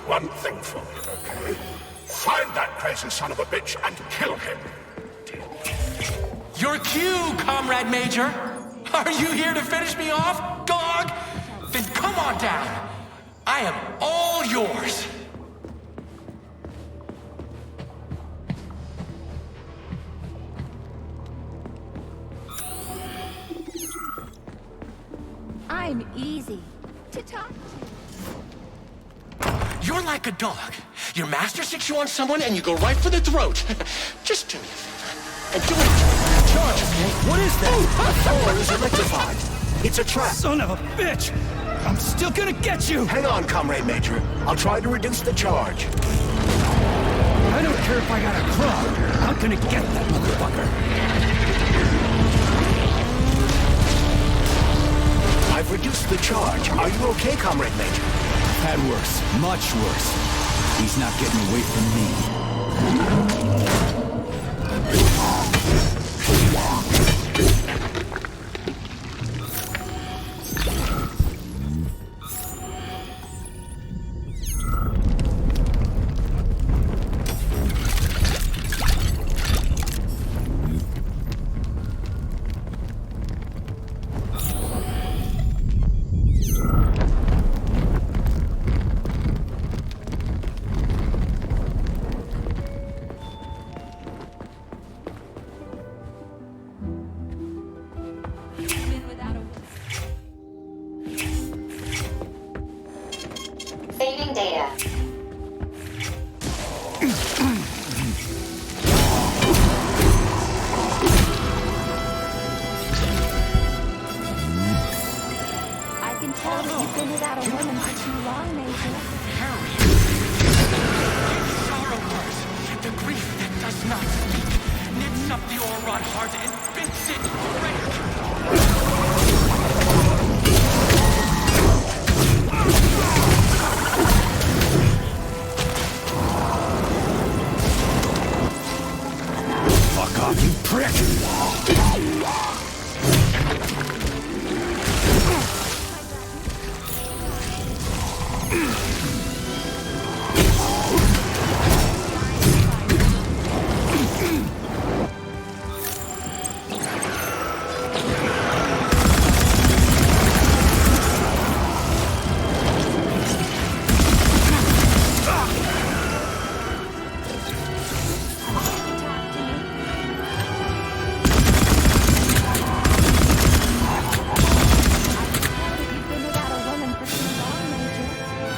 one thing for me, okay? Find that crazy son of a bitch and kill him. Your cue, Comrade Major! Are you here to finish me off, dog? Then come on down. I am all yours. I'm easy to talk to. You're like a dog. Your master sticks you on someone and you go right for the throat. Just do me a favor. And do it. Charge, okay? What is that? The door is electrified. It's a trap. Son of a bitch! I'm still gonna get you! Hang on, Comrade Major. I'll try to reduce the charge. I don't care if I got a club. I'm gonna get that motherfucker. I've reduced the charge. Are you okay, Comrade Major? I've had worse. Much worse. He's not getting away from me. Saving data. I can tell that you've been without a woman for too long, Major. Harry. Sorrow words. The grief that does not speak. Knits up the Oron heart and bits it break. Fuck off, you prick! You've been without a woman for too long,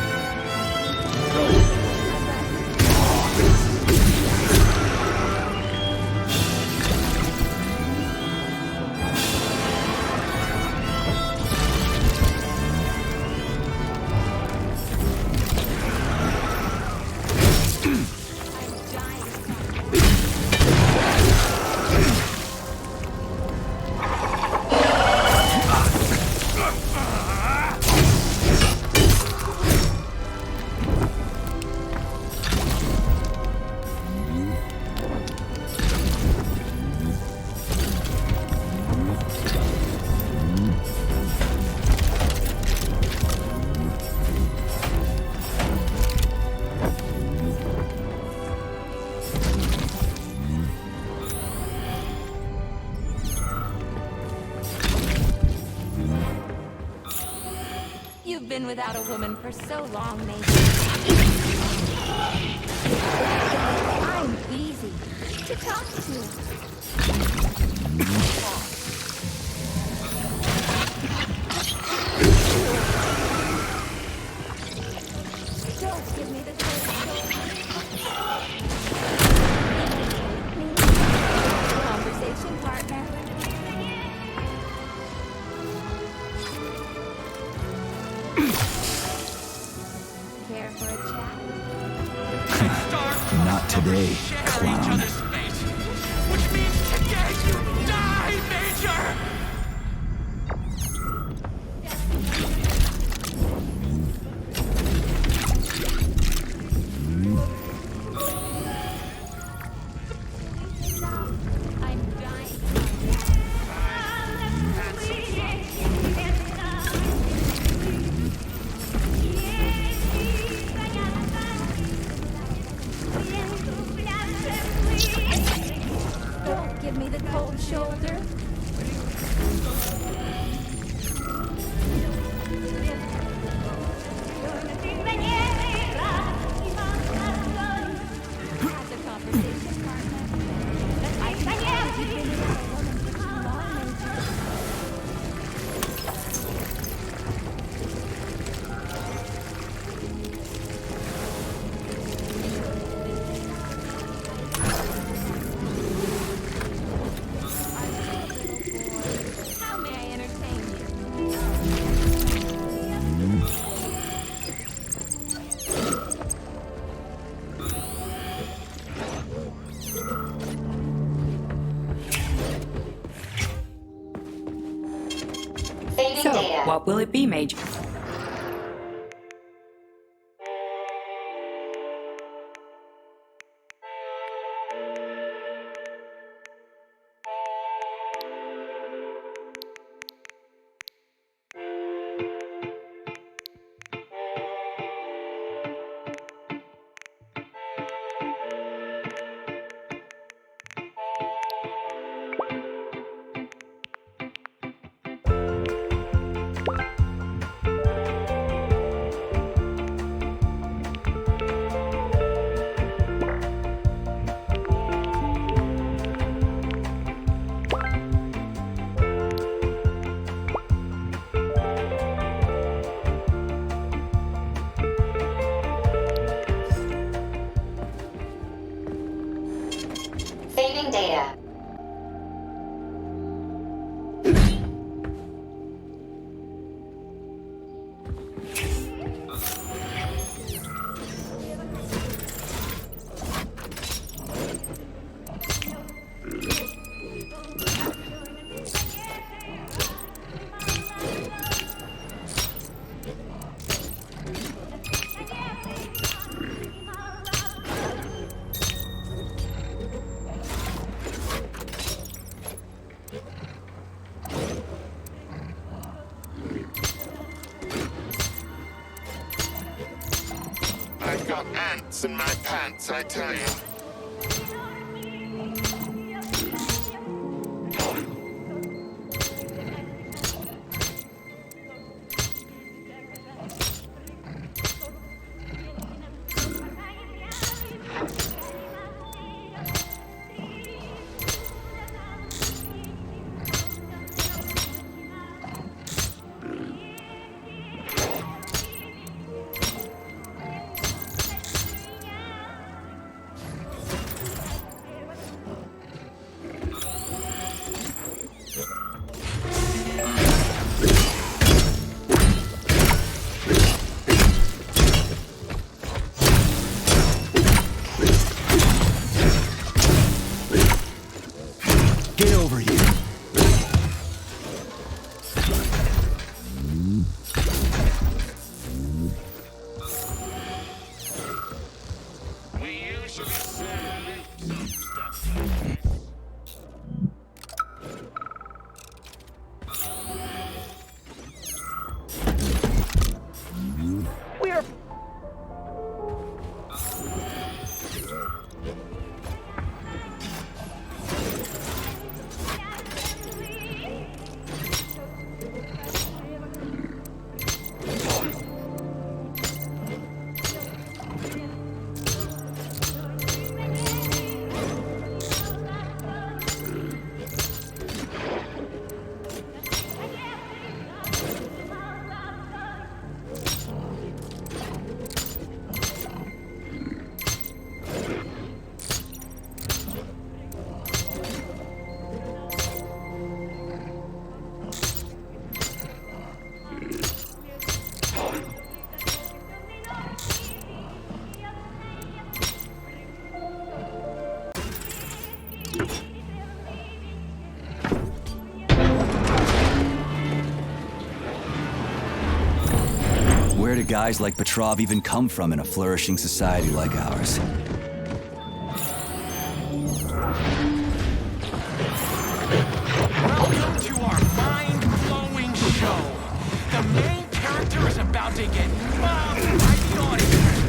You've been without a woman for so long, Major. I'm easy to talk to. Don't give me the conversation partner. Care for a chat? Not today, clown. Which means today you die, Major! I'm dying. cold shoulder. Has a conversation partner. I can tell you've been with a woman for too long, Major. How may I entertain you? Saving So, data. what will it be, Major? Saving data. I've got ants in my pants, I tell you. Get over here. We usually say some stuff. Where do guys like Petrov even come from in a flourishing society like ours? Welcome to our mind-blowing show. The main character is about to get mobbed by the audience.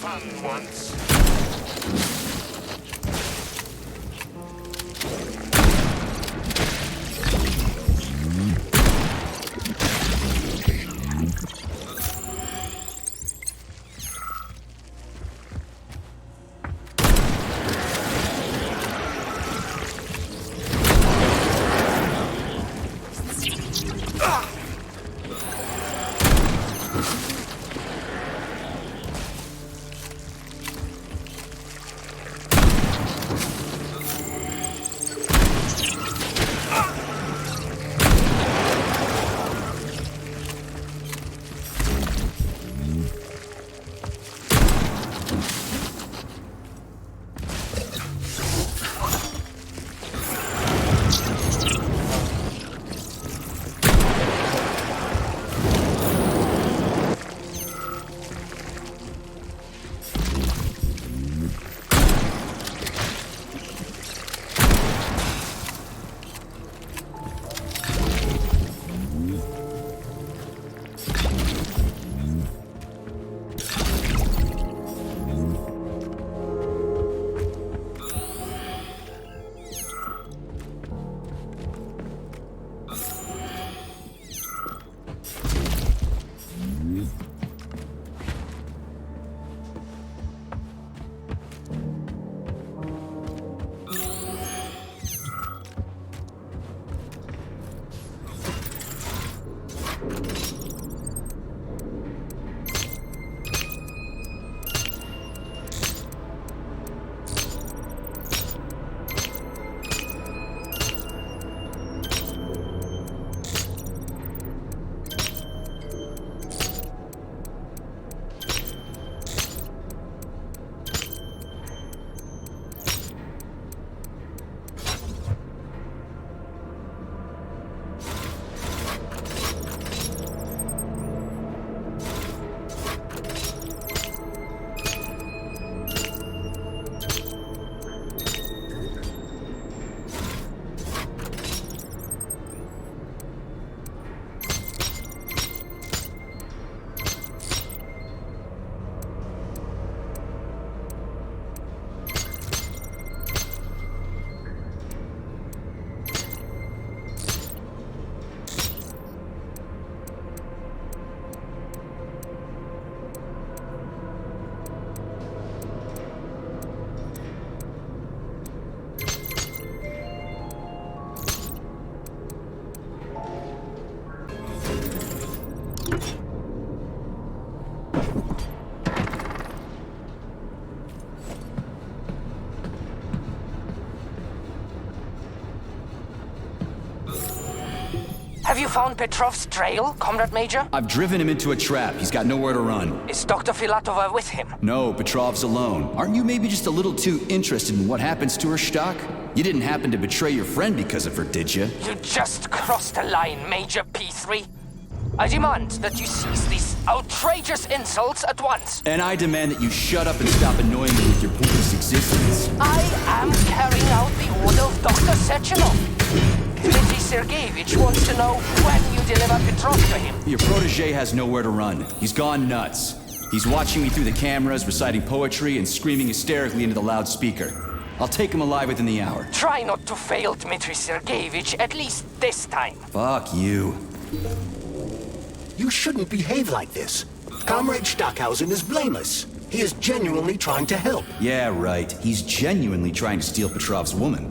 fun once. Have you found Petrov's trail, Comrade Major? I've driven him into a trap. He's got nowhere to run. Is Dr. Filatova with him? No, Petrov's alone. Aren't you maybe just a little too interested in what happens to her, Stock? You didn't happen to betray your friend because of her, did you? You just crossed a line, Major P3. I demand that you cease these outrageous insults at once. And I demand that you shut up and stop annoying me with your pointless existence. I am carrying out the order of Dr. Sechenov. Dmitry Sergeyevich wants to know when you deliver Petrov to him. Your protege has nowhere to run. He's gone nuts. He's watching me through the cameras, reciting poetry, and screaming hysterically into the loudspeaker. I'll take him alive within the hour. Try not to fail, Dmitry Sergeyevich, at least this time. Fuck you. You shouldn't behave like this. Comrade Stockhausen is blameless. He is genuinely trying to help. Yeah, right. He's genuinely trying to steal Petrov's woman.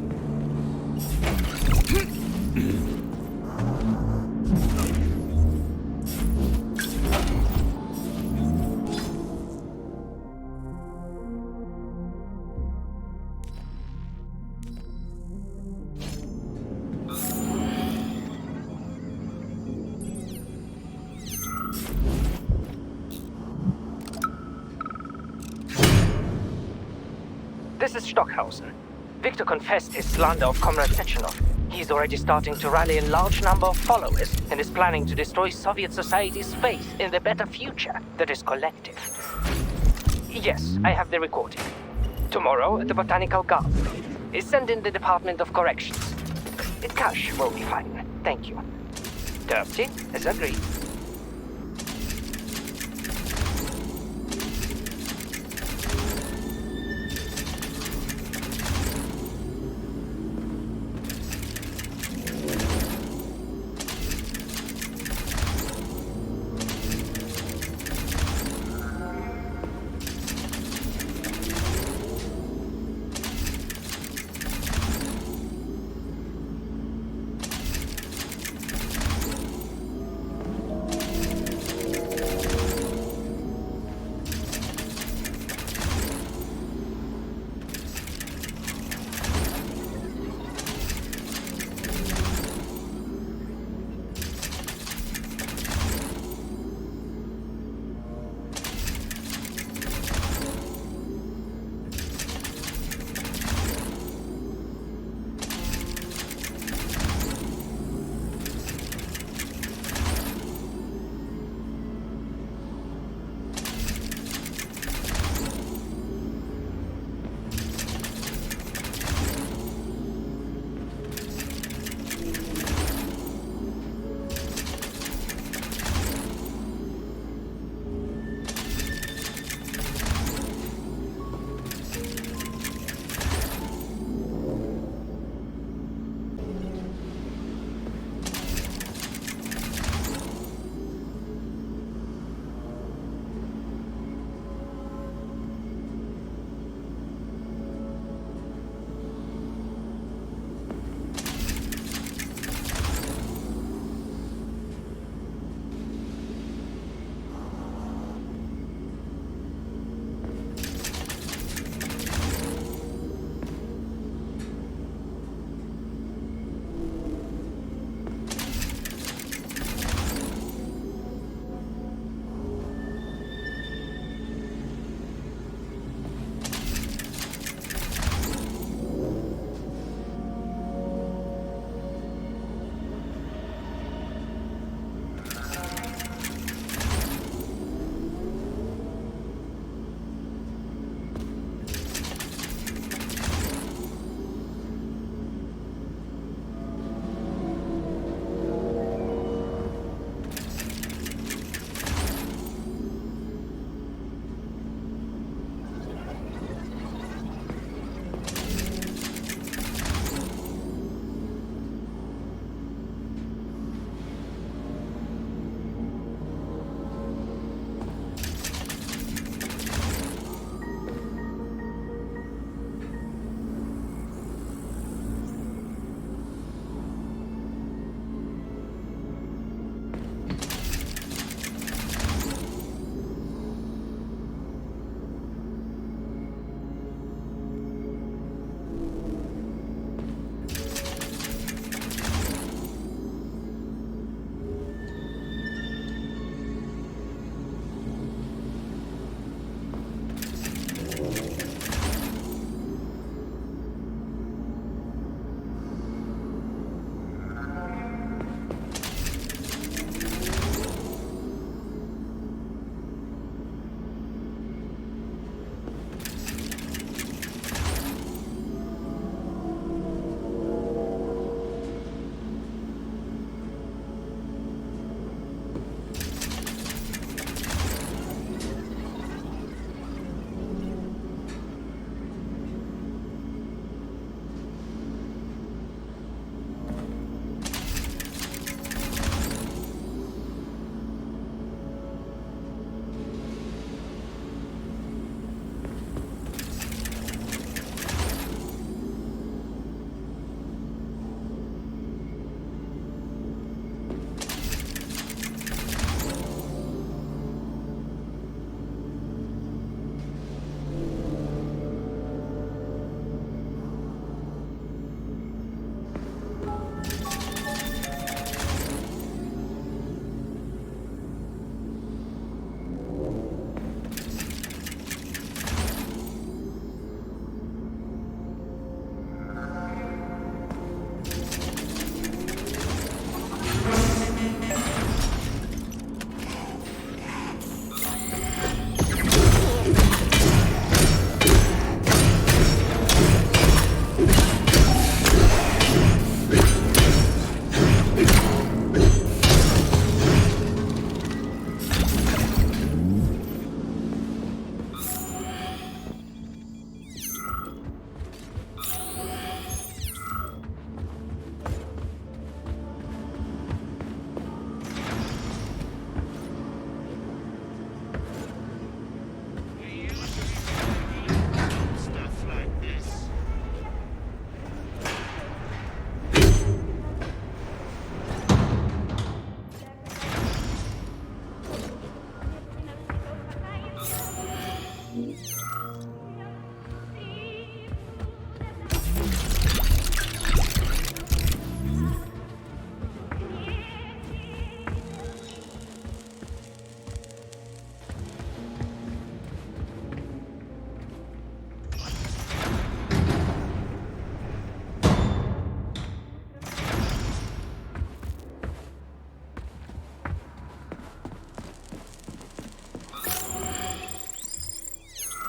This is Stockhausen. Victor confessed his slander of Comrade Sechenov. He's already starting to rally a large number of followers and is planning to destroy Soviet society's faith in the better future that is collective. Yes, I have the recording. Tomorrow at the Botanical Garden. Send in the Department of Corrections. Cash will be fine. Thank you. 30 is agreed.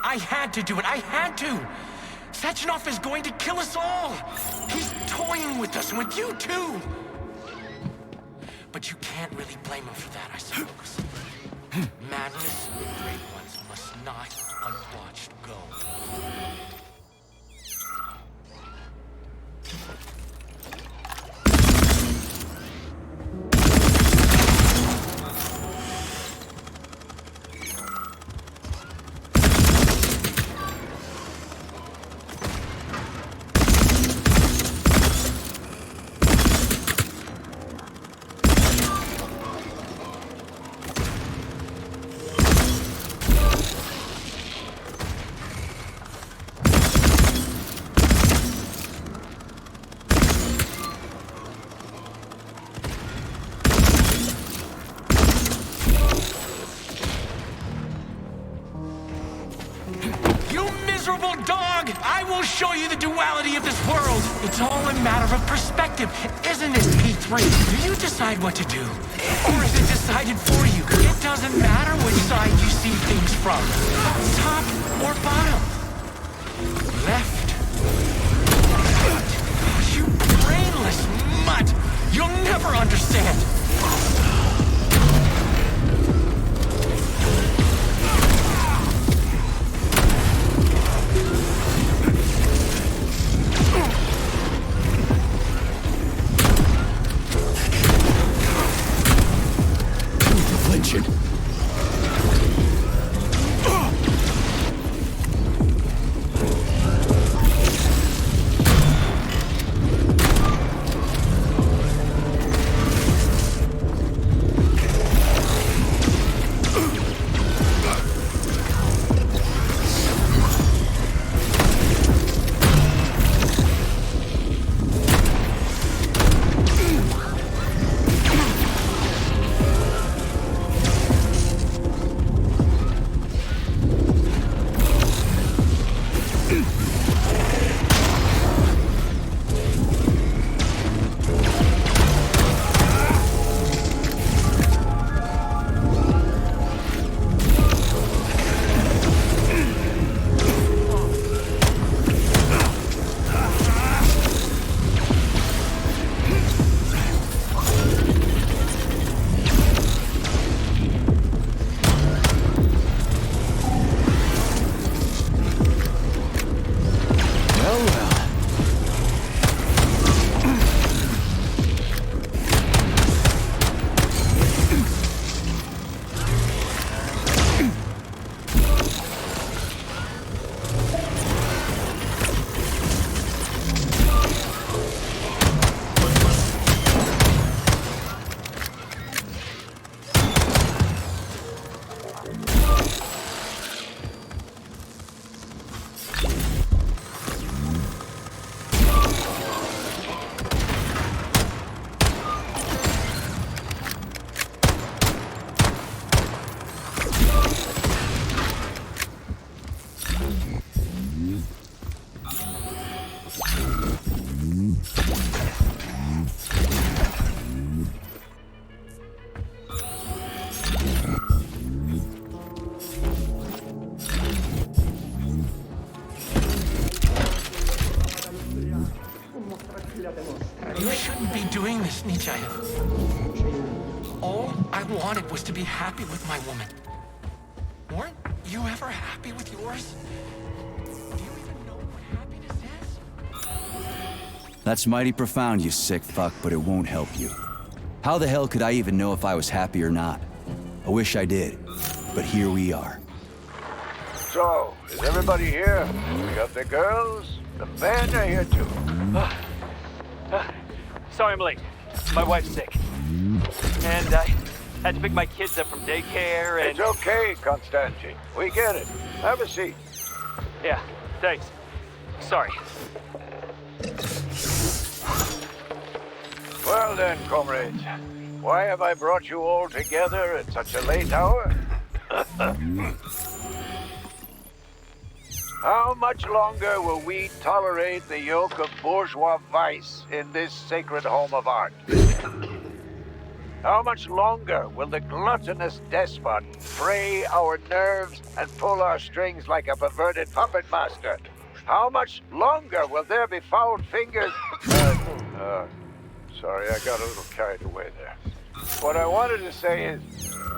I had to do it. I had to. Sechenov is going to kill us all. He's toying with us, and with you too. But you can't really blame him for that, I suppose. Madness and great ones must not unwatched go. Miserable dog! I will show you the duality of this world! It's all a matter of perspective, isn't it, P3? Do you decide what to do? Or is it decided for you? It doesn't matter which side you see things from. Top or bottom. Left or right. You brainless mutt! You'll never understand! You shouldn't be doing this, Nechayev. All I wanted was to be happy with my woman. Weren't you ever happy with yours? Do you even know what happiness is? That's mighty profound, you sick fuck, but it won't help you. How the hell could I even know if I was happy or not? I wish I did, but here we are. So, is everybody here? We got the girls, the men are here too. Sorry I'm late. My wife's sick. And I had to pick my kids up from daycare and... It's okay, Konstantin. We get it. Have a seat. Yeah, thanks. Sorry. Well then, comrades. Why have I brought you all together at such a late hour? How much longer will we tolerate the yoke of bourgeois vice in this sacred home of art? How much longer will the gluttonous despot fray our nerves and pull our strings like a perverted puppet master? How much longer will there be foul fingers? Sorry, I got a little carried away there. What I wanted to say is,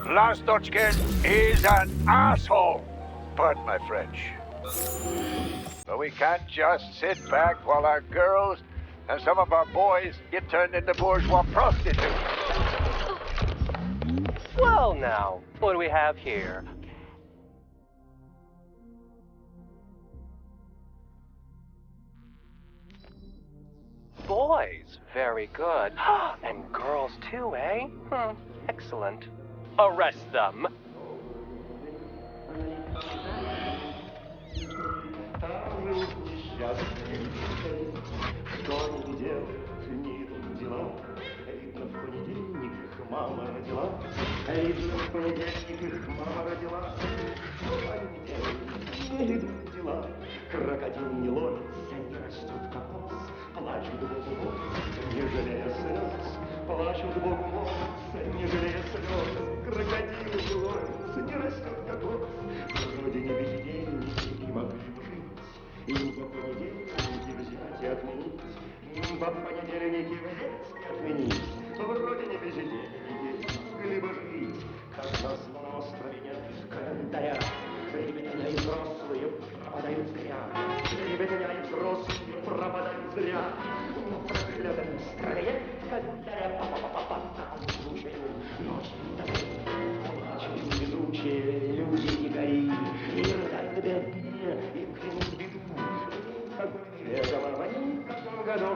Lastochkin is an asshole. Pardon my French. But we can't just sit back while our girls and some of our boys get turned into bourgeois prostitutes. Well now, what do we have here? Boys, very good. And girls too, eh? Excellent. Arrest them. Мама родила, а видно, в понедельник их мама родила. Не идут дела, крокодил не ловится, не растет кокос. Плачут Богу молятся, не жалея слез. Плачут Богу молятся, не жалея слез. Крокодил не ловится, не растет кокос. Вроде не бездельники не могли бы жить. Им по понедельники взять и отменить. Им по понедельники взять и отменить. Вроде не бездельники могли бы жить. Как назло на острове нет календаря. Ребята и взрослые пропадают зря. Ребята и взрослые пропадают зря. Но проклятое настроение календаря па-па-па-па-па. Такому случаю ночью домой плачут везучие люди и гори. И рыдают бедные, и клянут беду. Какой неведомо они в каком году.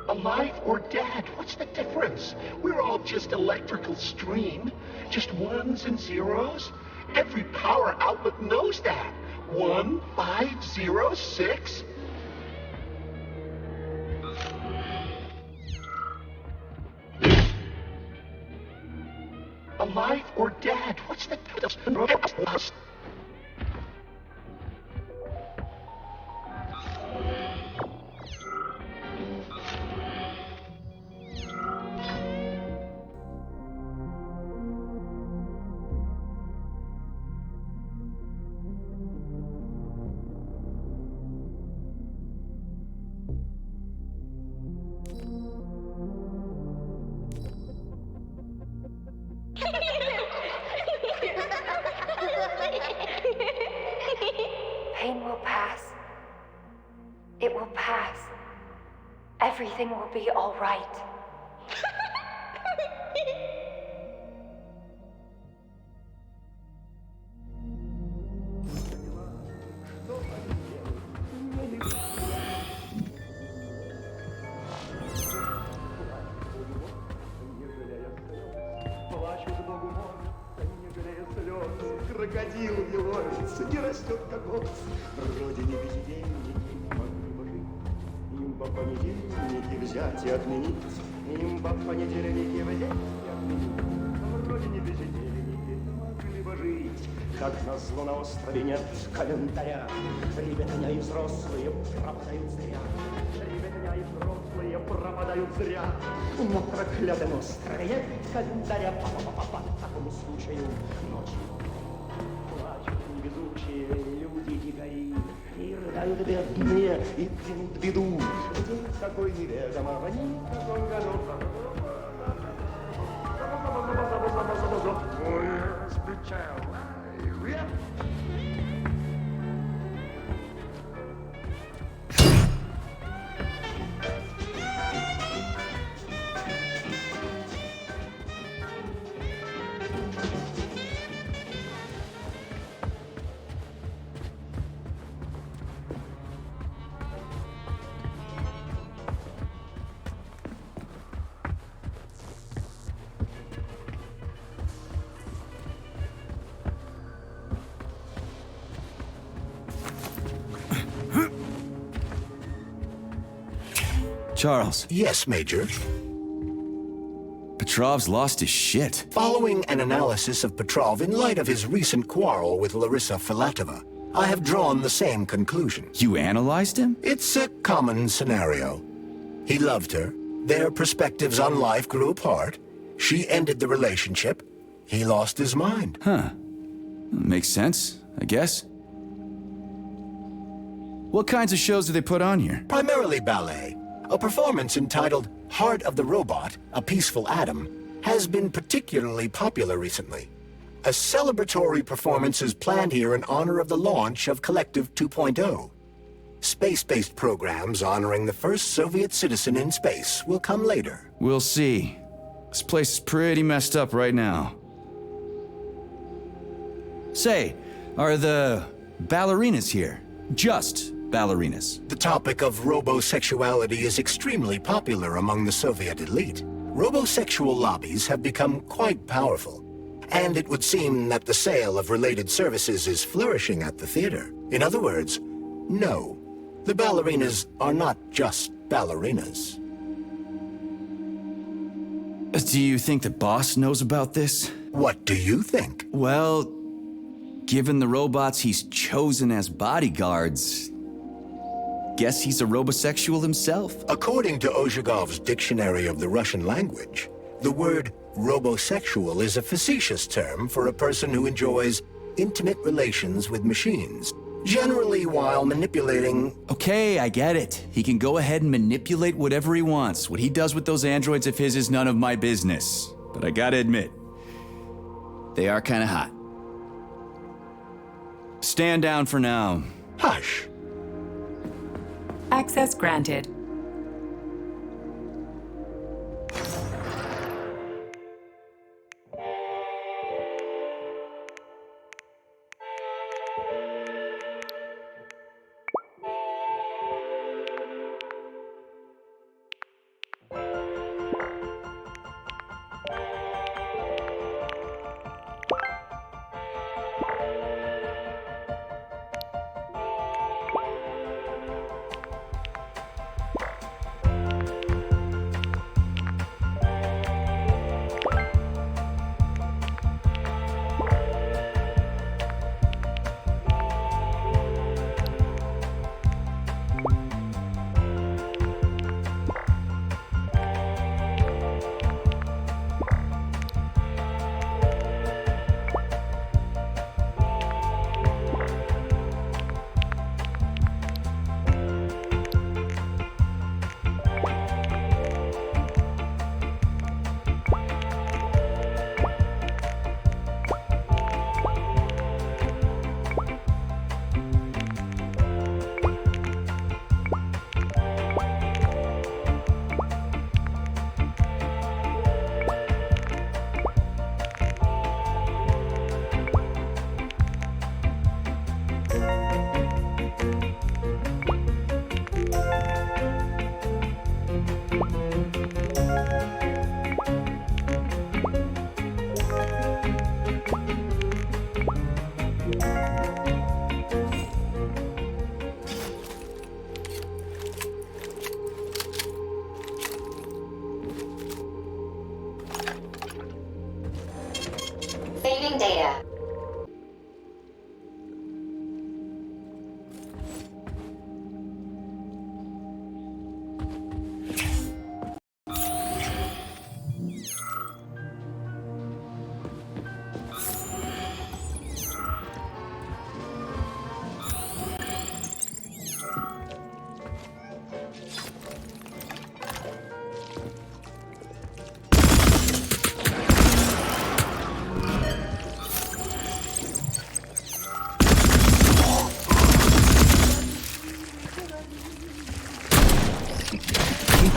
Alive or dead, what's the difference? We're all just electrical stream, just ones and zeros. Every power outlet knows that. 1, 5, 0, 6. Alive or dead, what's the difference? Pain will pass. It will pass. Everything will be all right. Крокодил не ловится, не растет кокос. Вроде не бездельники могли бы жить. Им по понедельнике взять и отменить. Им по понедельнике взять и отменить. Вроде не бездельники могли бы жить. Как назло на острове нет календаря. Ребята и взрослые пропадают зря. Ребята и взрослые пропадают зря. На проклятом острове нет календаря. По такому случаю ночью плачут невезучие люди и гори. И Знают бедные и примут беду. Какой неведомо Charles, Yes, Major. Petrov's lost his shit. Following an analysis of Petrov in light of his recent quarrel with Larissa Filatova, I have drawn the same conclusion. You analyzed him? It's a common scenario. He loved her. Their perspectives on life grew apart. She ended the relationship. He lost his mind. Huh. Makes sense, I guess. What kinds of shows do they put on here? Primarily ballet. A performance entitled Heart of the Robot, A Peaceful Atom, has been particularly popular recently. A celebratory performance is planned here in honor of the launch of Collective 2.0. Space-based programs honoring the first Soviet citizen in space will come later. We'll see. This place is pretty messed up right now. Say, are the ballerinas here? Just ballerinas? The topic of robosexuality is extremely popular among the Soviet elite. Robosexual lobbies have become quite powerful, and it would seem that the sale of related services is flourishing at the theater. In other words, no, the ballerinas are not just ballerinas. Do you think the boss knows about this? What do you think? Well, given the robots he's chosen as bodyguards, guess he's a robosexual himself? According to Ozhigov's Dictionary of the Russian Language, the word robosexual is a facetious term for a person who enjoys intimate relations with machines, generally while manipulating... Okay, I get it. He can go ahead and manipulate whatever he wants. What he does with those androids of his is none of my business. But I gotta admit, they are kinda hot. Stand down for now. Hush. Access granted.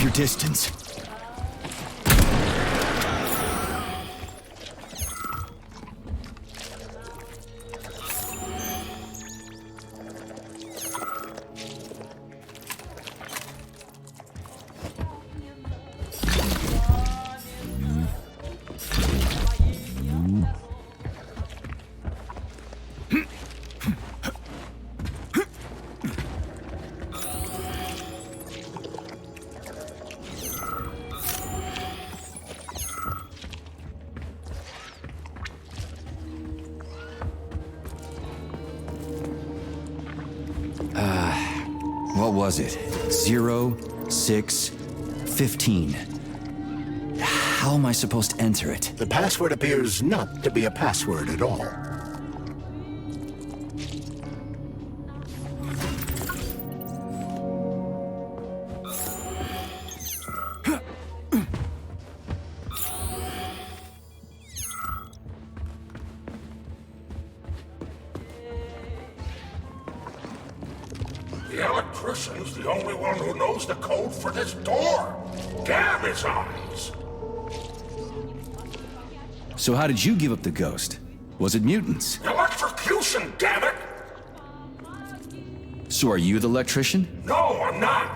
your distance. What was it? 0, 6, 15. How am I supposed to enter it? The password appears not to be a password at all. The electrician's the only one who knows the code for this door. Damn his eyes! So how did you give up the ghost? Was it mutants? Electrocution, damn it! So are you the electrician? No, I'm not.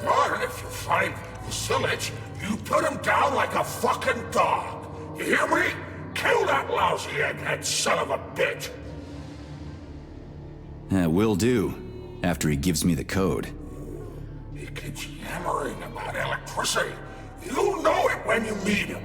But if you find Vasilich, you put him down like a fucking dog. You hear me? Kill that lousy egghead son of a bitch! Will do. After he gives me the code. He keeps yammering about electricity. You'll know it when you meet him.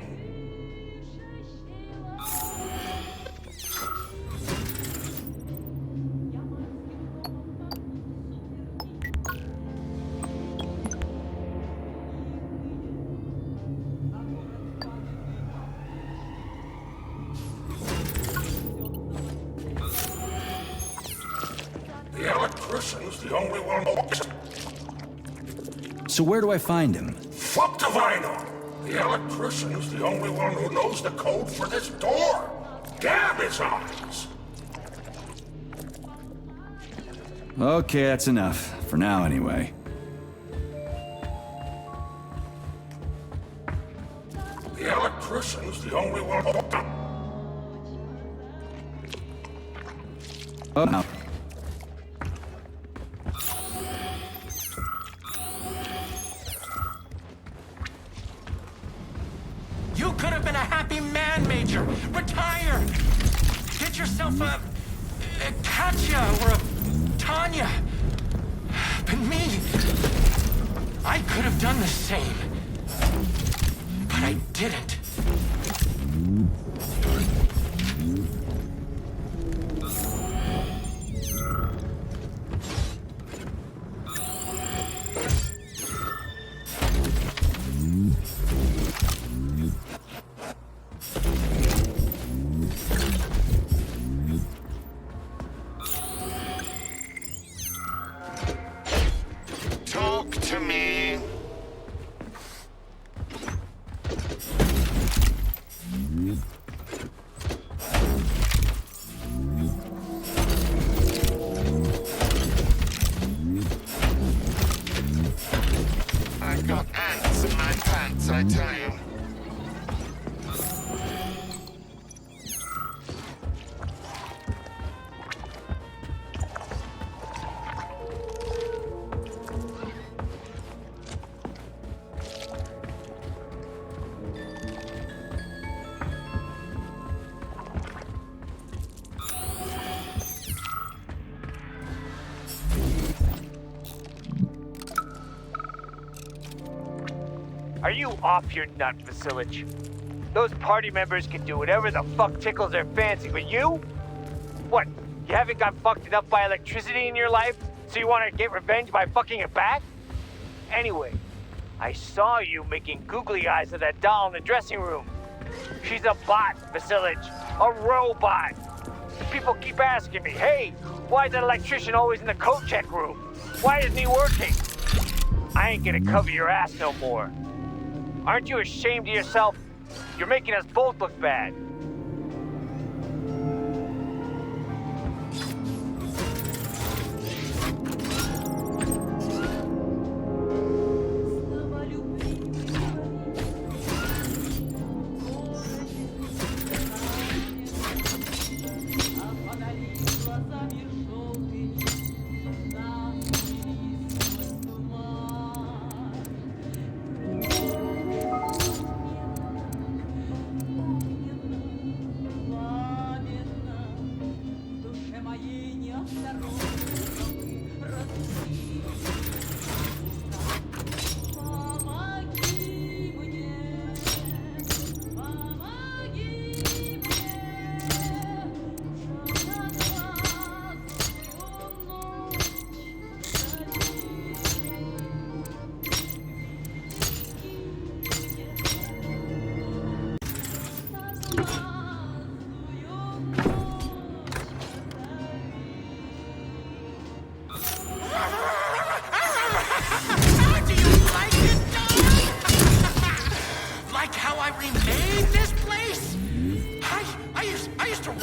The electrician's the only one who... So where do I find him? Fuck if I know! The electrician's the only one who knows the code for this door! Damn his eyes! Okay, that's enough. For now, anyway. The electrician's the only one who... Oh, no. You could have been a happy man, Major. Retire. Get yourself a Katya or a Tanya. But me, I could have done the same. But I didn't. Talk to me. I got ants in my pants, I tell you. Are you off your nut, Vasilich? Those party members can do whatever the fuck tickles their fancy, but you? What, you haven't got fucked enough by electricity in your life, so you want to get revenge by fucking it back? Anyway, I saw you making googly eyes at that doll in the dressing room. She's a bot, Vasilich. A robot. People keep asking me, hey, why is that electrician always in the coat check room? Why isn't he working? I ain't gonna cover your ass no more. Aren't you ashamed of yourself? You're making us both look bad.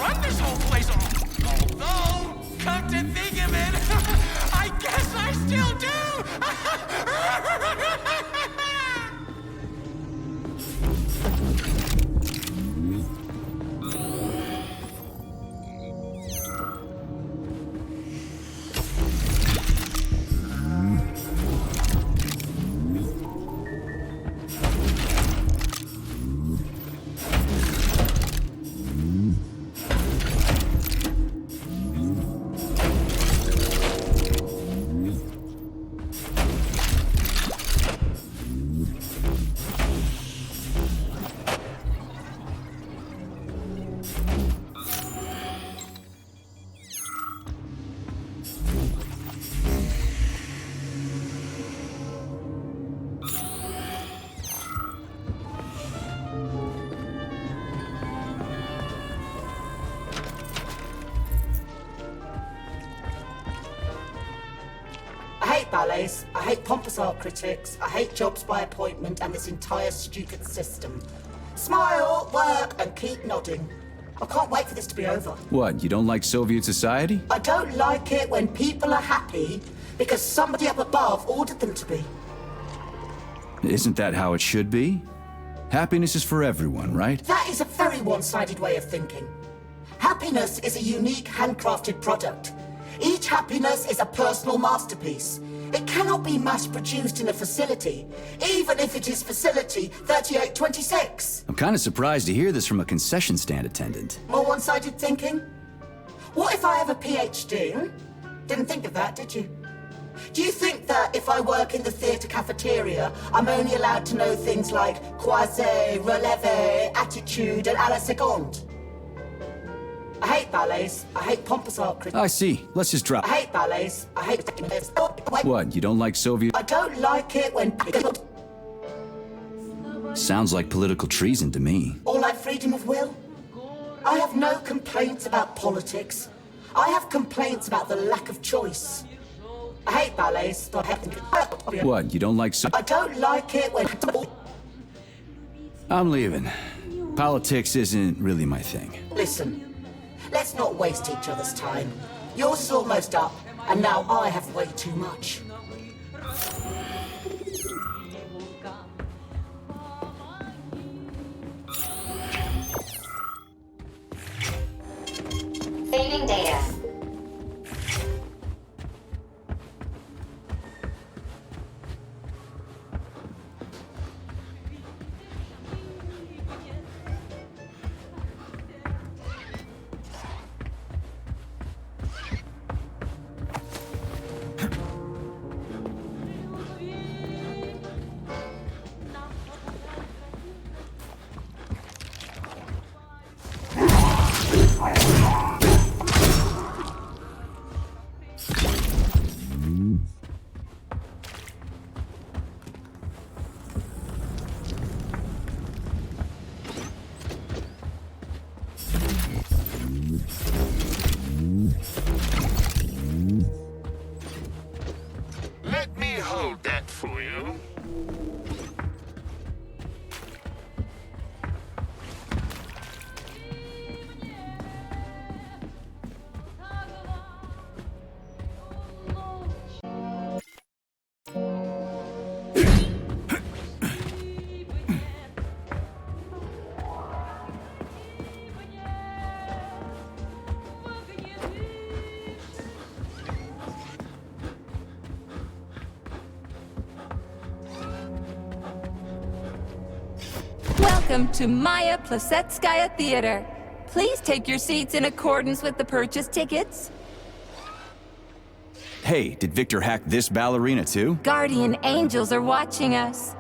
run this whole place. Although, come to think of it, I guess I still do. I hate ballets, I hate pompous art critics, I hate jobs by appointment and this entire stupid system. Smile, work, and keep nodding. I can't wait for this to be over. What, you don't like Soviet society? I don't like it when people are happy because somebody up above ordered them to be. Isn't that how it should be? Happiness is for everyone, right? That is a very one-sided way of thinking. Happiness is a unique, handcrafted product. Each happiness is a personal masterpiece. It cannot be mass-produced in a facility, even if it is facility 3826. I'm kind of surprised to hear this from a concession stand attendant. More one-sided thinking? What if I have a PhD? Didn't think of that, did you? Do you think that if I work in the theatre cafeteria, I'm only allowed to know things like croisé, releve, attitude, and à la seconde? I hate ballets. I hate pompous art critics. I see. Let's just drop. I hate ballets. I hate... What, you don't like Soviet... I don't like it when... Sounds like political treason to me. Or like freedom of will. I have no complaints about politics. I have complaints about the lack of choice. I hate ballets, but I hate... What, you don't like I don't like it when... I'm leaving. Politics isn't really my thing. Listen. Let's not waste each other's time. Yours is almost up, and now I have way too much. Saving data. Let me hold that for you. Welcome to Maya Plasetskaya Theater. Please take your seats in accordance with the purchase tickets. Hey, did Victor hack this ballerina too? Guardian angels are watching us.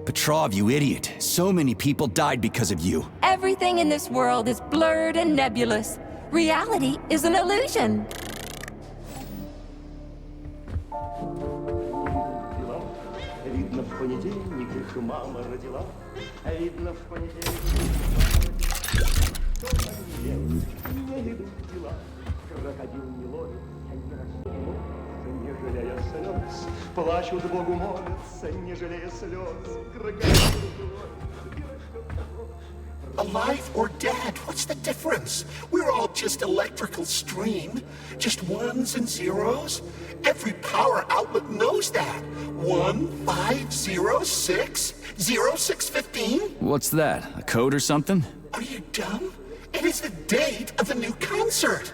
Petrov, you idiot. So many people died because of you. Everything in this world is blurred and nebulous. Reality is an illusion. Видно, в понедельник их мама родила. Видно, в понедельник не идут дела. Крокодил не ловит, не жалея слез. Плачут Богу молятся, не жалея слез. Крокодил не ловит, Alive or dead, what's the difference? We're all just electrical stream. Just ones and zeros. Every power outlet knows that. 1506 0615. What's that? A code or something? Are you dumb? It is the date of the new concert.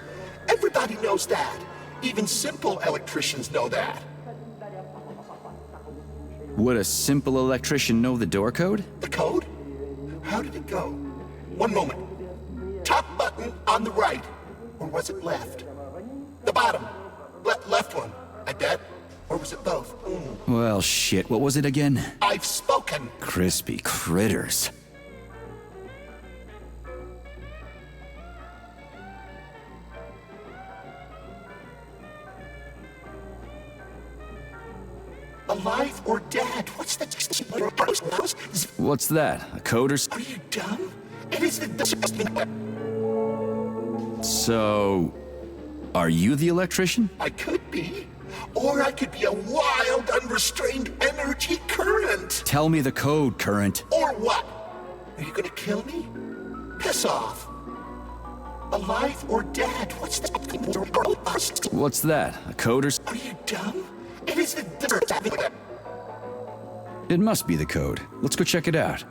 Everybody knows that. Even simple electricians know that. Would a simple electrician know the door code? The code? How did it go? One moment. Top button on the right. Or was it left? The bottom. Left one. I bet. Or was it both? Well, shit. What was it again? I've spoken. Crispy critters. Alive or dead? What's the... What's that? A code or... Are you dumb? It is the... So... Are you the electrician? I could be. Or I could be a wild, unrestrained energy current. Tell me the code, Current. Or what? Are you gonna kill me? Piss off. Alive or dead? What's the... What's that? A code or... Are you dumb? It is the... It must be the code. Let's go check it out.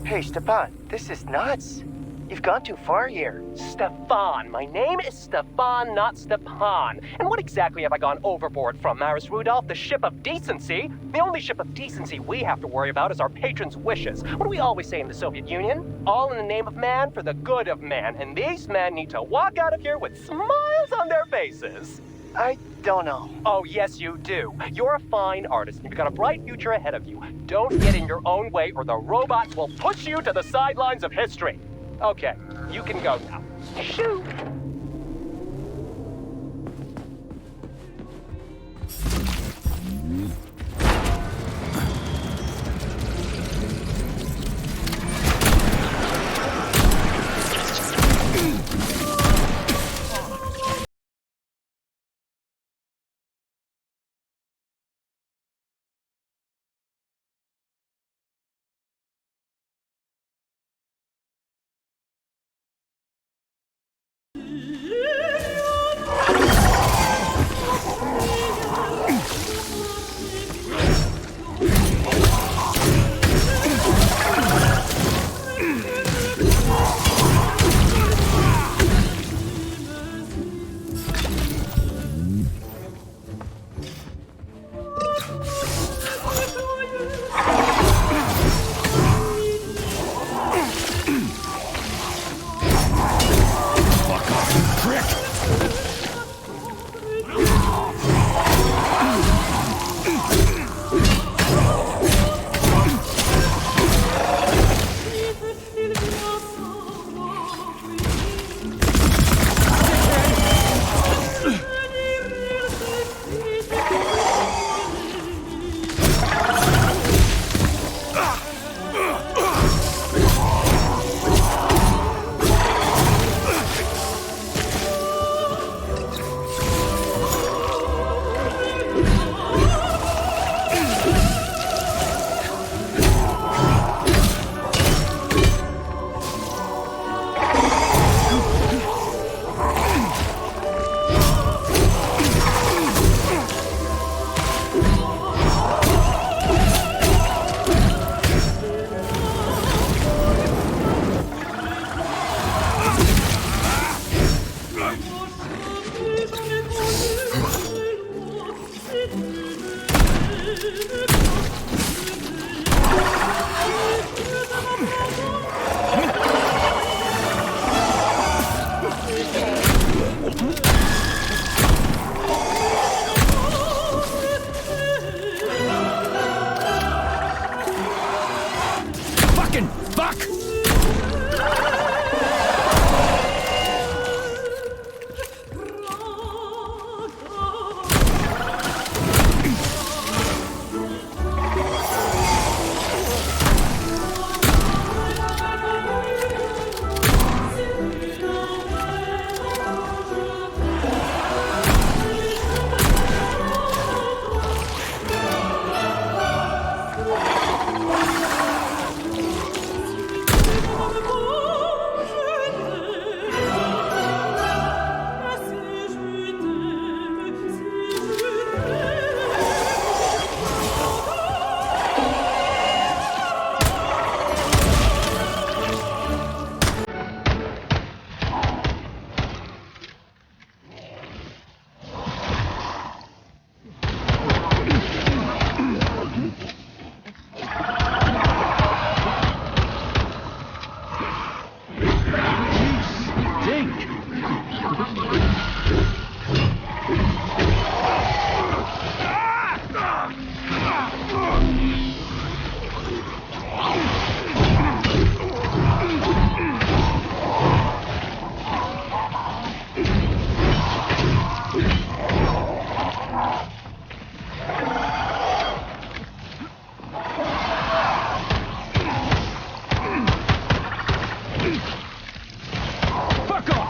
Hey, Stepan, this is nuts. You've gone too far here. Stefan. My name is Stefan, not Stepan. And what exactly have I gone overboard from, Maris Rudolph? The ship of decency? The only ship of decency we have to worry about is our patrons' wishes. What do we always say in the Soviet Union? All in the name of man for the good of man. And these men need to walk out of here with smiles on their faces. I don't know. Oh, yes, you do. You're a fine artist, and you've got a bright future ahead of you. Don't get in your own way, or the robots will push you to the sidelines of history. Okay, you can go now. Shoot!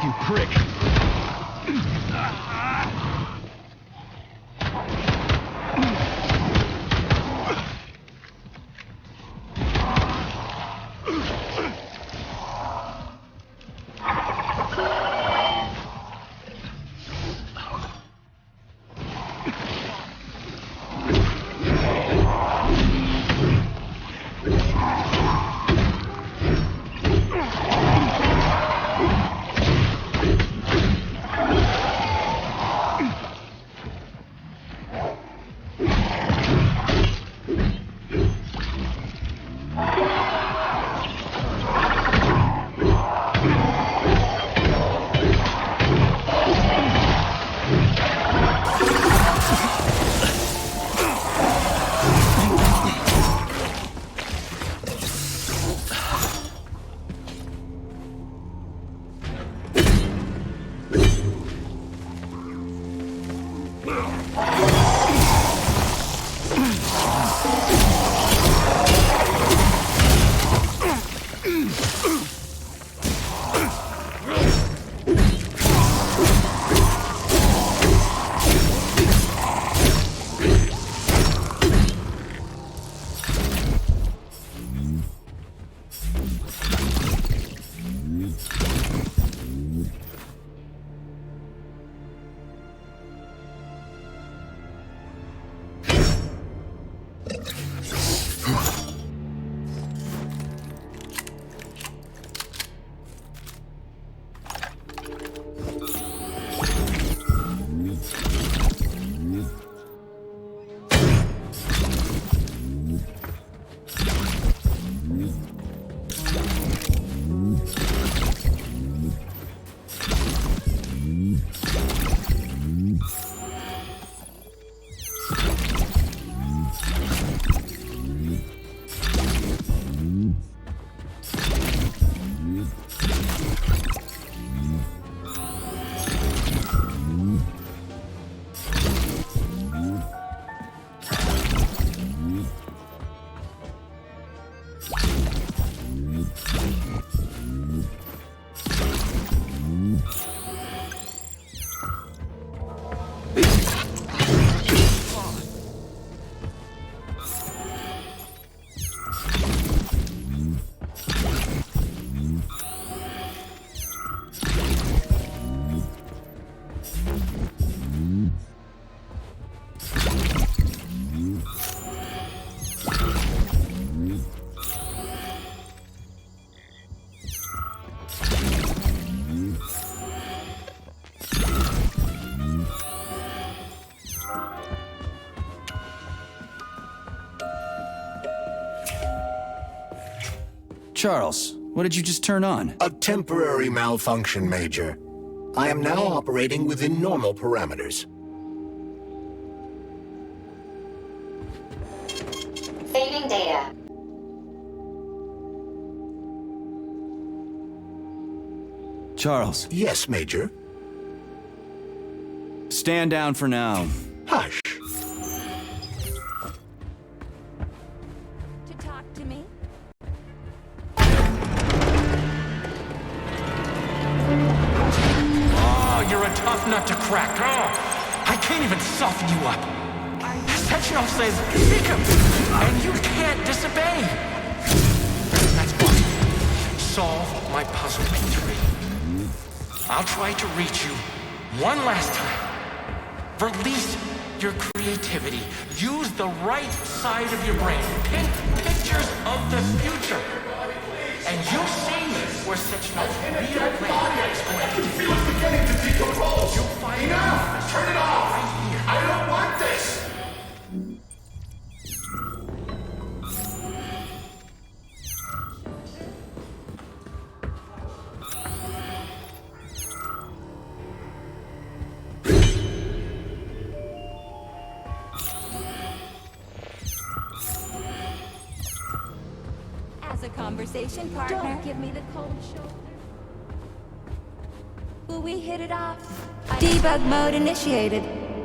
you prick. Charles, what did you just turn on? A temporary malfunction, Major. I am now operating within normal parameters. Saving data. Charles. Yes, Major. Stand down for now. Hush. To talk to me? Oh, you're a tough nut to crack. Oh, I can't even soften you up. Sechenov says, seek him, and you can't disobey. That's fine. Solve my puzzle, P3. I'll try to reach you one last time. Release your creativity. Use the right side of your brain. Paint pictures of the future. And you'll see where Sechenov's real plan is going to be. I can feel it beginning to decompose. You'll find Enough! Turn it off! right here. I don't want this! As a conversation partner. Don't give me the cold shoulder. Will we hit it off? Debug mode initiated.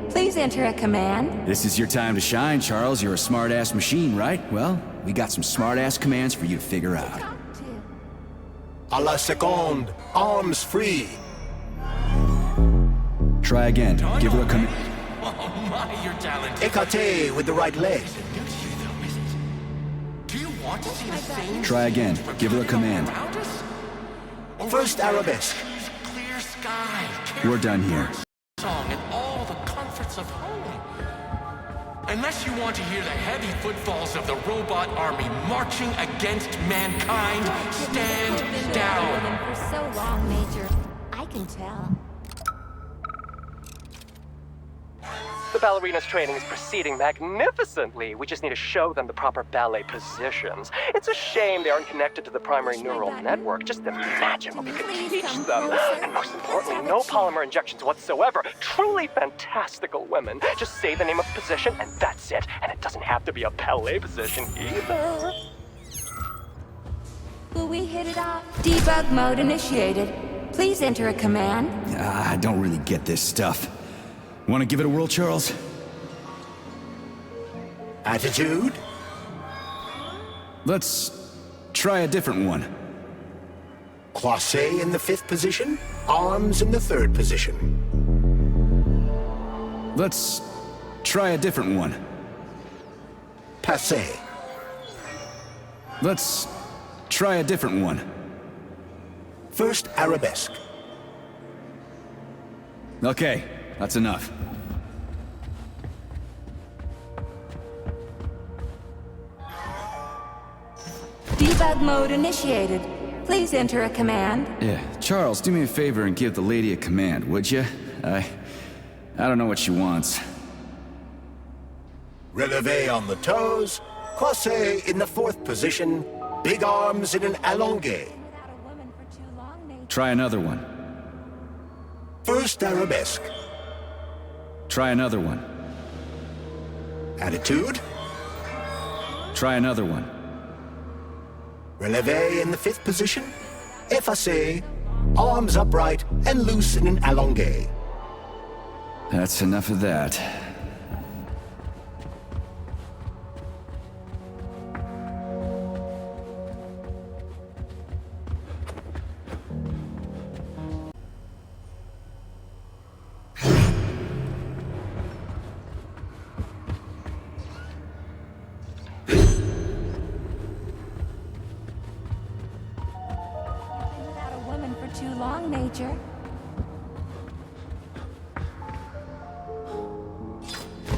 Please enter a command. This is your time to shine, Charles. You're a smart-ass machine, right? Well, we got some smart-ass commands for you to figure out. Talk to. A la seconde. Arms free. Try again. Give her a command. Oh my, you're talented. Écarté with the right leg. Do you want to see the same? Try again. Give her a command. First arabesque. Clear sky. We're done here. Song and all the comforts of home. Unless you want to hear the heavy footfalls of the robot army marching against mankind, stand down. For so long, Major. I can tell. The ballerina's training is proceeding magnificently. We just need to show them the proper ballet positions. It's a shame they aren't connected to the primary neural network. Just imagine what we could teach them. And most importantly, no polymer injections whatsoever. Truly fantastical women. Just say the name of the position and that's it. And it doesn't have to be a ballet position either. Will we hit it off? Debug mode initiated. Please enter a command. I don't really get this stuff. Want to give it a whirl, Charles? Attitude? Let's try a different one. Croisé in the 5th position, arms in the 3rd position. Let's try a different one. Passé. Let's try a different one. First arabesque. Okay, that's enough. Debug mode initiated. Please enter a command. Yeah, Charles, do me a favor and give the lady a command, would you? I don't know what she wants. Relevé on the toes, croisé in the 4th position, big arms in an allongé. Try another one. First arabesque. Try another one. Attitude. Try another one. Relevé in the 5th position, effacé, arms upright and loose in an allongé. That's enough of that. Too long, Major.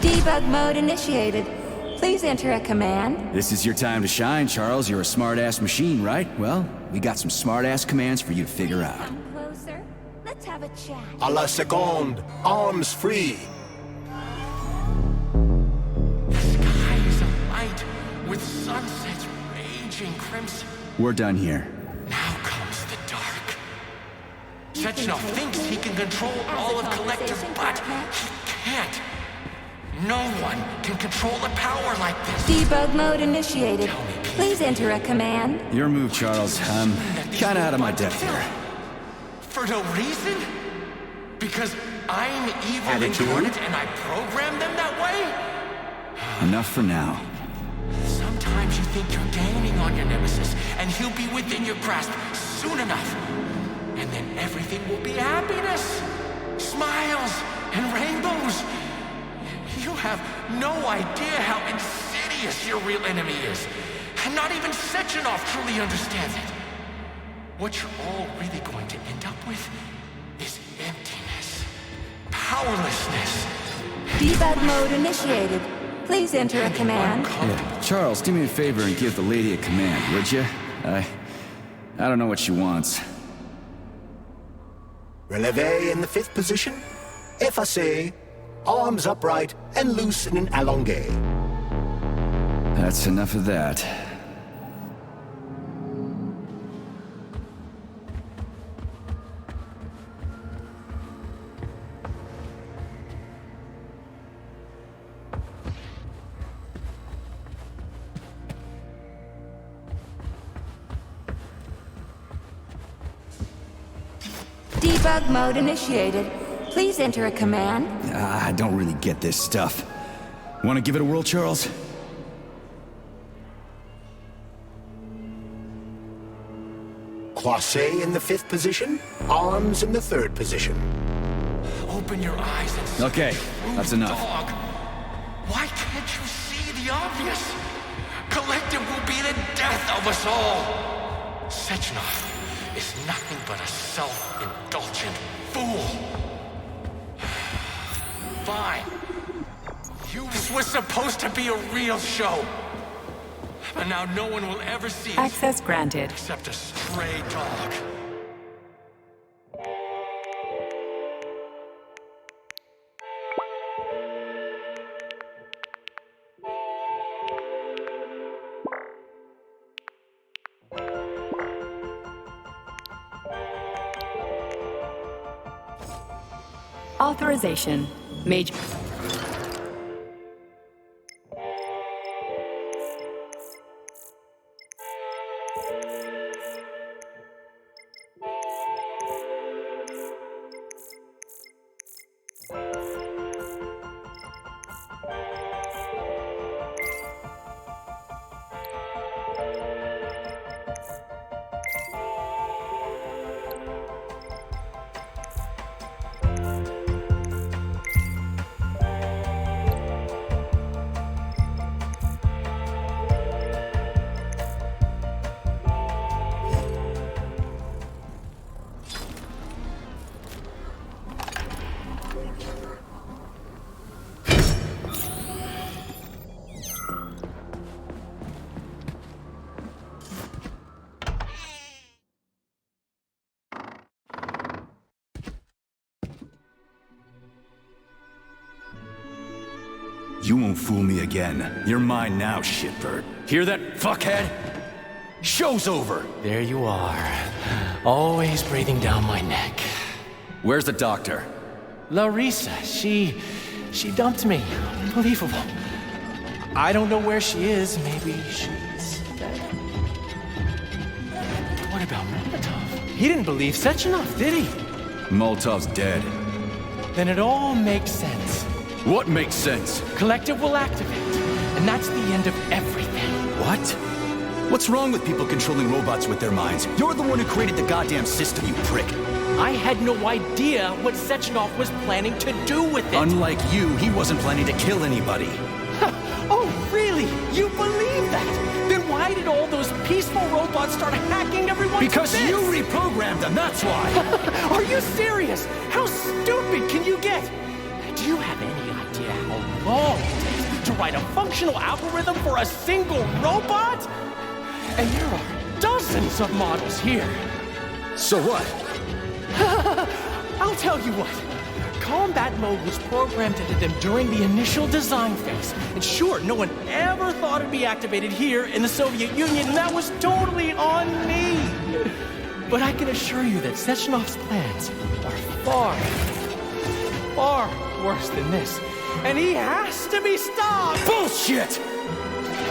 Debug mode initiated. Please enter a command. This is your time to shine, Charles. You're a smart-ass machine, right? Well, we got some smart-ass commands for you to figure out. Come closer. Let's have a chat. A la seconde, arms free. The sky is alight with sunsets raging crimson. We're done here. Now comes the dark. Sechenov thinks he can control all of Collective, but he can't. No one can control a power like this. Debug mode initiated. Please enter a command. Your move, Charles. I'm kinda out of my depth here. For no reason? Because I'm evil incarnate and I programmed them that way? Enough for now. Sometimes you think you're gaining on your nemesis, and he'll be within your grasp soon enough. And then everything will be happiness, smiles, and rainbows. You have no idea how insidious your real enemy is. And not even Sechenov truly understands it. What you're all really going to end up with is emptiness, powerlessness. Debug mode initiated. Please enter a command. Yeah, Charles, do me a favor and give the lady a command, would you? I don't know what she wants. Relevé in the 5th position, effacé, arms upright and loose in an allongé. That's enough of that. Debug mode initiated. Please enter a command. I don't really get this stuff. Want to give it a whirl, Charles? Croisé in the 5th position, arms in the 3rd position. Oh open your eyes and see Okay, the true that's enough. dog, why can't you see the obvious? Collective will be the death of us all. Sechenov is nothing but a self-indulgent fool. Fine. This was supposed to be a real show. But now no one will ever see it. Access granted. Except a stray dog. Authorization. Major. You won't fool me again. You're mine now, shitbird. Hear that, fuckhead? Show's over! There you are. Always breathing down my neck. Where's the doctor? Larissa, she dumped me. Unbelievable. I don't know where she is. Maybe she's dead. What about Molotov? He didn't believe Sechenov, did he? Molotov's dead. Then it all makes sense. What makes sense? Collective will activate, and that's the end of everything. What? What's wrong with people controlling robots with their minds? You're the one who created the goddamn system, you prick. I had no idea what Sechenov was planning to do with it. Unlike you, he wasn't planning to kill anybody. Oh, really? You believe that? Then why did all those peaceful robots start hacking everyone? Because you reprogrammed them, that's why! Are you serious? How stupid can you get? Do you have any idea how long it takes to write a functional algorithm for a single robot? And there are dozens of models here. So what? I'll tell you what. Combat mode was programmed into them during the initial design phase. And sure, no one ever thought it'd be activated here in the Soviet Union, and that was totally on me. But I can assure you that Sechenov's plans are far worse than this. And he has to be stopped! Bullshit!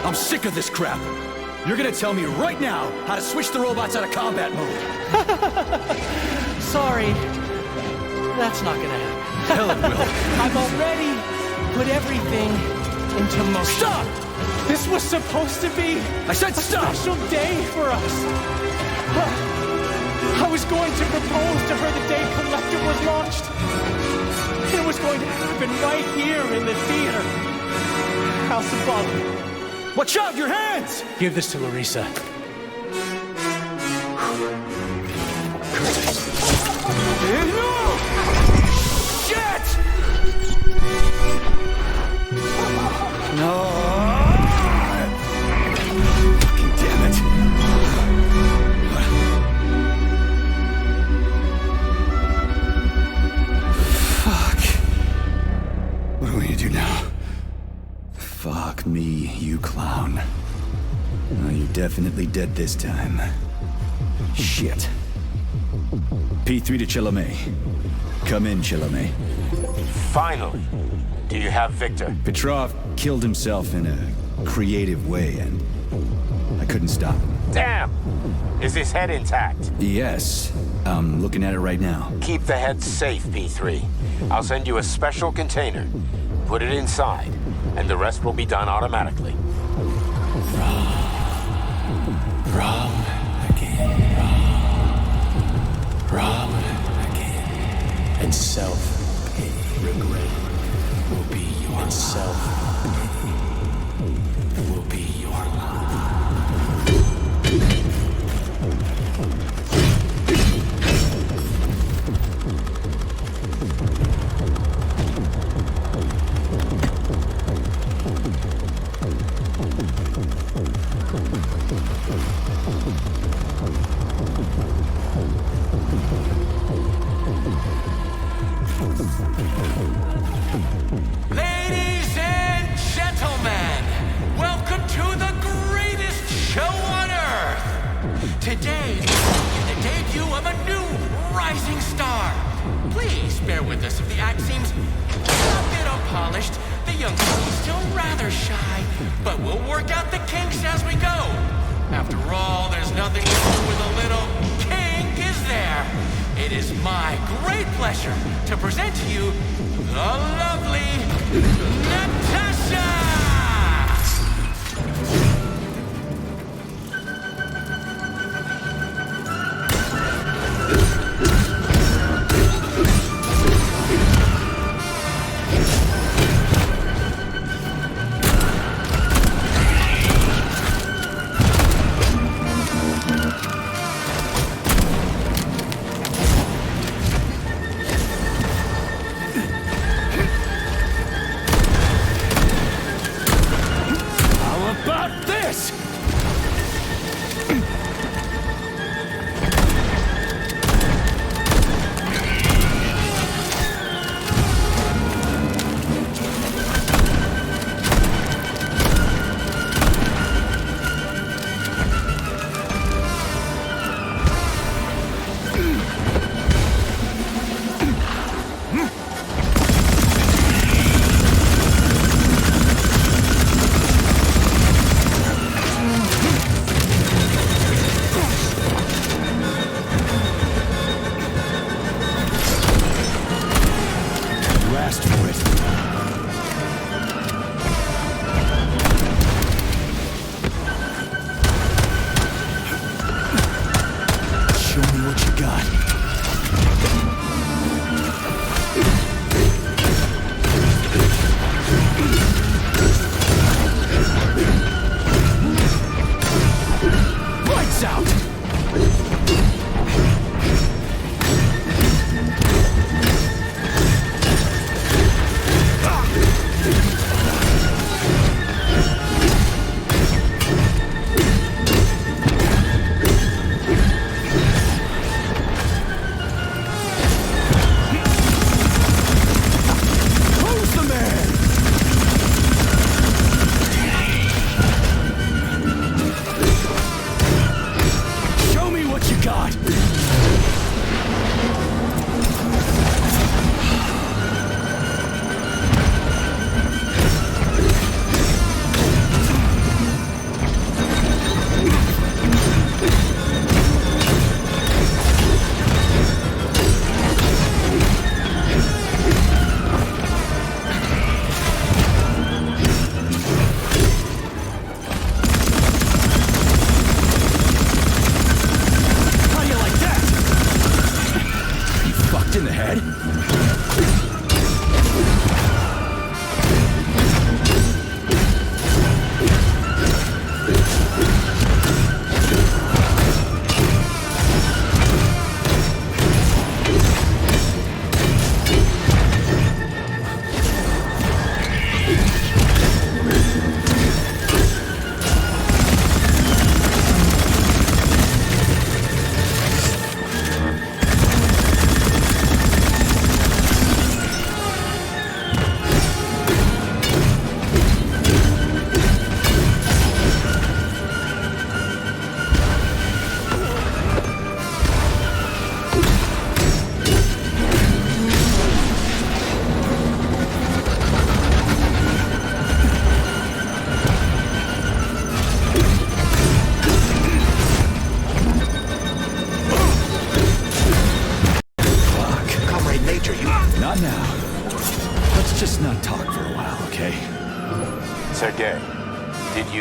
I'm sick of this crap. You're gonna tell me right now how to switch the robots out of combat mode. Sorry. That's not gonna happen. Hell it will. I've already put everything into motion. Stop! This was supposed to be I said stop! A special day for us. I was going to propose to her the day Collective was launched. It was going to happen right here in the theater. House of Bala. Watch out, your hands! Give this to Larissa. Shit! No! Fucking damn it. Fuck. What do we need to do now? Fuck me, you clown. Oh, you're definitely dead this time. Shit. P3 to Chalamet. Come in, Chalamet. Finally. Do you have Victor? Petrov killed himself in a creative way, and I couldn't stop him. Damn! Is his head intact? Yes. I'm looking at it right now. Keep the head safe, P3. I'll send you a special container. Put it inside, and the rest will be done automatically. Wrong again. Wrong again. And self-pity. Please bear with us if the act seems a bit unpolished. The young lady's still rather shy, but we'll work out the kinks as we go. After all, there's nothing wrong with a little kink, is there? It is my great pleasure to present to you the lovely Natasha!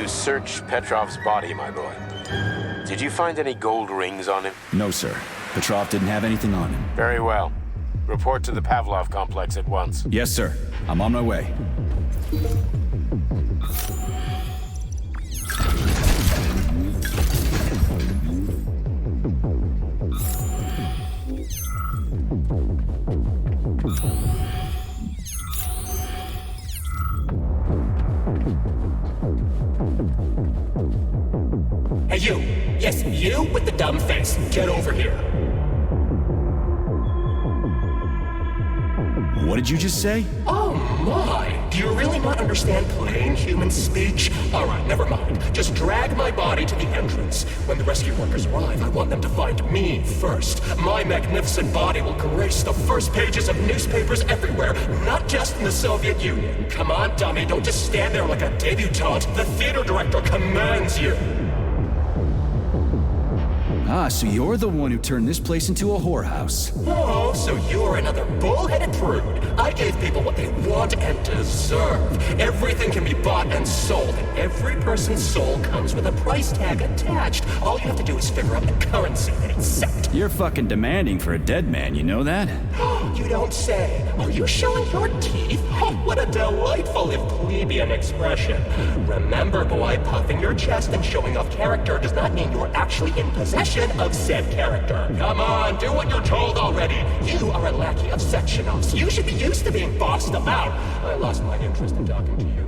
Search Petrov's body, my boy. Did you find any gold rings on him? No, sir. Petrov didn't have anything on him. Very well. Report to the Pavlov complex at once. Yes, sir. I'm on my way. Hey, you! Yes, you with the dumb face. Get over here. What did you just say? Oh, my! Do you really not understand plain human speech? Alright, never mind. Just drag my body to the entrance. When the rescue workers arrive, I want them to find me first. My magnificent body will grace the first pages of newspapers everywhere, not just in the Soviet Union. Come on, dummy, don't just stand there like a debutante. The theater director commands you. Ah, so you're the one who turned this place into a whorehouse. Oh, so you're another bullheaded prude. I gave people what they want and deserve. Everything can be bought and sold, and every person's soul comes with a price tag attached. All you have to do is figure out the currency they accept. You're fucking demanding for a dead man, you know that? You don't say. Are you showing your teeth? Oh, what a delightful if plebeian expression. Remember, boy, puffing your chest and showing off character does not mean you're actually in possession of said character. Come on, do what you're told already. You are a lackey of Sectionov's. You should be used to being bossed about. I lost my interest in talking to you.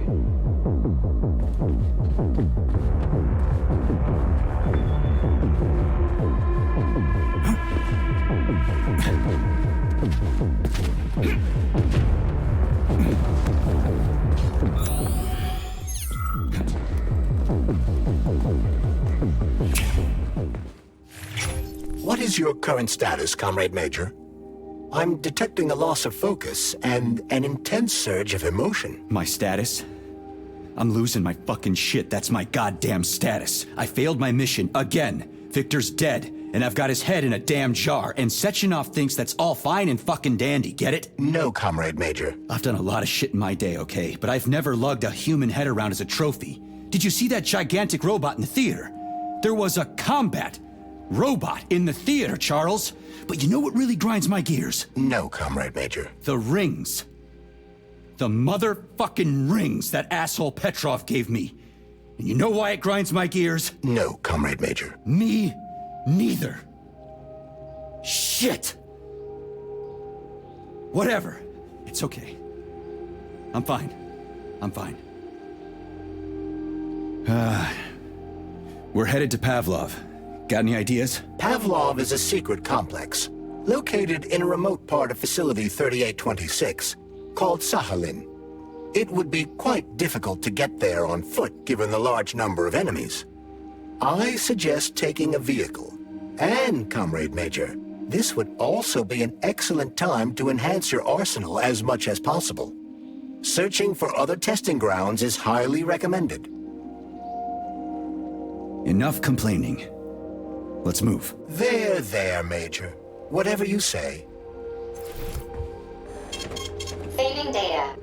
What is your current status, Comrade Major? I'm detecting a loss of focus and an intense surge of emotion. My status? I'm losing my fucking shit. That's my goddamn status. I failed my mission again. Victor's dead, and I've got his head in a damn jar, and Sechenov thinks that's all fine and fucking dandy, get it? No, Comrade Major. I've done a lot of shit in my day, okay? But I've never lugged a human head around as a trophy. Did you see that gigantic robot in the theater? There was a combat robot in the theater, Charles. But you know what really grinds my gears? No, Comrade Major. The rings. The motherfucking rings that asshole Petrov gave me. And you know why it grinds my gears? No, Comrade Major. Me neither. Shit. Whatever. It's okay. I'm fine. I'm fine. We're headed to Pavlov. Got any ideas? Pavlov is a secret complex, located in a remote part of Facility 3826, called Sakhalin. It would be quite difficult to get there on foot, given the large number of enemies. I suggest taking a vehicle. And, Comrade Major, this would also be an excellent time to enhance your arsenal as much as possible. Searching for other testing grounds is highly recommended. Enough complaining. Let's move. There, Major. Whatever you say. Saving data.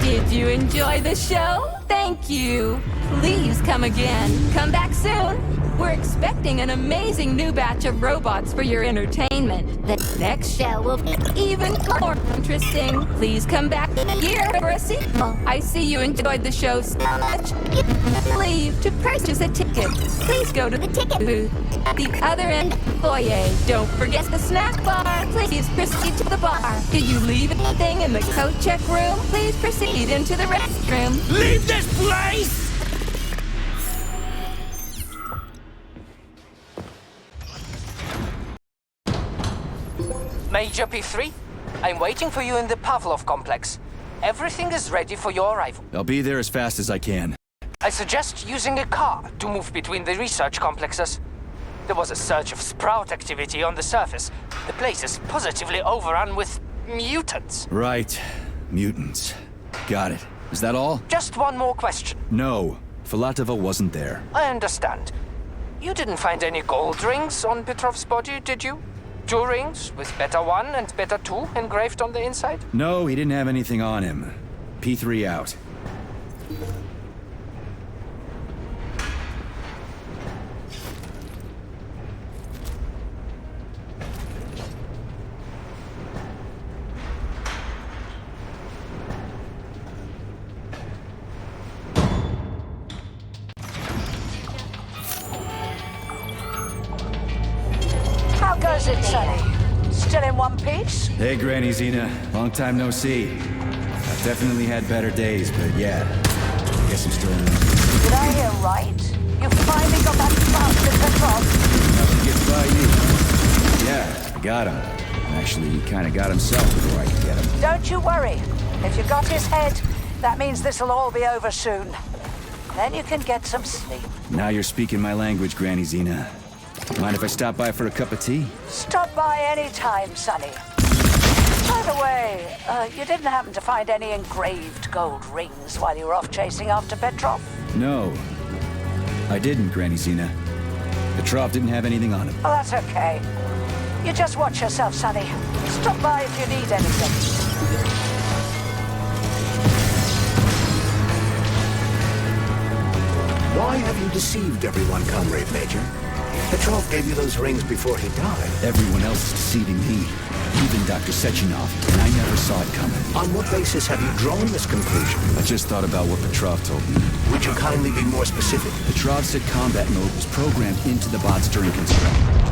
Did you enjoy the show? Thank you. Please come again. Come back soon. We're expecting an amazing new batch of robots for your entertainment. The next show will be even more interesting. Please come back here for a sequel. I see you enjoyed the show so much. Leave to purchase a ticket. Please go to the ticket booth at the other end of the foyer. Don't forget the snack bar. Please proceed to the bar. Did you leave anything in the coat check room? Please proceed into the restroom. Leave this place! Major P3, I'm waiting for you in the Pavlov complex. Everything is ready for your arrival. I'll be there as fast as I can. I suggest using a car to move between the research complexes. There was a surge of sprout activity on the surface. The place is positively overrun with mutants. Right. Mutants. Got it. Is that all? Just one more question. No. Filatova wasn't there. I understand. You didn't find any gold rings on Petrov's body, did you? 2 rings with Beta 1 and Beta 2 engraved on the inside? No, he didn't have anything on him. P3 out. How goes it, Sonny? Still in one piece? Hey, Granny Xena. Long time no see. I've definitely had better days, but yeah. I guess I'm still in. Did I hear right? You finally got that bastard Petrov. Nothing gets by you. Yeah, I got him. Actually, he kind of got himself before I could get him. Don't you worry. If you got his head, that means this'll all be over soon. Then you can get some sleep. Now you're speaking my language, Granny Xena. Mind if I stop by for a cup of tea? Stop by any time, Sonny. By the way, you didn't happen to find any engraved gold rings while you were off chasing after Petrov? No. I didn't, Granny Xena. Petrov didn't have anything on him. Oh, that's okay. You just watch yourself, Sonny. Stop by if you need anything. Why have you deceived everyone, Comrade Major? Petrov gave you those rings before he died. Everyone else is deceiving me. Even Dr. Sechenov, and I never saw it coming. On what basis have you drawn this conclusion? I just thought about what Petrov told me. Would you kindly be more specific? Petrov said combat mode was programmed into the bots during construction.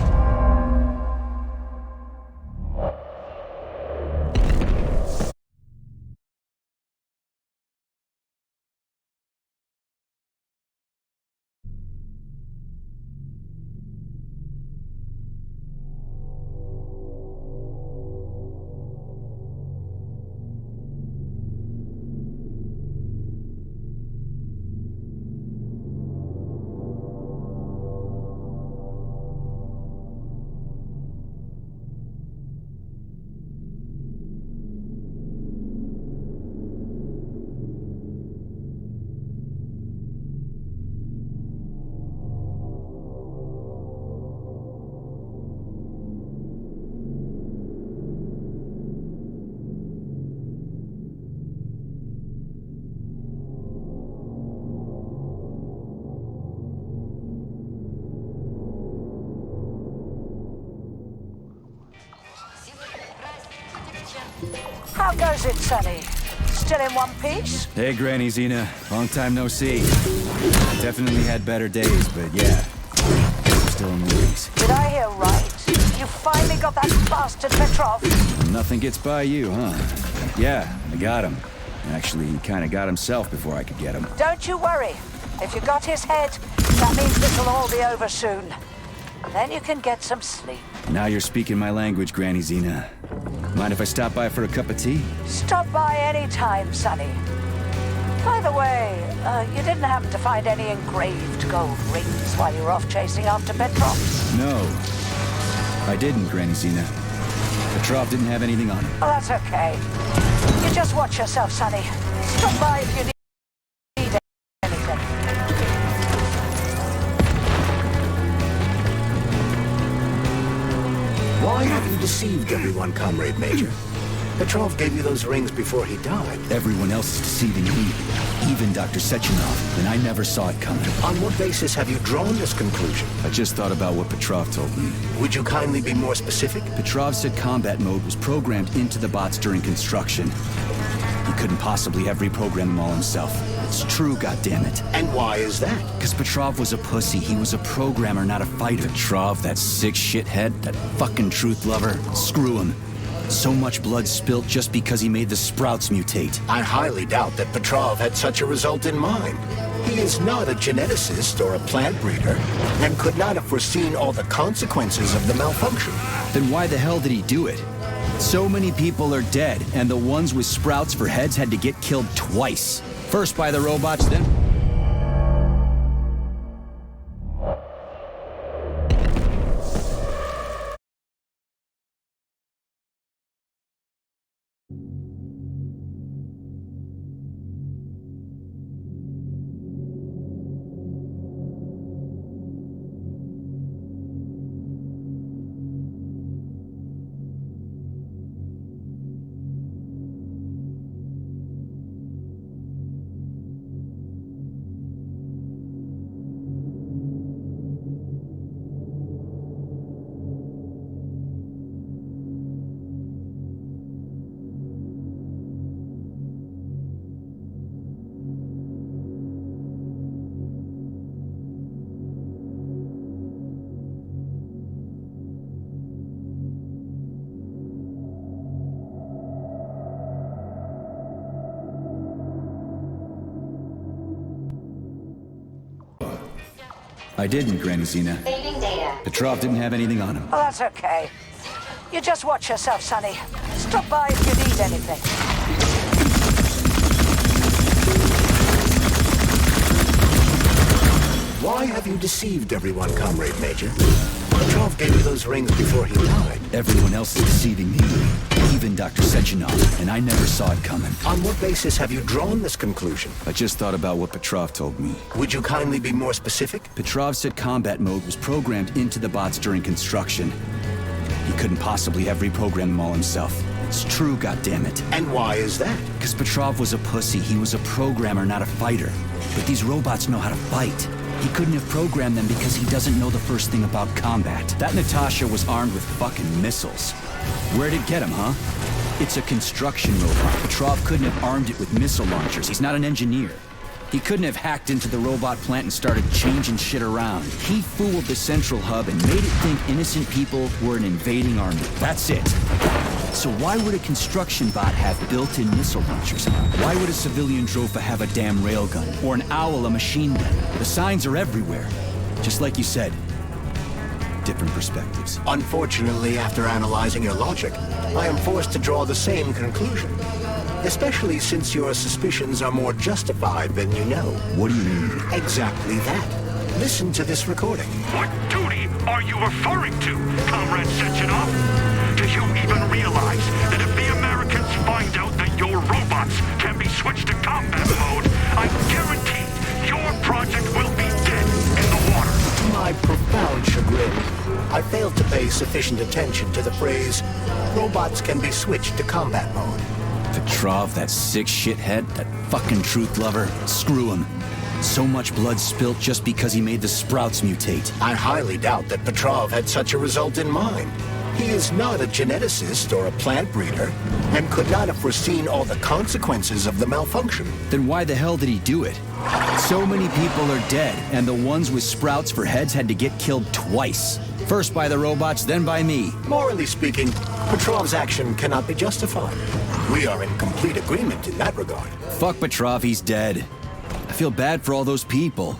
How goes it, Sonny? Still in one piece? Hey, Granny Xena. Long time no see. Definitely had better days, but yeah. Still in movies. Did I hear right? You finally got that bastard Petrov? Nothing gets by you, huh? Yeah, I got him. Actually, he kind of got himself before I could get him. Don't you worry. If you got his head, that means this'll all be over soon. Then you can get some sleep. Now you're speaking my language, Granny Xena. Mind if I stop by for a cup of tea? Stop by any time, Sonny. By the way, you didn't happen to find any engraved gold rings while you were off chasing after Petrov? No. I didn't, Granny Xena. Petrov didn't have anything on him. Oh, that's okay. You just watch yourself, Sonny. Stop by if you need anything. Why have you deceived everyone, Comrade Major? Petrov gave you those rings before he died. Everyone else is deceiving me. Even Dr. Sechenov, and I never saw it coming. On what basis have you drawn this conclusion? I just thought about what Petrov told me. Would you kindly be more specific? Petrov said combat mode was programmed into the bots during construction. He couldn't possibly have reprogrammed them all himself. It's true, goddammit. And why is that? Because Petrov was a pussy. He was a programmer, not a fighter. Petrov, that sick shithead, that fucking truth lover. Screw him. So much blood spilt just because he made the sprouts mutate. I highly doubt that Petrov had such a result in mind. He is not a geneticist or a plant breeder, and could not have foreseen all the consequences of the malfunction. Then why the hell did he do it? So many people are dead, and the ones with sprouts for heads had to get killed twice. First by the robots, then... I didn't, Granny Zena. Saving data. Petrov didn't have anything on him. Oh, that's okay. You just watch yourself, Sonny. Stop by if you need anything. Why have you deceived everyone, Comrade Major? Petrov gave you those rings before he died. Everyone else is deceiving me. Even Dr. Sechenov, and I never saw it coming. On what basis have you drawn this conclusion? I just thought about what Petrov told me. Would you kindly be more specific? Petrov said combat mode was programmed into the bots during construction. He couldn't possibly have reprogrammed them all himself. It's true, goddammit. And why is that? Because Petrov was a pussy. He was a programmer, not a fighter. But these robots know how to fight. He couldn't have programmed them because he doesn't know the first thing about combat. That Natasha was armed with fucking missiles. Where'd it get him, huh? It's a construction robot. Petrov couldn't have armed it with missile launchers. He's not an engineer. He couldn't have hacked into the robot plant and started changing shit around. He fooled the central hub and made it think innocent people were an invading army. That's it. So why would a construction bot have built-in missile launchers? Why would a civilian Drofa have a damn railgun? Or an owl a machine gun? The signs are everywhere. Just like you said. Different perspectives. Unfortunately, after analyzing your logic, I am forced to draw the same conclusion. Especially since your suspicions are more justified than you know. What do you mean? Exactly that. Listen to this recording. What duty are you referring to, Comrade Sechenov? Do you even realize that if the Americans find out that your robots can be switched to combat mode, I guarantee your project will be dead in the water? To my profound chagrin, I failed to pay sufficient attention to the phrase, robots can be switched to combat mode. Petrov, that sick shithead, that fucking truth lover, screw him. So much blood spilt just because he made the sprouts mutate. I highly doubt that Petrov had such a result in mind. He is not a geneticist or a plant breeder, and could not have foreseen all the consequences of the malfunction. Then why the hell did he do it? So many people are dead, and the ones with sprouts for heads had to get killed twice. First by the robots, then by me. Morally speaking, Petrov's action cannot be justified. We are in complete agreement in that regard. Fuck Petrov, he's dead. I feel bad for all those people.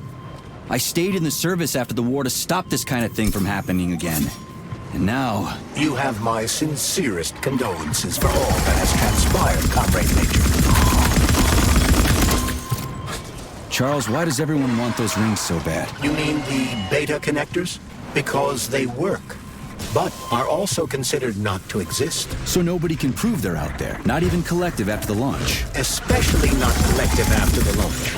I stayed in the service after the war to stop this kind of thing from happening again. And now... You have my sincerest condolences for all that has transpired, Comrade Major. Charles, why does everyone want those rings so bad? You mean the beta connectors? Because they work, but are also considered not to exist. So nobody can prove they're out there, not even Collective after the launch. Especially not Collective after the launch.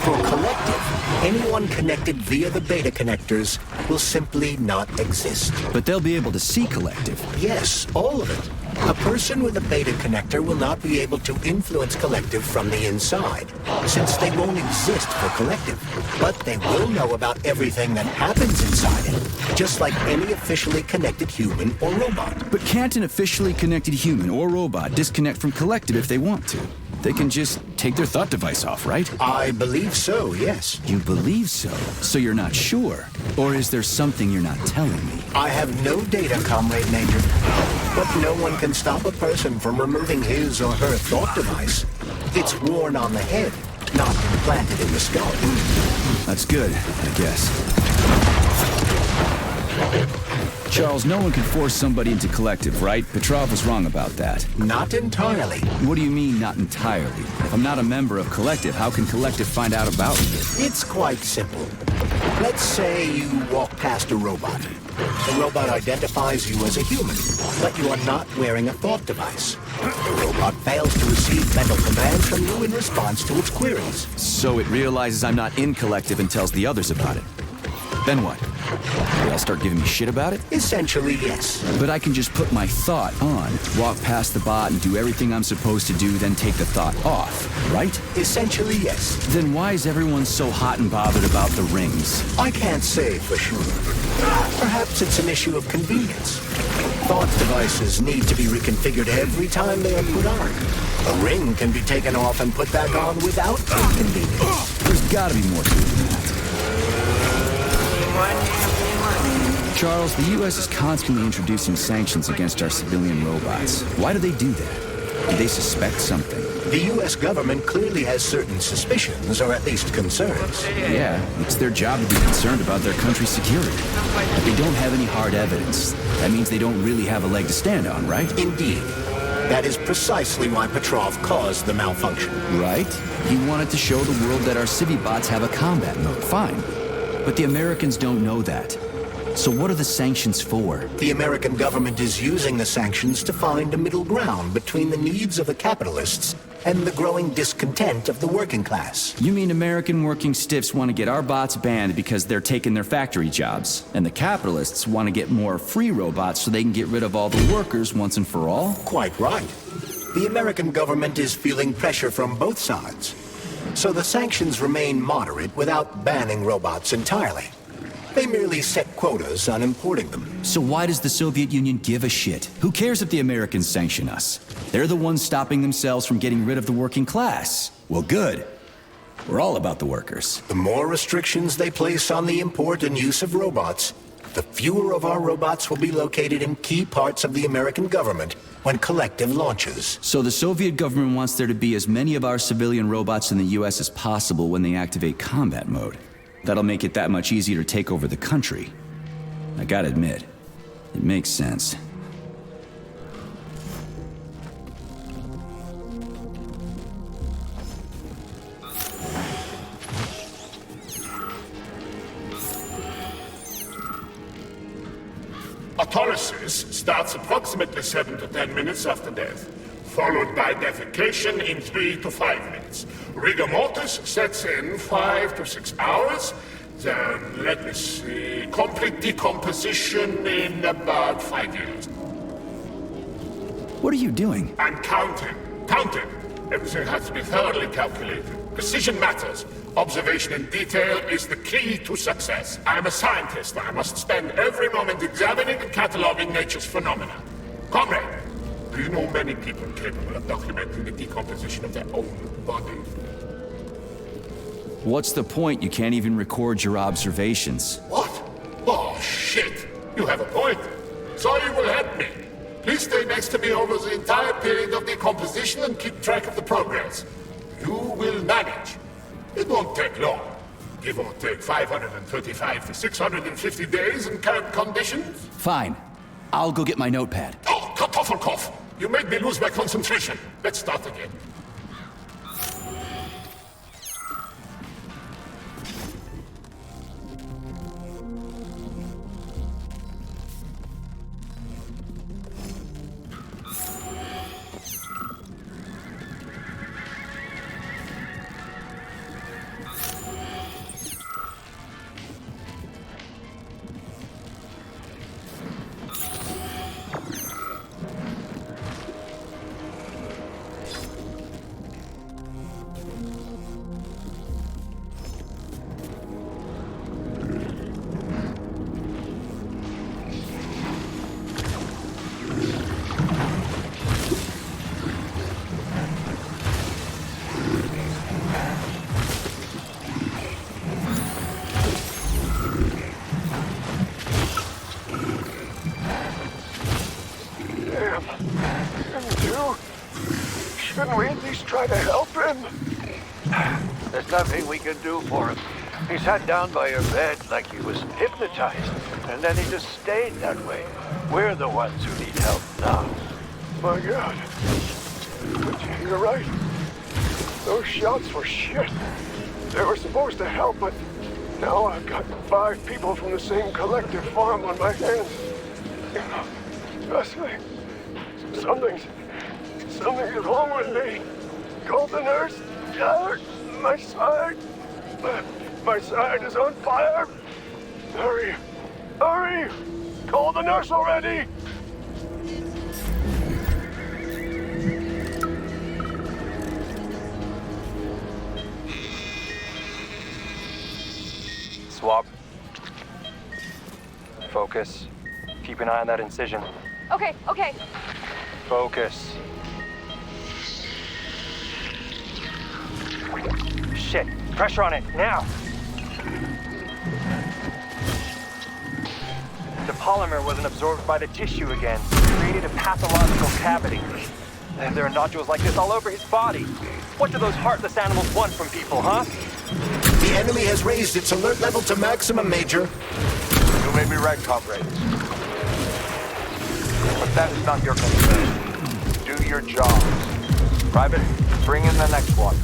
For Collective, anyone connected via the beta connectors will simply not exist. But they'll be able to see Collective. Yes, all of it. A person with a beta connector will not be able to influence Collective from the inside, since they won't exist for Collective. But they will know about everything that happens inside it, just like any officially connected human or robot. But can't an officially connected human or robot disconnect from Collective if they want to? They can just take their thought device off, right? I believe so, yes. You believe so? So you're not sure? Or is there something you're not telling me? I have no data, Comrade Major. But no one can stop a person from removing his or her thought device. It's worn on the head, not implanted in the skull. That's good, I guess. Charles, no one can force somebody into Collective, right? Petrov was wrong about that. Not entirely. What do you mean, not entirely? If I'm not a member of Collective, how can Collective find out about me? It's quite simple. Let's say you walk past a robot. The robot identifies you as a human, but you are not wearing a thought device. The robot fails to receive mental commands from you in response to its queries. So it realizes I'm not in Collective and tells the others about it. Then what? They all start giving me shit about it? Essentially, yes. But I can just put my thought on, walk past the bot and do everything I'm supposed to do, then take the thought off, right? Essentially, yes. Then why is everyone so hot and bothered about the rings? I can't say for sure. Perhaps it's an issue of convenience. Thought devices need to be reconfigured every time they are put on. A ring can be taken off and put back on without inconvenience. There's gotta be more to it than that. Charles, the U.S. is constantly introducing sanctions against our civilian robots. Why do they do that? They suspect something. The U.S. government clearly has certain suspicions, or at least concerns. Yeah, it's their job to be concerned about their country's security. But they don't have any hard evidence. That means they don't really have a leg to stand on, right? Indeed. That is precisely why Petrov caused the malfunction. Right? He wanted to show the world that our Civi-bots have a combat mode. Fine. But the Americans don't know that. So what are the sanctions for? The American government is using the sanctions to find a middle ground between the needs of the capitalists and the growing discontent of the working class. You mean American working stiffs want to get our bots banned because they're taking their factory jobs, and the capitalists want to get more free robots so they can get rid of all the workers once and for all? Quite right. The American government is feeling pressure from both sides. So the sanctions remain moderate without banning robots entirely. They merely set quotas on importing them. So why does the Soviet Union give a shit? Who cares if the Americans sanction us? They're the ones stopping themselves from getting rid of the working class. Well, good. We're all about the workers. The more restrictions they place on the import and use of robots, the fewer of our robots will be located in key parts of the American government when Collective launches. So the Soviet government wants there to be as many of our civilian robots in the US as possible when they activate combat mode. That'll make it that much easier to take over the country. I gotta admit, it makes sense. Autolysis starts approximately 7 to 10 minutes after death, followed by defecation in 3 to 5 minutes. Rigor mortis sets in 5 to 6 hours. Then, let me see, complete decomposition in about 5 years. What are you doing? I'm counting. Counting. Everything has to be thoroughly calculated. Precision matters. Observation in detail is the key to success. I'm a scientist. I must spend every moment examining and cataloging nature's phenomena. Comrade, do you know many people capable of documenting the decomposition of their own body? What's the point? You can't even record your observations. What? Oh, shit. You have a point. So you will help me. Please stay next to me over the entire period of decomposition and keep track of the progress. You will manage. It won't take long. Give or take 535 to 650 days in current conditions. Fine. I'll go get my notepad. Oh, Kartoffelkopf! You made me lose my concentration. Let's start again. Shouldn't we at least try to help him? There's nothing we can do for him. He sat down by your bed like he was hypnotized, and then he just stayed that way. We're the ones who need help now. My God. But you're right. Those shots were shit. They were supposed to help, but now I've got 5 people from the same collective farm on my hands. Wesley, something's wrong with me. Call the nurse. My side. My side is on fire. Hurry. Hurry. Call the nurse already. Swap. Focus. Keep an eye on that incision. Okay, okay. Focus. Shit. Pressure on it, now! The polymer wasn't absorbed by the tissue again. It created a pathological cavity. There are nodules like this all over his body. What do those heartless animals want from people, huh? The enemy has raised its alert level to maximum, Major. You may be right, comrades. But that is not your concern. Do your job. Private, bring in the next one.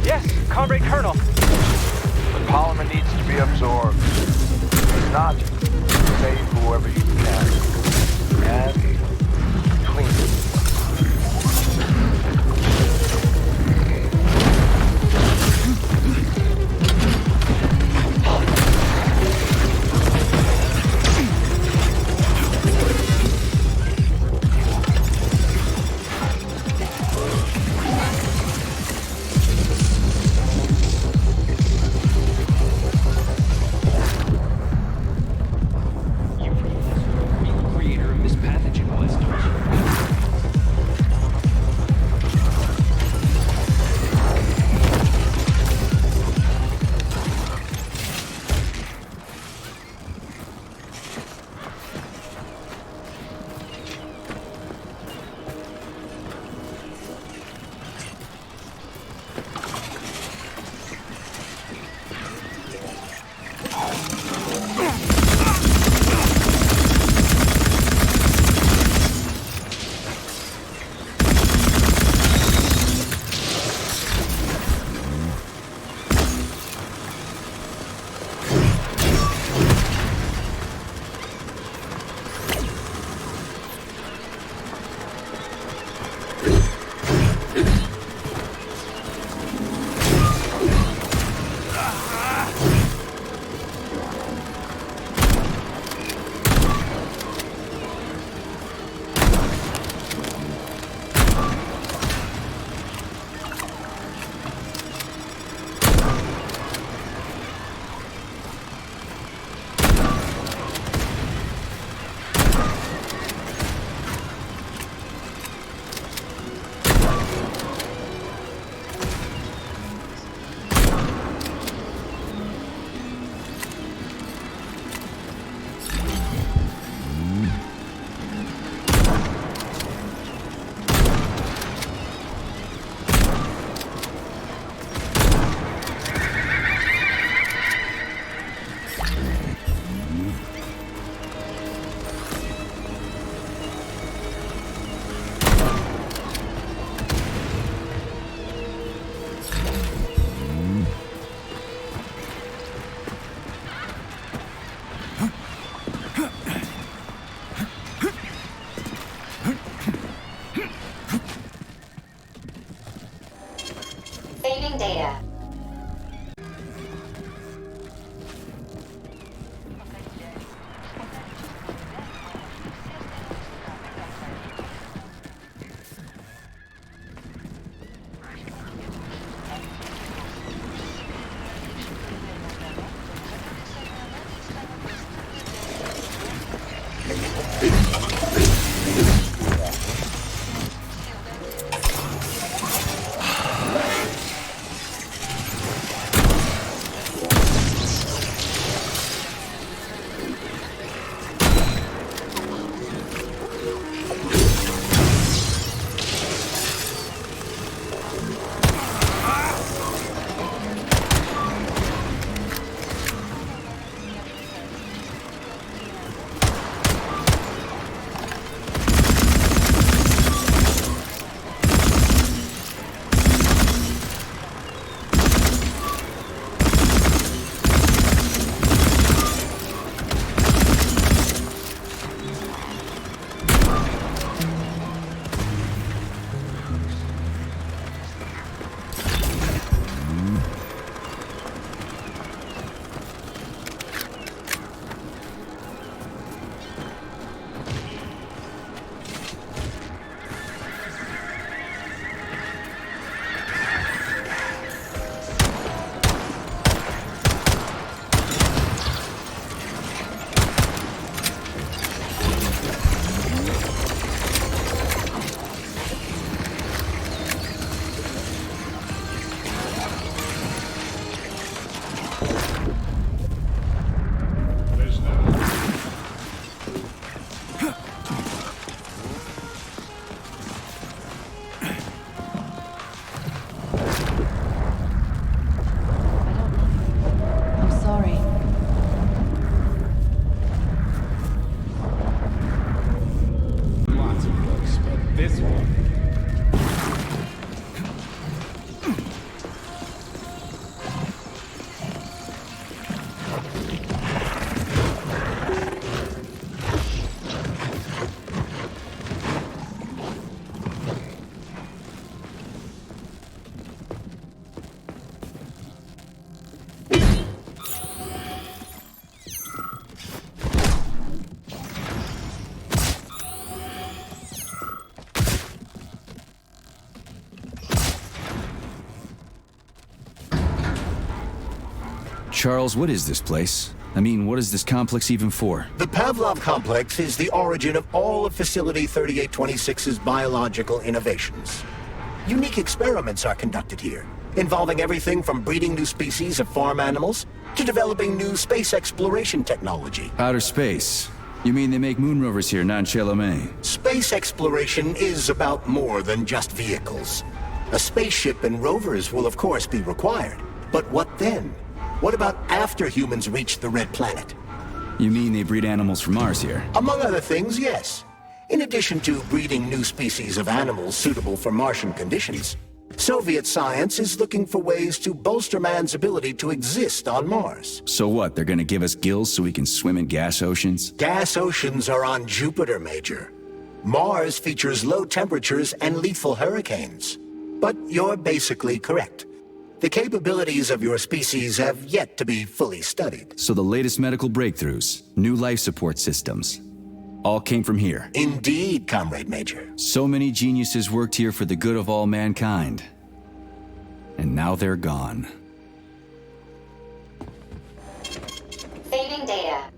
Yes, Comrade Colonel. The polymer needs to be absorbed. If not, save whoever you can. And clean it. Charles, what is this place? I mean, what is this complex even for? The Pavlov complex is the origin of all of Facility 3826's biological innovations. Unique experiments are conducted here, involving everything from breeding new species of farm animals to developing new space exploration technology. Outer space? You mean they make moon rovers here, non-Chalamet? Space exploration is about more than just vehicles. A spaceship and rovers will of course be required. But what then? What about after humans reach the Red Planet? You mean they breed animals from Mars here? Among other things, yes. In addition to breeding new species of animals suitable for Martian conditions, Soviet science is looking for ways to bolster man's ability to exist on Mars. So what, they're gonna give us gills so we can swim in gas oceans? Gas oceans are on Jupiter, Major. Mars features low temperatures and lethal hurricanes. But you're basically correct. The capabilities of your species have yet to be fully studied. So the latest medical breakthroughs, new life support systems, all came from here. Indeed, Comrade Major. So many geniuses worked here for the good of all mankind. And now they're gone. Saving data.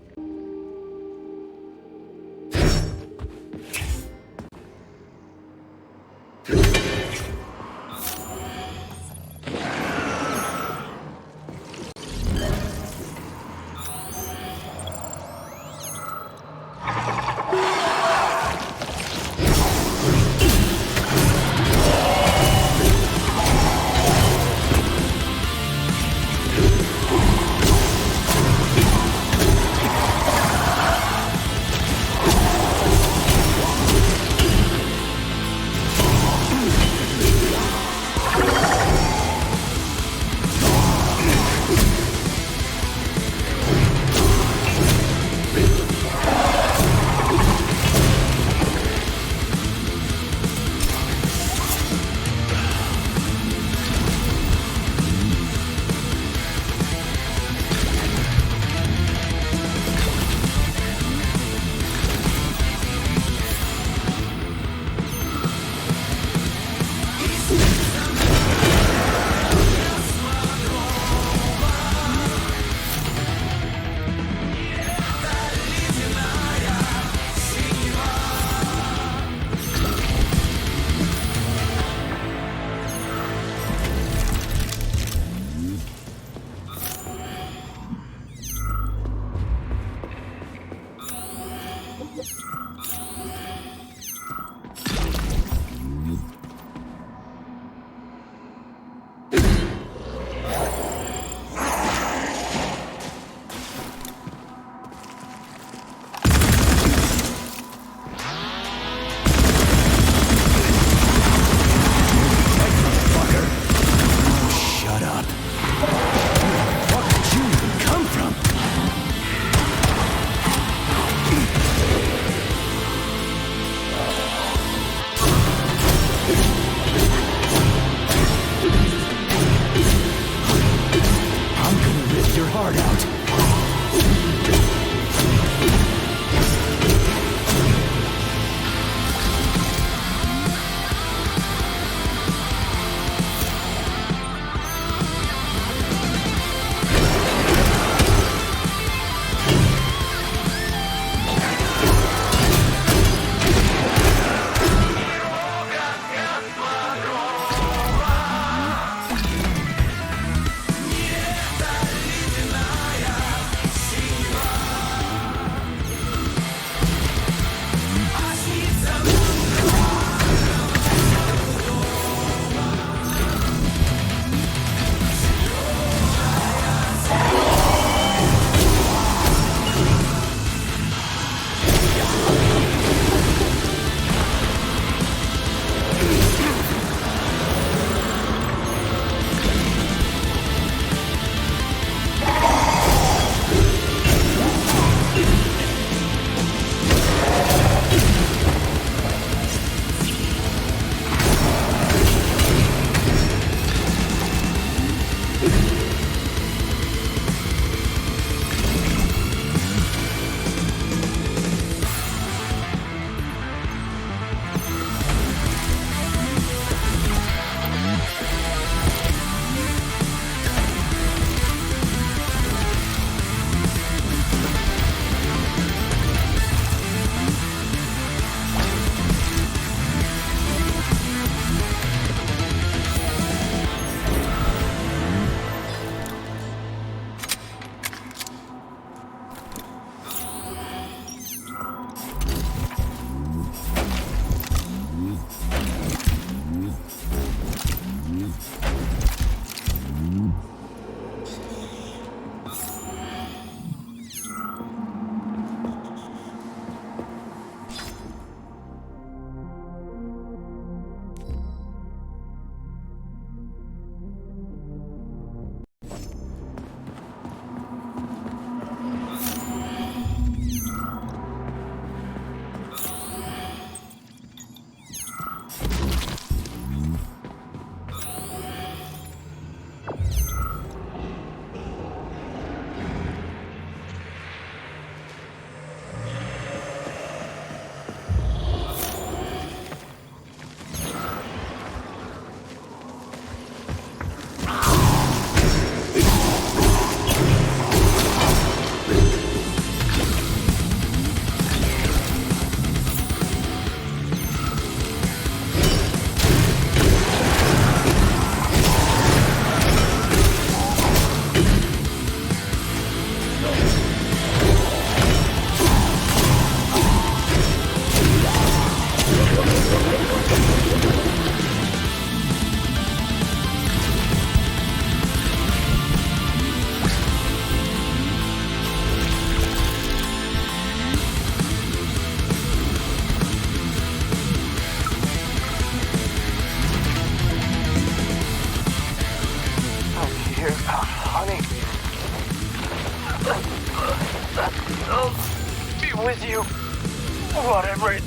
you. Whatever it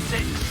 takes.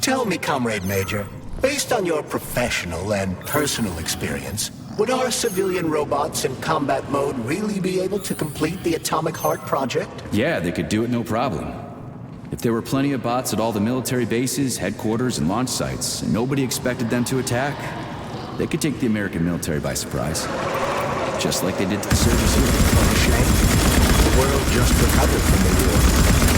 Tell me, Comrade Major, based on your professional and personal experience, would our civilian robots in combat mode really be able to complete the Atomic Heart project? Yeah, they could do it no problem. If there were plenty of bots at all the military bases, headquarters, and launch sites, and nobody expected them to attack, they could take the American military by surprise. Just like they did to the surgeons here. What a shame. The world just recovered from the war.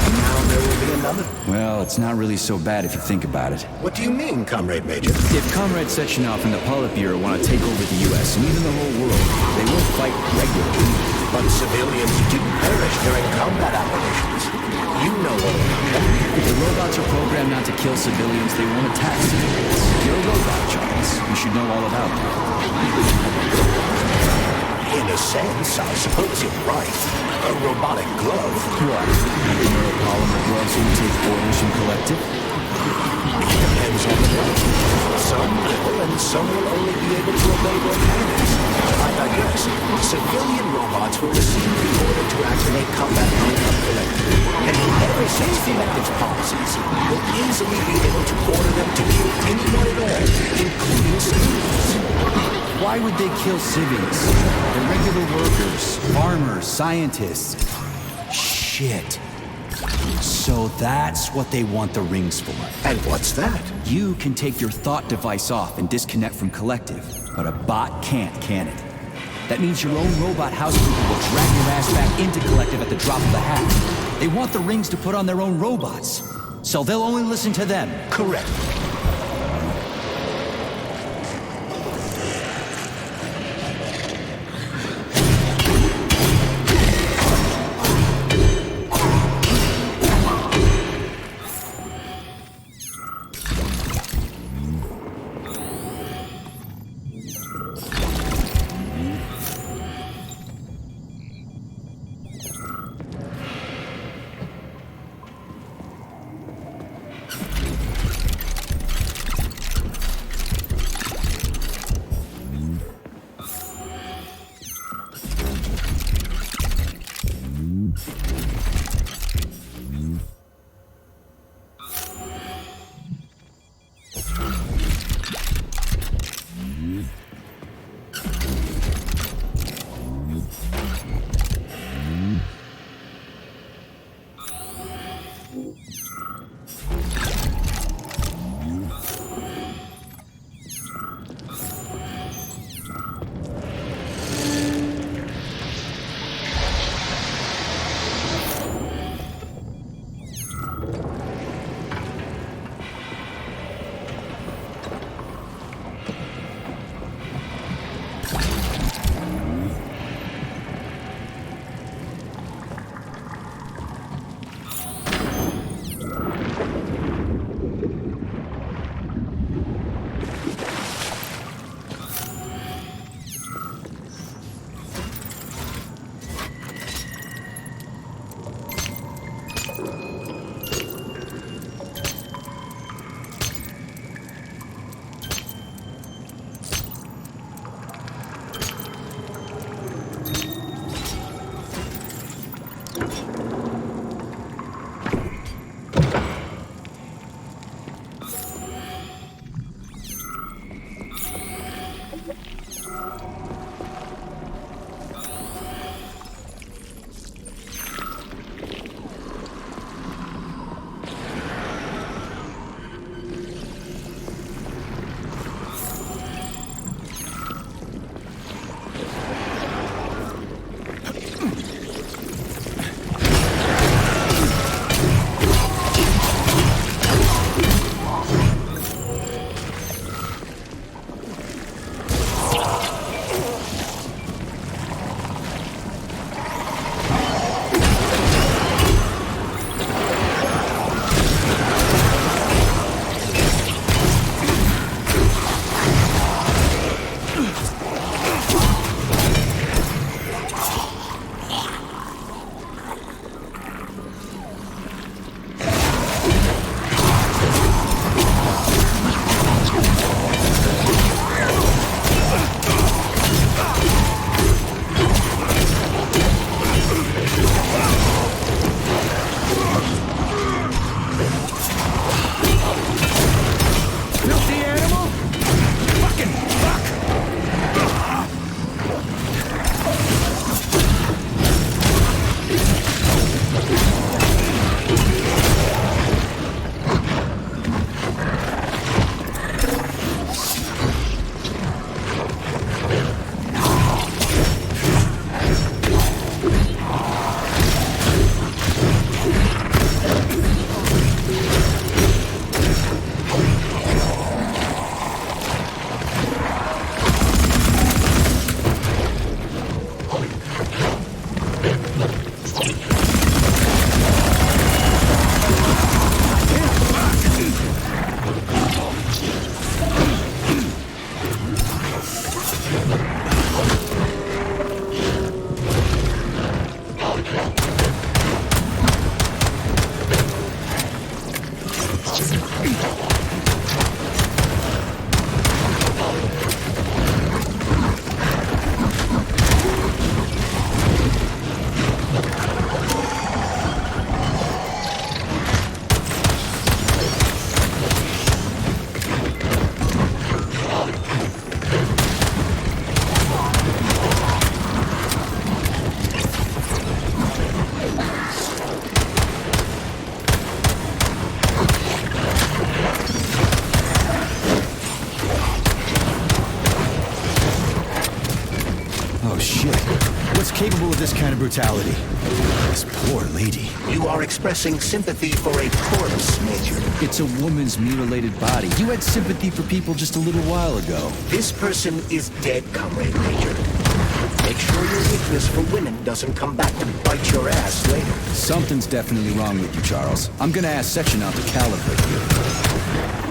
And now there will be another. Well, it's not really so bad if you think about it. What do you mean, Comrade Major? If Comrade Sechenov and the Politburo want to take over the U.S. and even the whole world, they won't fight regularly. But civilians didn't perish during combat operations. You know all about that. If the robots are programmed not to kill civilians, they won't attack civilians. You're a robot, Charles. You should know all about that. In a sense, I suppose you're right. A robotic glove. What? Neuropolymer gloves who take orders from collective? It depends on the day. Some will, and some will only be able to obey their commanders. I digress. Civilian robots will receive the order to activate combat mode on collective. And whoever Collective policies, will easily be able to order them to kill anyone at all, including civilians. Why would they kill civvies? They're regular workers, farmers, scientists. Shit. So that's what they want the rings for. And what's that? You can take your thought device off and disconnect from Collective, but a bot can't, can it? That means your own robot housekeeper will drag your ass back into Collective at the drop of a hat. They want the rings to put on their own robots, so they'll only listen to them. Correct. kind of brutality. This poor lady. You are expressing sympathy for a corpse, Major. It's a woman's mutilated body. You had sympathy for people just a little while ago. This person is dead, Comrade Major. Make sure your weakness for women doesn't come back to bite your ass later. Something's definitely wrong with you, Charles. I'm gonna ask Section out to calibrate you.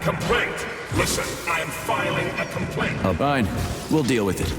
Complaint! Listen, I am filing a complaint. Oh, fine. We'll deal with it.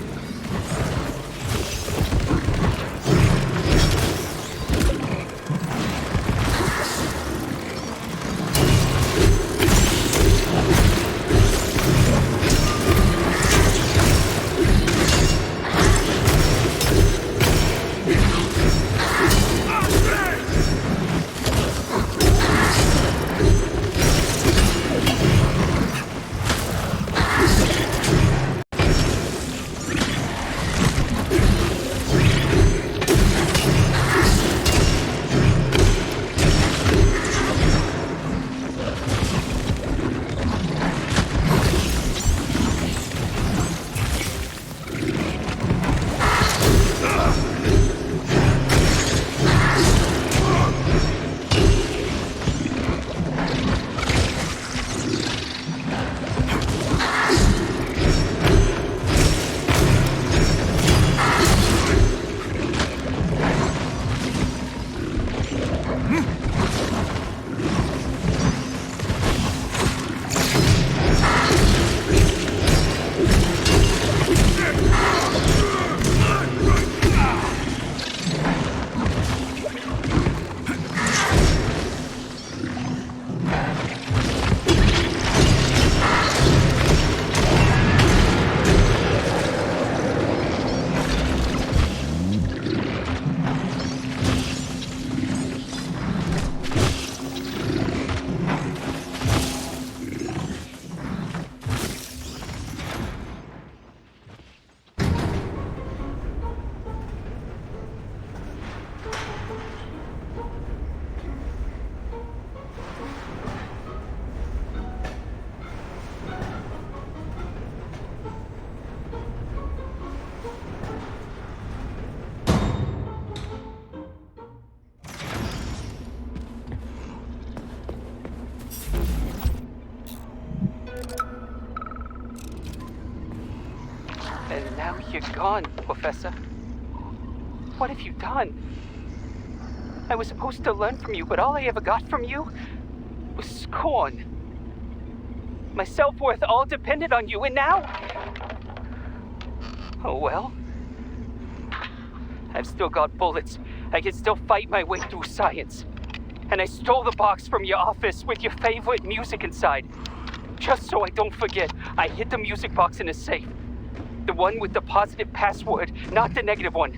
And now you're gone, Professor. What have you done? I was supposed to learn from you, but all I ever got from you was scorn. My self-worth all depended on you, and now... Oh well. I've still got bullets. I can still fight my way through science. And I stole the box from your office with your favorite music inside. Just so I don't forget, I hid the music box in a safe. The one with the positive password, not the negative one.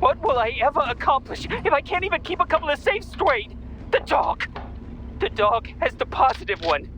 What will I ever accomplish if I can't even keep a couple of safes straight? The dog! The dog has the positive one.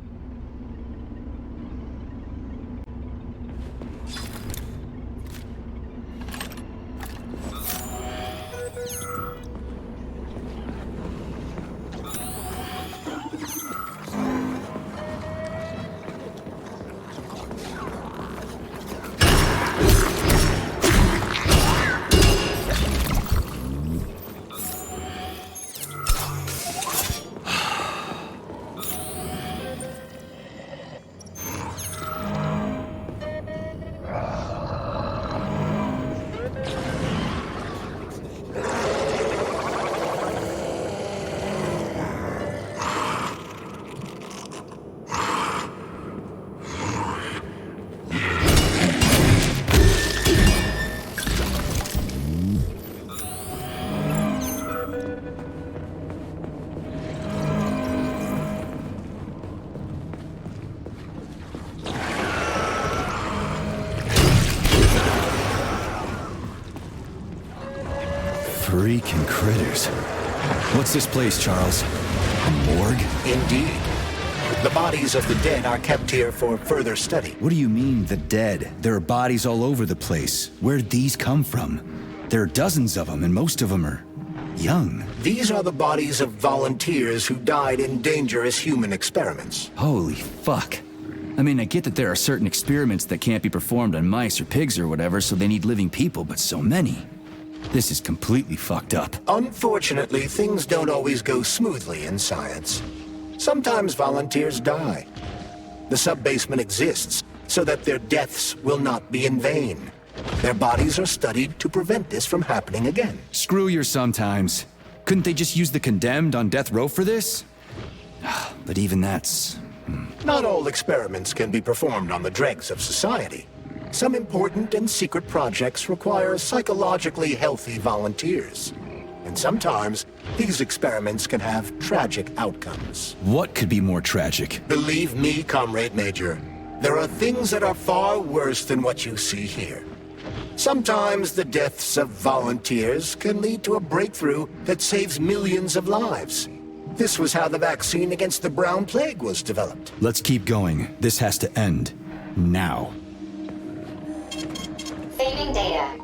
Freaking critters. What's this place, Charles? A morgue? Indeed. The bodies of the dead are kept here for further study. What do you mean, the dead? There are bodies all over the place. Where'd these come from? There are dozens of them, and most of them are young. These are the bodies of volunteers who died in dangerous human experiments. Holy fuck. I mean, I get that there are certain experiments that can't be performed on mice or pigs or whatever, so they need living people, but so many. This is completely fucked up. Unfortunately, things don't always go smoothly in science. Sometimes volunteers die. The sub-basement exists so that their deaths will not be in vain. Their bodies are studied to prevent this from happening again. Screw your sometimes. Couldn't they just use the condemned on death row for this? But even that's... Not all experiments can be performed on the dregs of society. Some important and secret projects require psychologically healthy volunteers. And sometimes, these experiments can have tragic outcomes. What could be more tragic? Believe me, Comrade Major, there are things that are far worse than what you see here. Sometimes the deaths of volunteers can lead to a breakthrough that saves millions of lives. This was how the vaccine against the brown plague was developed. Let's keep going. This has to end. Now. Saving data.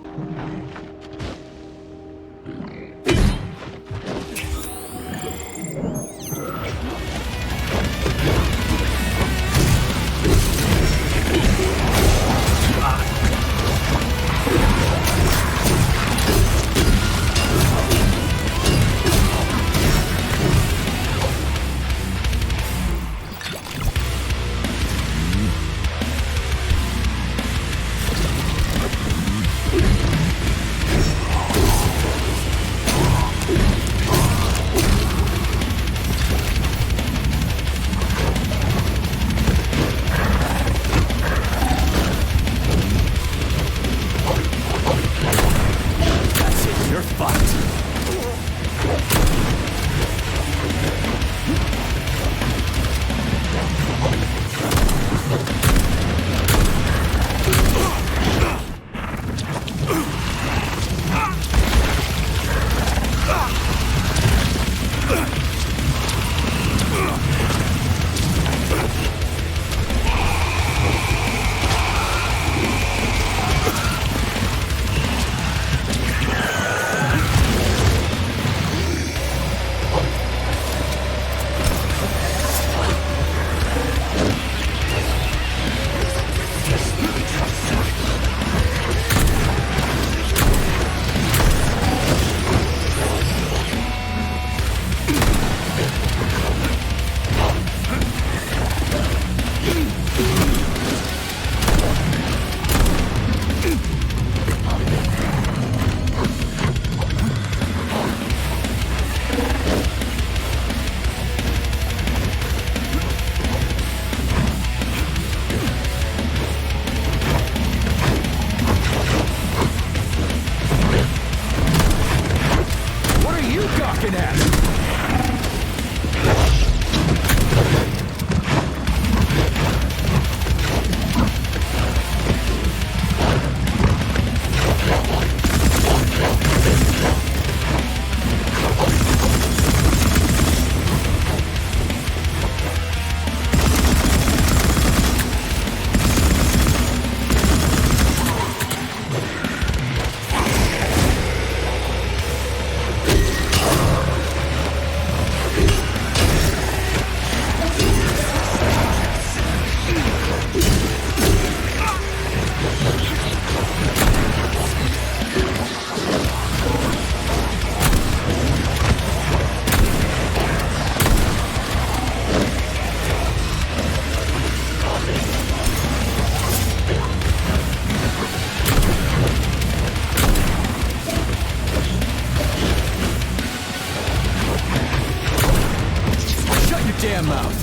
damn mouth.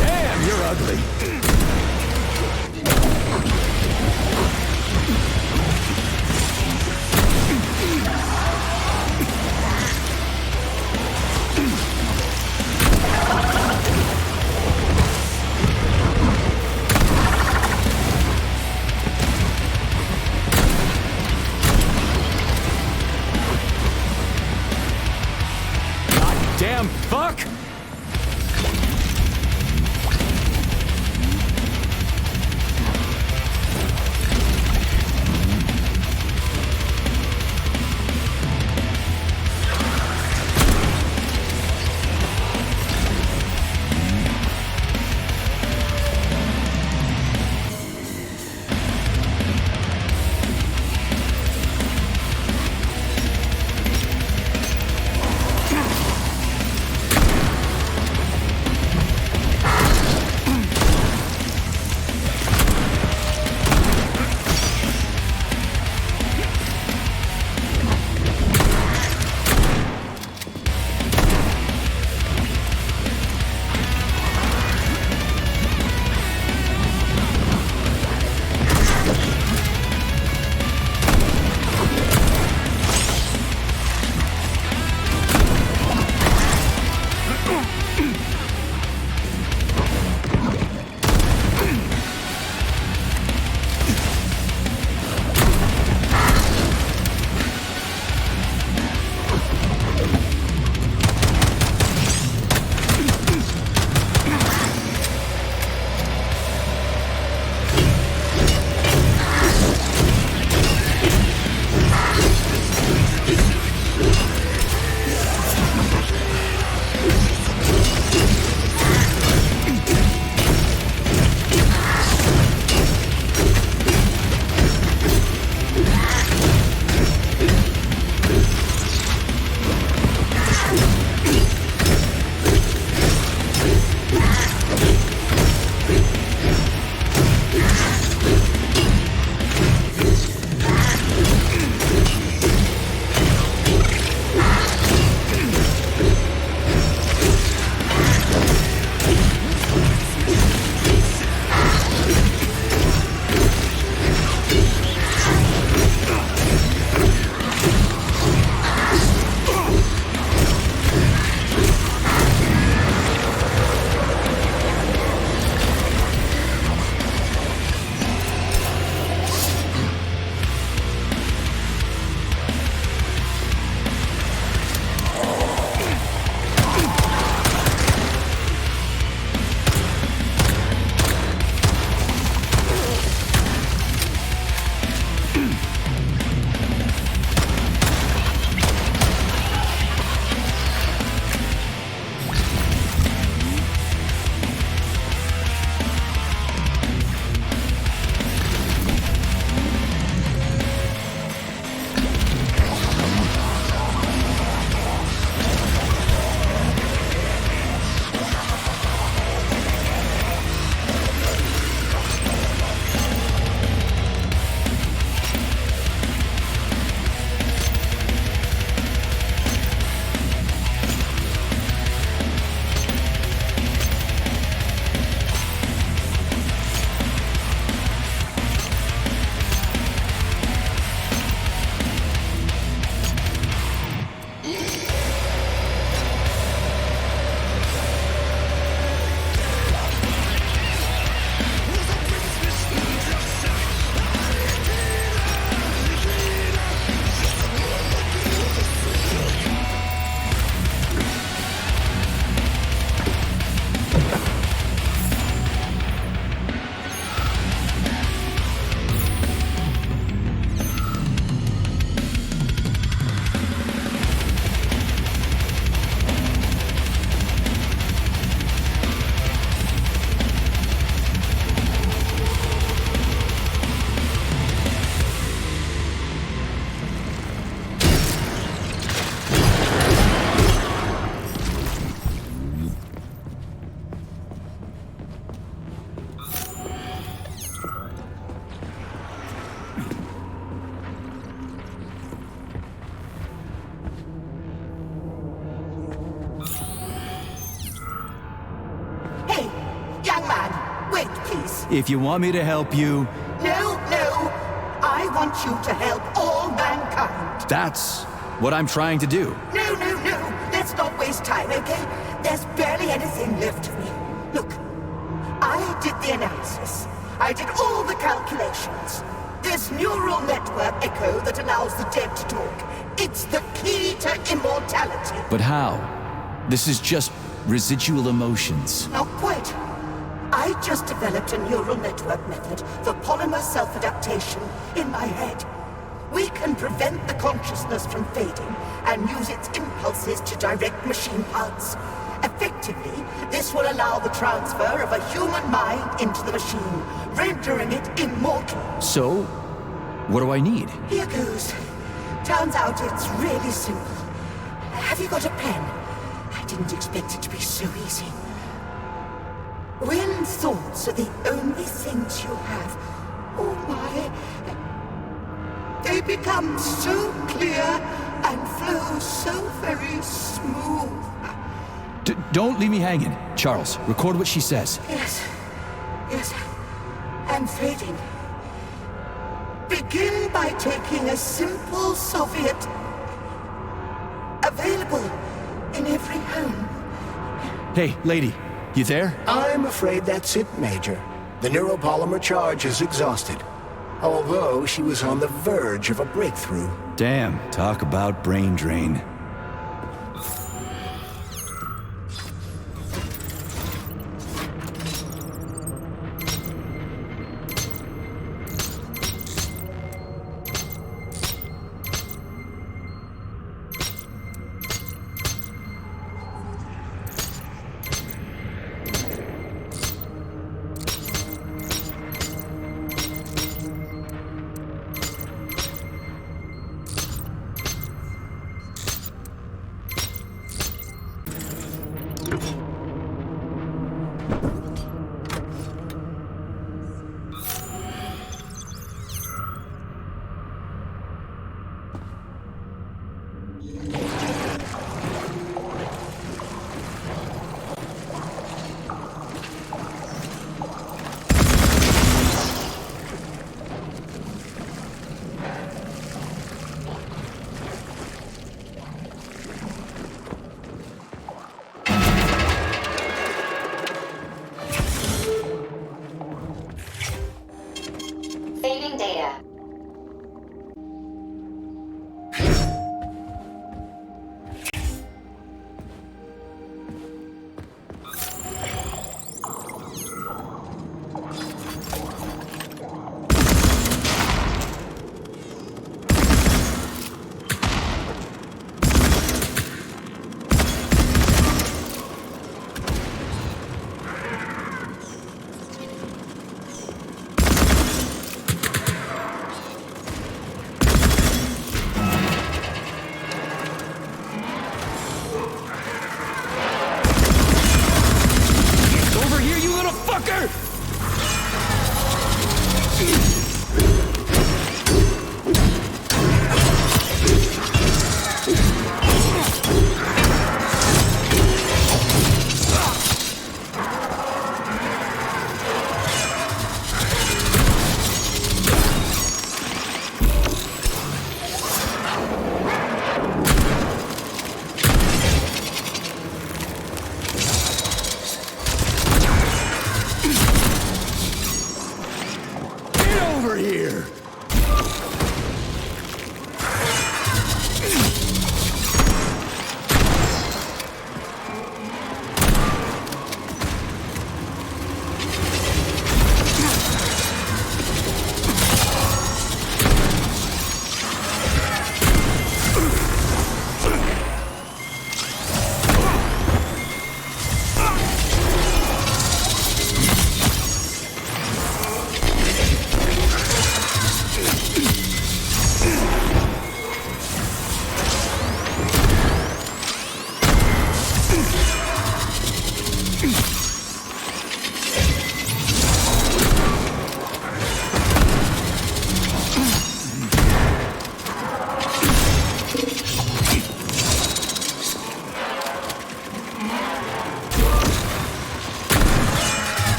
Damn, you're ugly. damn fuck! If you want me to help you... No, no! I want you to help all mankind! That's what I'm trying to do. No, no, no! Let's not waste time, okay? There's barely anything left of me. Look, I did the analysis. I did all the calculations. This neural network echo that allows the dead to talk. It's the key to immortality. But how? This is just residual emotions. Not quite. I just developed a neural network method for polymer self-adaptation in my head. We can prevent the consciousness from fading and use its impulses to direct machine parts. Effectively, this will allow the transfer of a human mind into the machine, rendering it immortal. So, what do I need? Here goes. Turns out it's really simple. Have you got a pen? I didn't expect it to be so easy. When thoughts are the only things you have, oh my, they become so clear and flow so very smooth. Don't leave me hanging. Charles, record what she says. Yes. I'm fading. Begin by taking a simple Soviet. Available in every home. Hey, lady, you there? I'm afraid that's it, Major. The neuropolymer charge is exhausted. Although she was on the verge of a breakthrough. Damn, talk about brain drain. Saving data.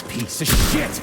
Piece of shit!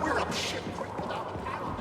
We're on shipwreck without a paddle.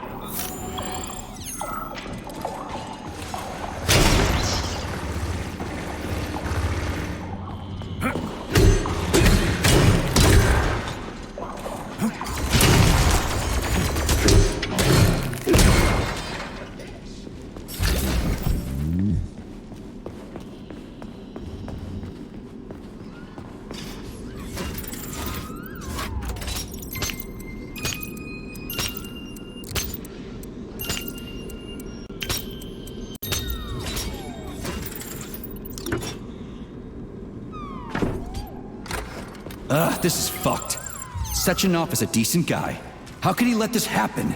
This is fucked. Sechenov is a decent guy. How could he let this happen?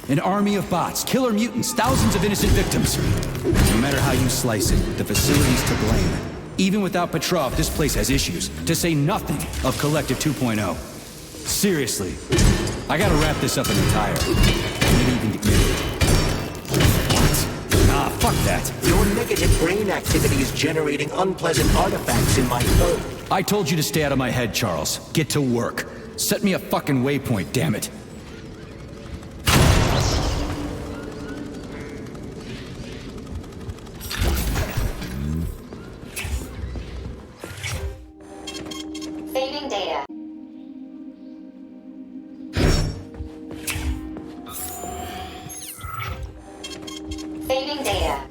An army of bots, killer mutants, thousands of innocent victims. No matter how you slice it, the facility's to blame. Even without Petrov, this place has issues, to say nothing of Collective 2.0. Seriously, I gotta wrap this up and retire. Maybe even get married. What? Nah, fuck that. Your negative brain activity is generating unpleasant artifacts in my code. I told you to stay out of my head, Charles. Get to work. Set me a fucking waypoint, damn it. Saving data. Saving data.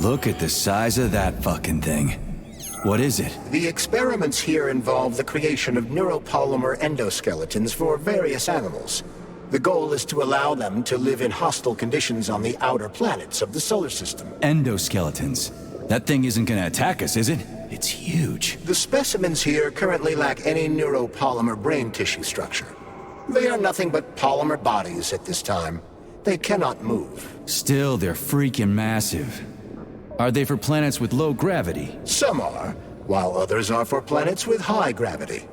Look at the size of that fucking thing. What is it? The experiments here involve the creation of neuropolymer endoskeletons for various animals. The goal is to allow them to live in hostile conditions on the outer planets of the solar system. Endoskeletons. That thing isn't gonna attack us, is it? It's huge. The specimens here currently lack any neuropolymer brain tissue structure. They are nothing but polymer bodies at this time. They cannot move. Still, they're freaking massive. Are they for planets with low gravity? Some are, while others are for planets with high gravity.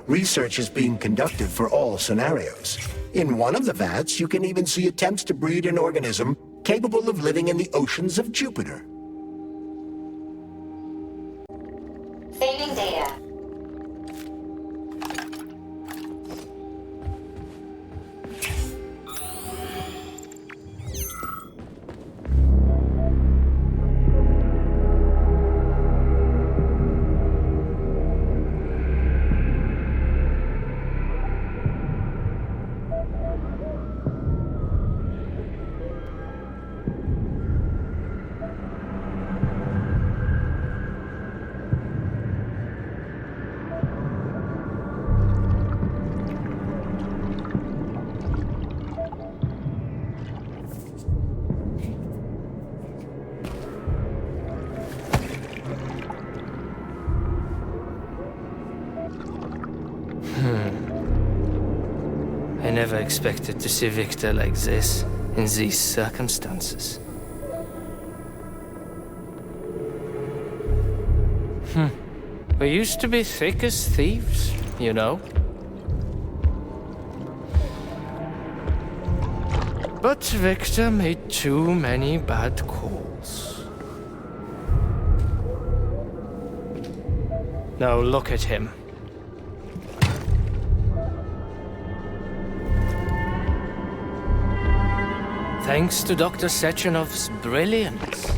Research is being conducted for all scenarios. In one of the vats, you can even see attempts to breed an organism capable of living in the oceans of Jupiter. Saving data. I never expected to see Victor like this, in these circumstances. We used to be thick as thieves, you know? But Victor made too many bad calls. Now look at him. Thanks to Dr. Sechenov's brilliance.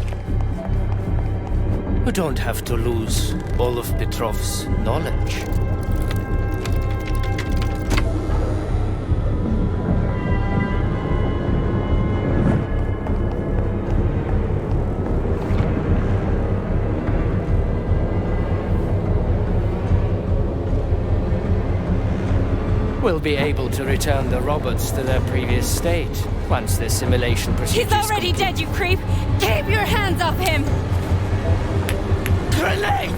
We don't have to lose all of Petrov's knowledge. We'll be able to return the robots to their previous state once the simulation procedure He's already dead, you creep! Keep your hands off him! Grenade!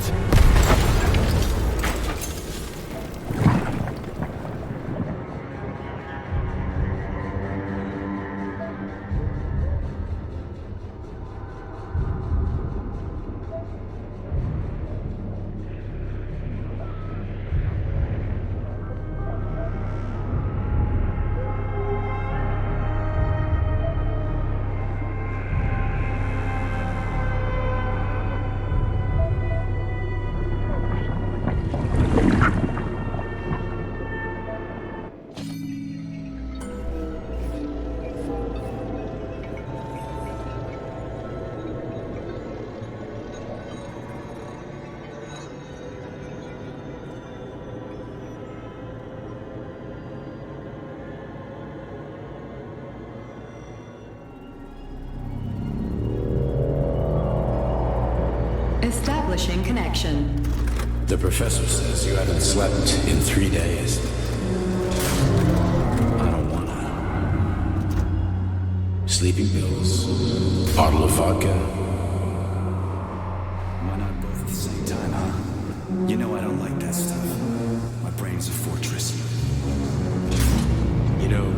Establishing connection. The professor says you haven't slept in 3 days. I don't wanna. Sleeping pills, bottle of vodka. Why not both at the same time, huh? You know I don't like that stuff. My brain's a fortress. You know,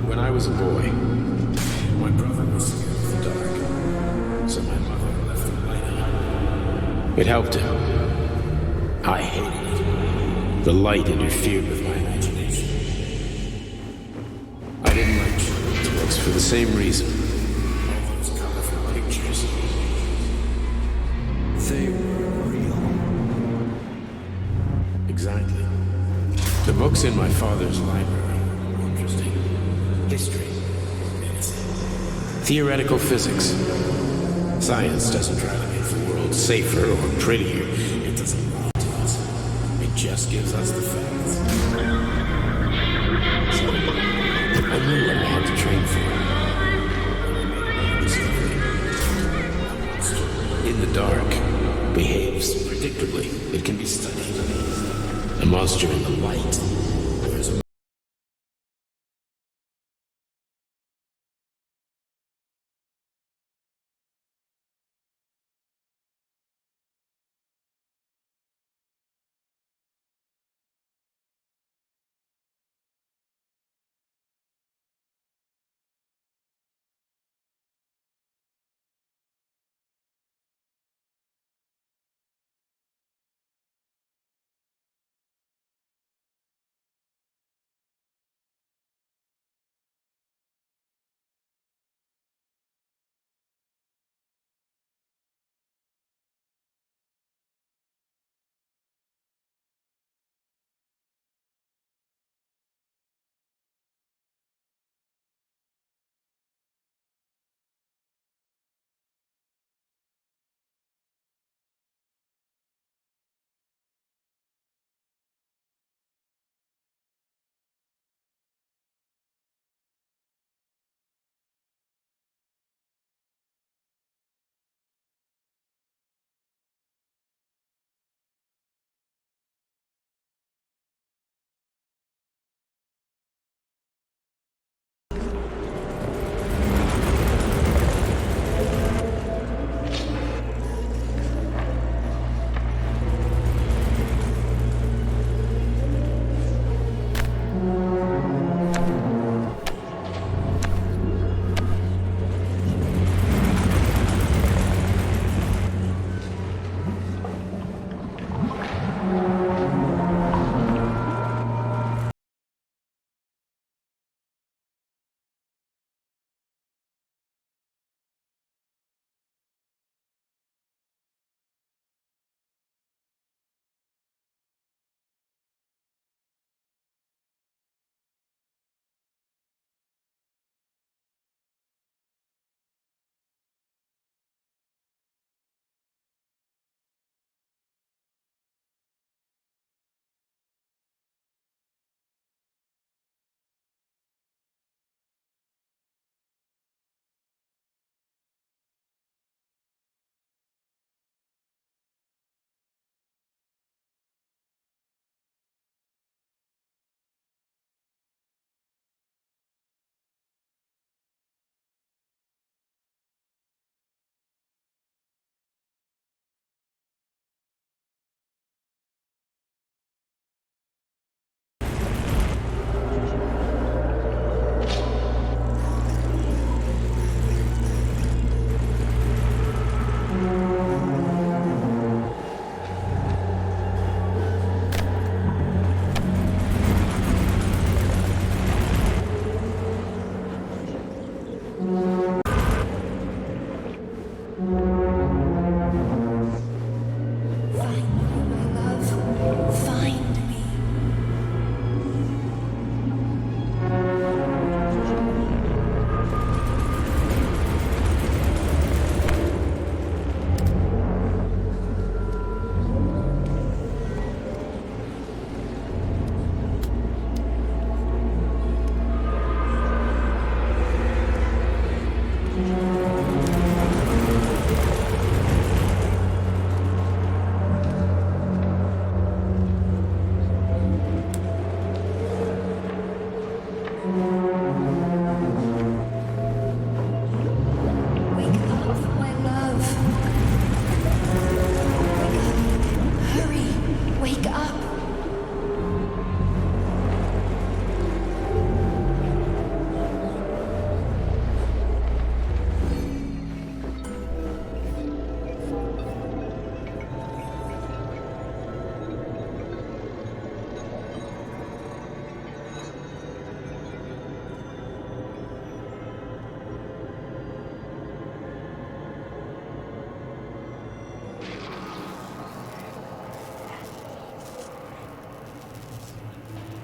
when I was a boy, my brother was scared of the dark, so my mother left the light on. It helped him. I hated it. The light interfered with my imagination. I didn't like children's books for the same reason. All those colorful pictures. They were real. Exactly. The books in my father's library were interesting. History, medicine, theoretical physics. Science doesn't try to make the world safer or prettier. It doesn't lie to us. It just gives us the facts. So, I knew what I had to train for. When I made my discovery, I watched light. There's a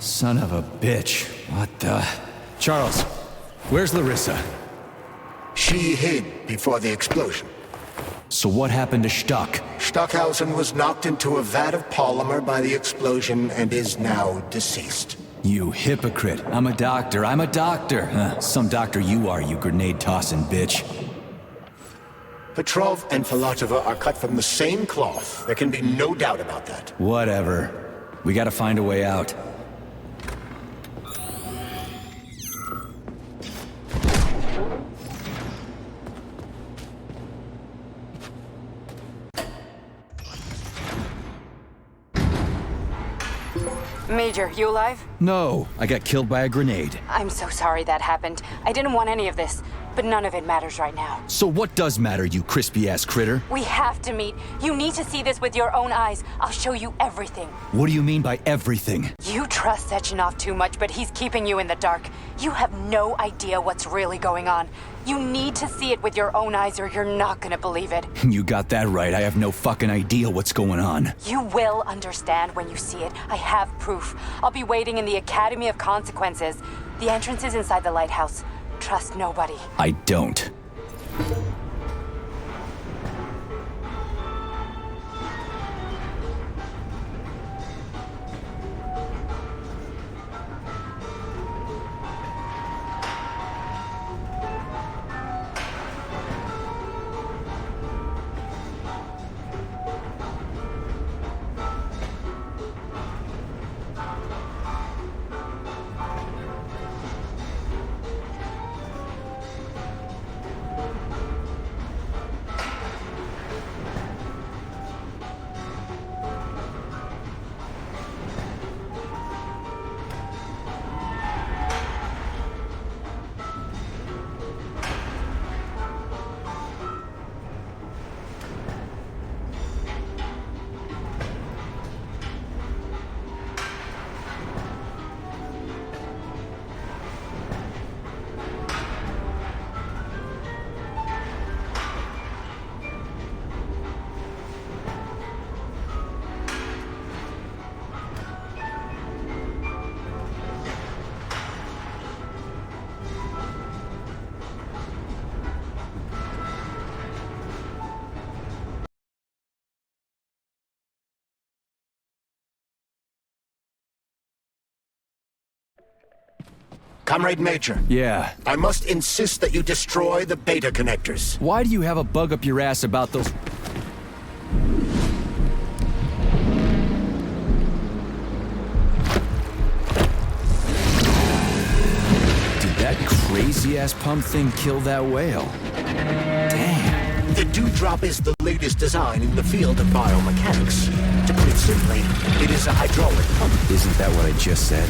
Son of a bitch. What the... Charles, where's Larissa? She hid before the explosion. So what happened to Stuck? Stockhausen was knocked into a vat of polymer by the explosion and is now deceased. You hypocrite. I'm a doctor. Some doctor you are, you grenade-tossing bitch. Petrov and Filatova are cut from the same cloth. There can be no doubt about that. Whatever. We gotta find a way out. Major, you alive? No, I got killed by a grenade. I'm so sorry that happened. I didn't want any of this, but none of it matters right now. So what does matter, you crispy-ass critter? We have to meet. You need to see this with your own eyes. I'll show you everything. What do you mean by everything? You trust Sechenov too much, but he's keeping you in the dark. You have no idea what's really going on. You need to see it with your own eyes or you're not gonna believe it. You got that right. I have no fucking idea what's going on. You will understand when you see it. I have proof. I'll be waiting in the Academy of Consequences. The entrance is inside the lighthouse. Trust nobody. I don't. Comrade Major. Yeah? I must insist that you destroy the beta connectors. Why do you have a bug up your ass about those... Did that crazy-ass pump thing kill that whale? Damn. The Dewdrop is the latest design in the field of biomechanics. To put it simply, it is a hydraulic pump. Isn't that what I just said?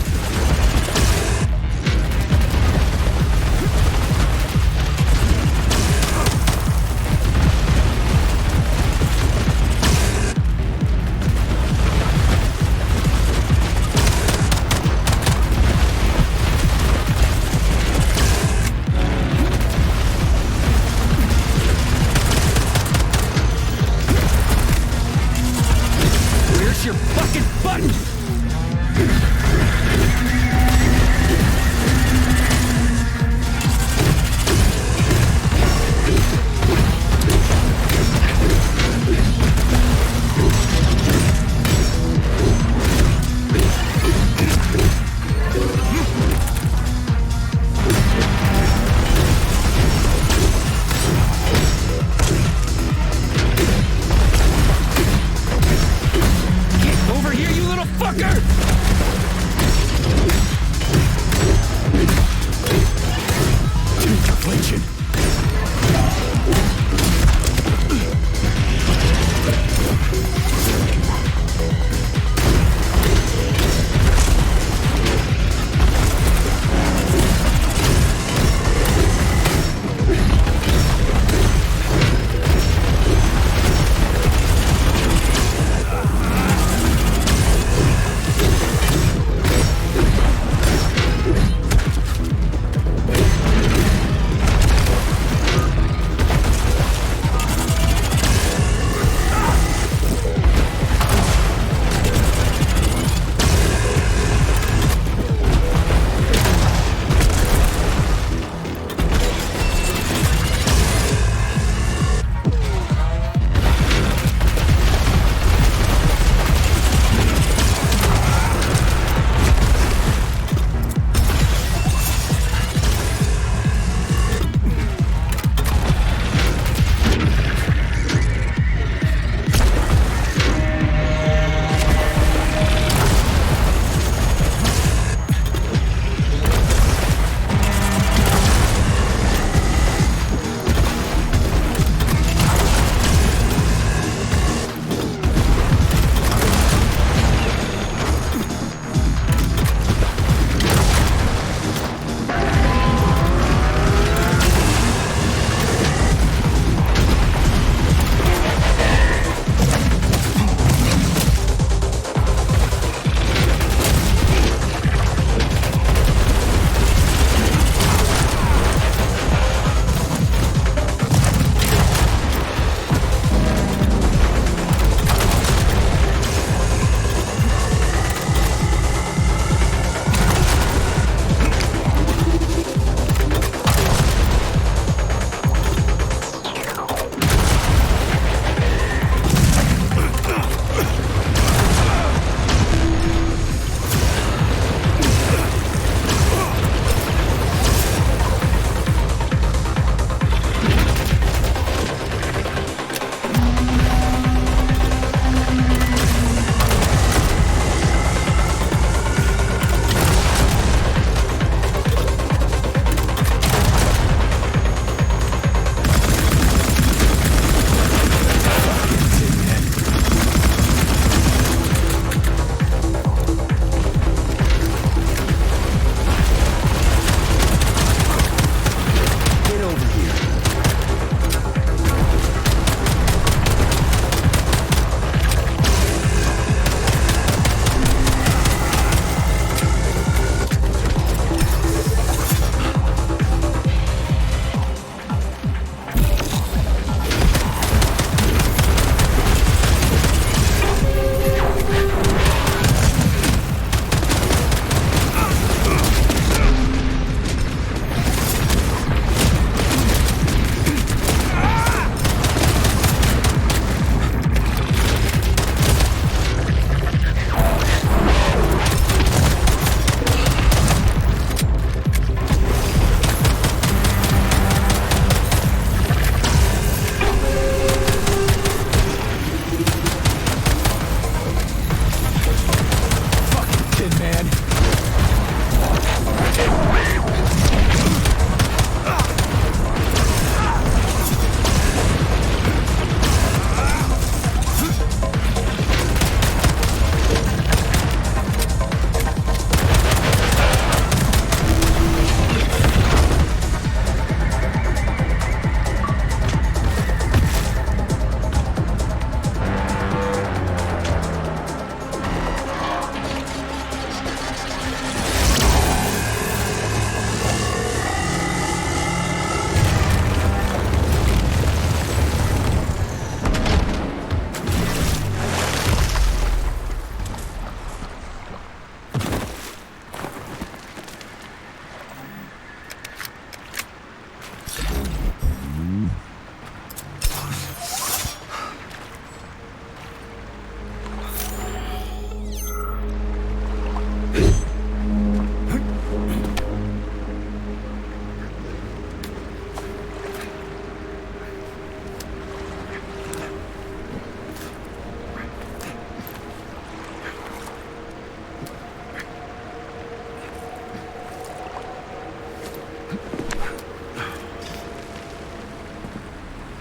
Where's your fucking button?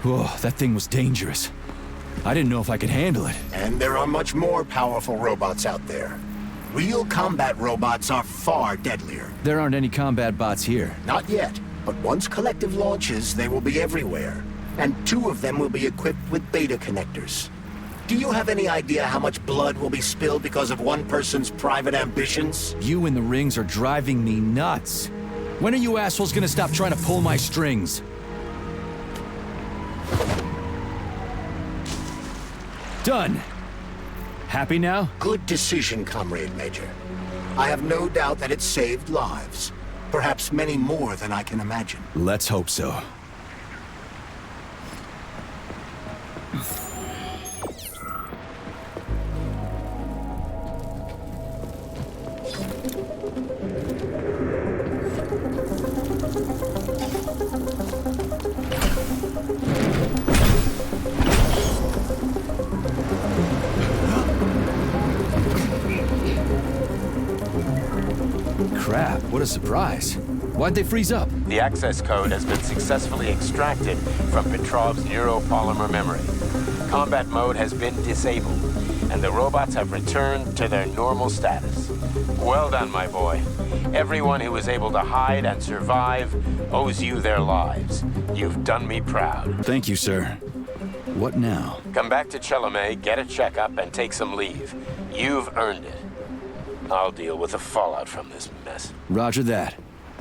Whoa, that thing was dangerous. I didn't know if I could handle it. And there are much more powerful robots out there. Real combat robots are far deadlier. There aren't any combat bots here. Not yet, but once Collective launches, they will be everywhere. And 2 of them will be equipped with beta connectors. Do you have any idea how much blood will be spilled because of one person's private ambitions? You and the rings are driving me nuts. When are you assholes gonna stop trying to pull my strings? Done. Happy now? Good decision, Comrade Major. I have no doubt that it saved lives. Perhaps many more than I can imagine. Let's hope so. Crap, what a surprise. Why'd they freeze up? The access code has been successfully extracted from Petrov's neuropolymer memory. Combat mode has been disabled, and the robots have returned to their normal status. Well done, my boy. Everyone who was able to hide and survive owes you their lives. You've done me proud. Thank you, sir. What now? Come back to Chelome, get a checkup, and take some leave. You've earned it. I'll deal with the fallout from this mess. Roger that.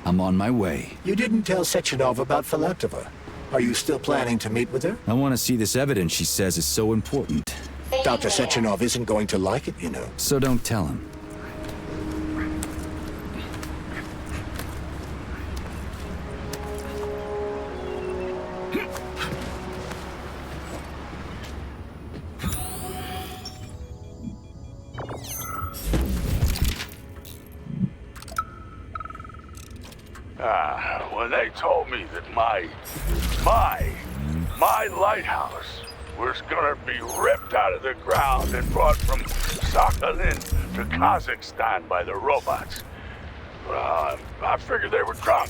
I'm on my way. You didn't tell Sechenov about Filatova. Are you still planning to meet with her? I want to see this evidence she says is so important. Dr. Sechenov isn't going to like it, you know. So don't tell him. When they told me that my lighthouse was gonna be ripped out of the ground and brought from Sakhalin to Kazakhstan by the robots, well, I figured they were drunk.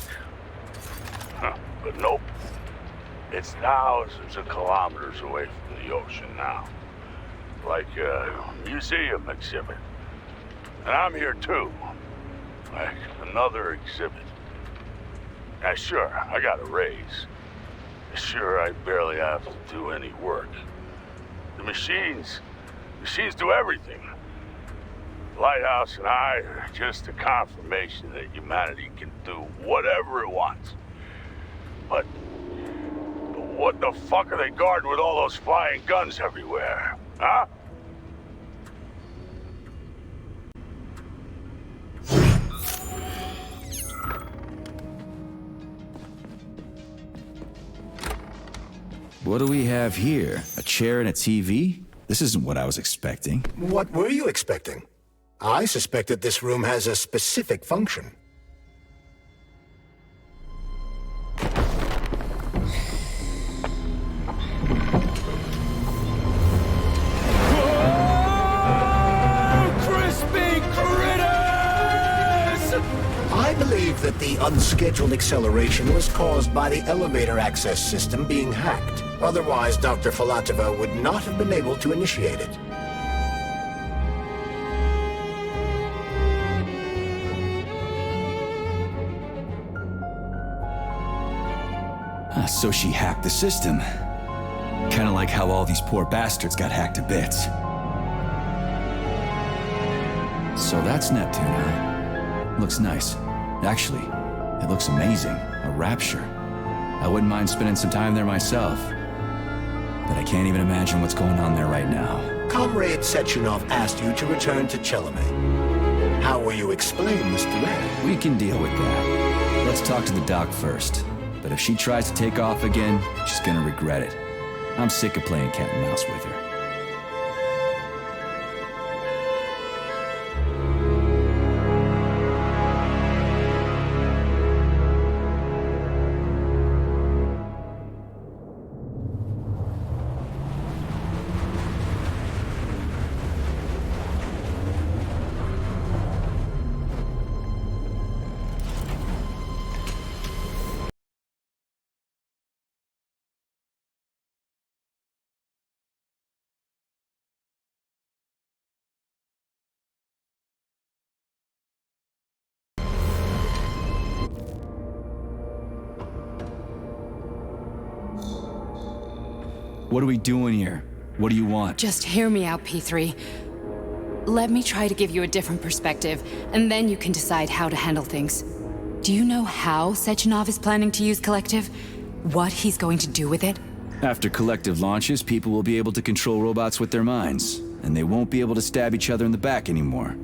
But nope. It's thousands of kilometers away from the ocean now. Like a museum exhibit. And I'm here too. Like another exhibit. Now, sure, I got a raise. Sure, I barely have to do any work. The machines do everything. Lighthouse and I are just a confirmation that humanity can do whatever it wants. But what the fuck are they guarding with all those flying guns everywhere, huh? What do we have here? A chair and a TV? This isn't what I was expecting. What were you expecting? I suspected this room has a specific function. Crispy critters! I believe that the unscheduled acceleration was caused by the elevator access system being hacked. Otherwise, Dr. Filatova would not have been able to initiate it. So she hacked the system. Kinda like how all these poor bastards got hacked to bits. So that's Neptune, huh? Looks nice. Actually, it looks amazing. A rapture. I wouldn't mind spending some time there myself. But I can't even imagine what's going on there right now. Comrade Sechenov asked you to return to Chelome. How will you explain this delay? We can deal with that. Let's talk to the doc first. But if she tries to take off again, she's gonna regret it. I'm sick of playing cat and mouse with her. What are we doing here? What do you want? Just hear me out, P3. Let me try to give you a different perspective, and then you can decide how to handle things. Do you know how Sechenov is planning to use Collective? What he's going to do with it? After Collective launches, people will be able to control robots with their minds, and they won't be able to stab each other in the back anymore.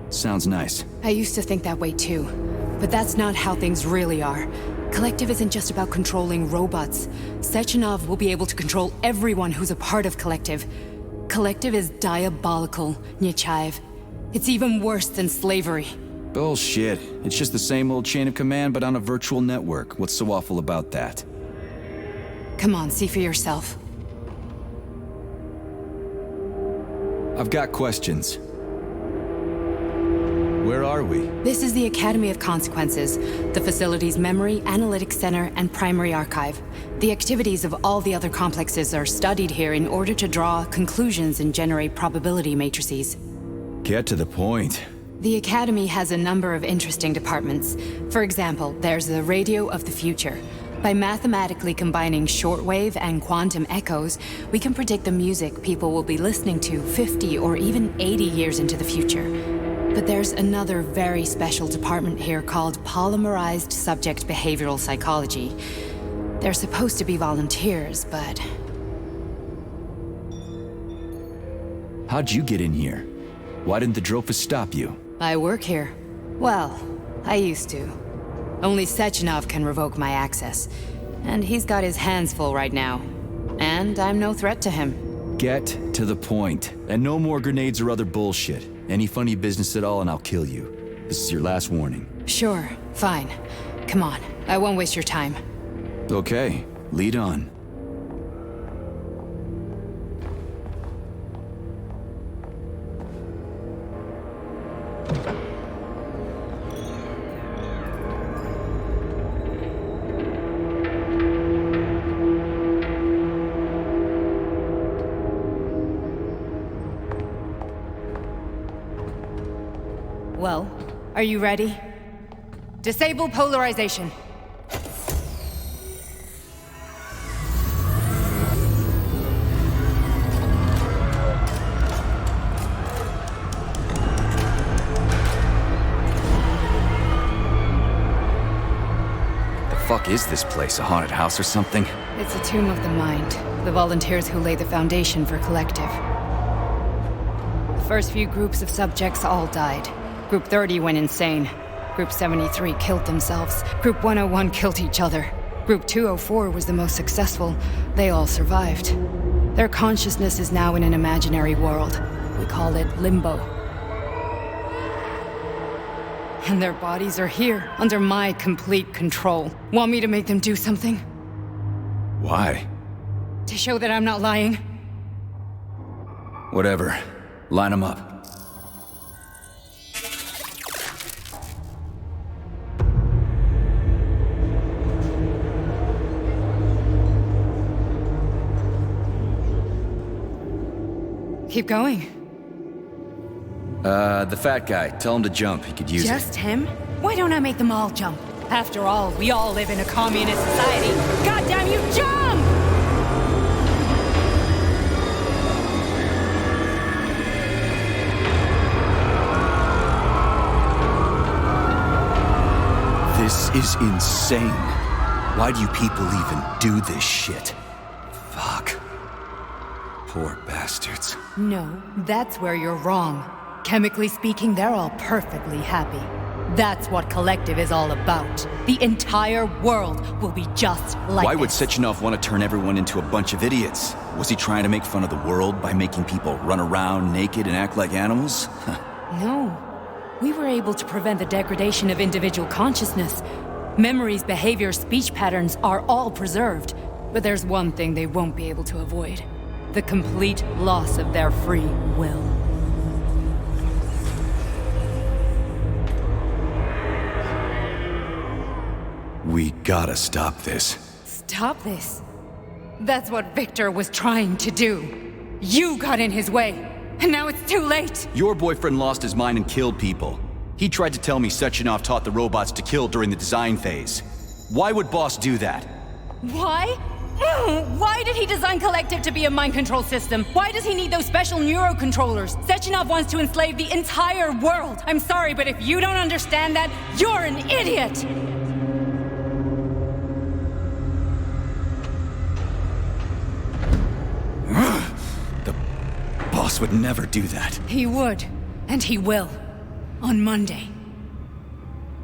Sounds nice. I used to think that way too, but that's not how things really are. Collective isn't just about controlling robots. Sechenov will be able to control everyone who's a part of Collective. Collective is diabolical, Nechayev. It's even worse than slavery. Bullshit. It's just the same old chain of command, but on a virtual network. What's so awful about that? Come on, see for yourself. I've got questions. Where are we? This is the Academy of Consequences, the facility's memory, analytics center, and primary archive. The activities of all the other complexes are studied here in order to draw conclusions and generate probability matrices. Get to the point. The Academy has a number of interesting departments. For example, there's the Radio of the Future. By mathematically combining shortwave and quantum echoes, we can predict the music people will be listening to 50 or even 80 years into the future. But there's another very special department here called Polymerized Subject Behavioral Psychology. They're supposed to be volunteers, but... How'd you get in here? Why didn't the Drofus stop you? I work here. Well, I used to. Only Sechenov can revoke my access. And he's got his hands full right now. And I'm no threat to him. Get to the point. And no more grenades or other bullshit. Any funny business at all and I'll kill you. This is your last warning. Sure, fine. Come on, I won't waste your time. Okay, lead on. Well, are you ready? Disable polarization. The fuck is this place? A haunted house or something? It's a tomb of the mind. The volunteers who lay the foundation for Collective. The first few groups of subjects all died. Group 30 went insane. Group 73 killed themselves. Group 101 killed each other. Group 204 was the most successful. They all survived. Their consciousness is now in an imaginary world. We call it Limbo. And their bodies are here, under my complete control. Want me to make them do something? Why? To show that I'm not lying? Whatever. Line them up. Keep going. The fat guy. Tell him to jump. He could use it. Just him? Why don't I make them all jump? After all, we all live in a communist society. Goddamn you, jump! This is insane. Why do you people even do this shit? Fuck. Poor bastards. No, that's where you're wrong. Chemically speaking, they're all perfectly happy. That's what Collective is all about. The entire world will be just like Why would this. Sechenov want to turn everyone into a bunch of idiots? Was he trying to make fun of the world by making people run around naked and act like animals? No. We were able to prevent the degradation of individual consciousness. Memories, behavior, speech patterns are all preserved. But there's one thing they won't be able to avoid. The complete loss of their free will. We gotta stop this. Stop this. That's what Victor was trying to do. You got in his way, and now it's too late. Your boyfriend lost his mind and killed people. He tried to tell me Sechenov taught the robots to kill during the design phase. Why would Boss do that? Why? Why did he design Collective to be a mind control system? Why does he need those special neurocontrollers? Sechenov wants to enslave the entire world. I'm sorry, but if you don't understand that, you're an idiot! The boss would never do that. He would. And he will. On Monday.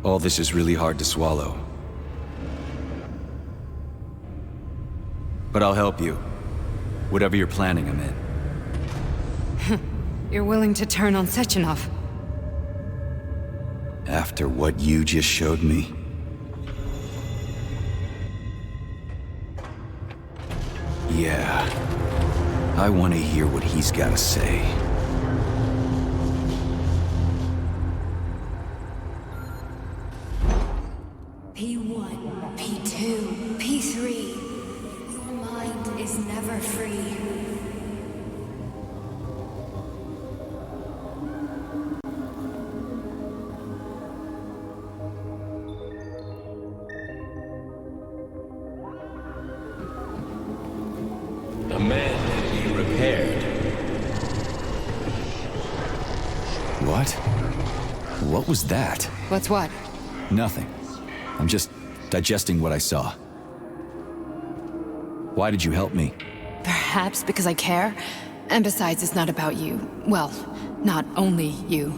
All this is really hard to swallow. But I'll help you. Whatever you're planning, I'm in. You're willing to turn on Sechenov? After what you just showed me? Yeah. I want to hear what he's got to say. P1, P2, P3. Your mind is never free. A man can be repaired. What? What was that? What's what? Nothing. I'm just digesting what I saw. Why did you help me? Perhaps because I care. And besides, it's not about you. Well, not only you.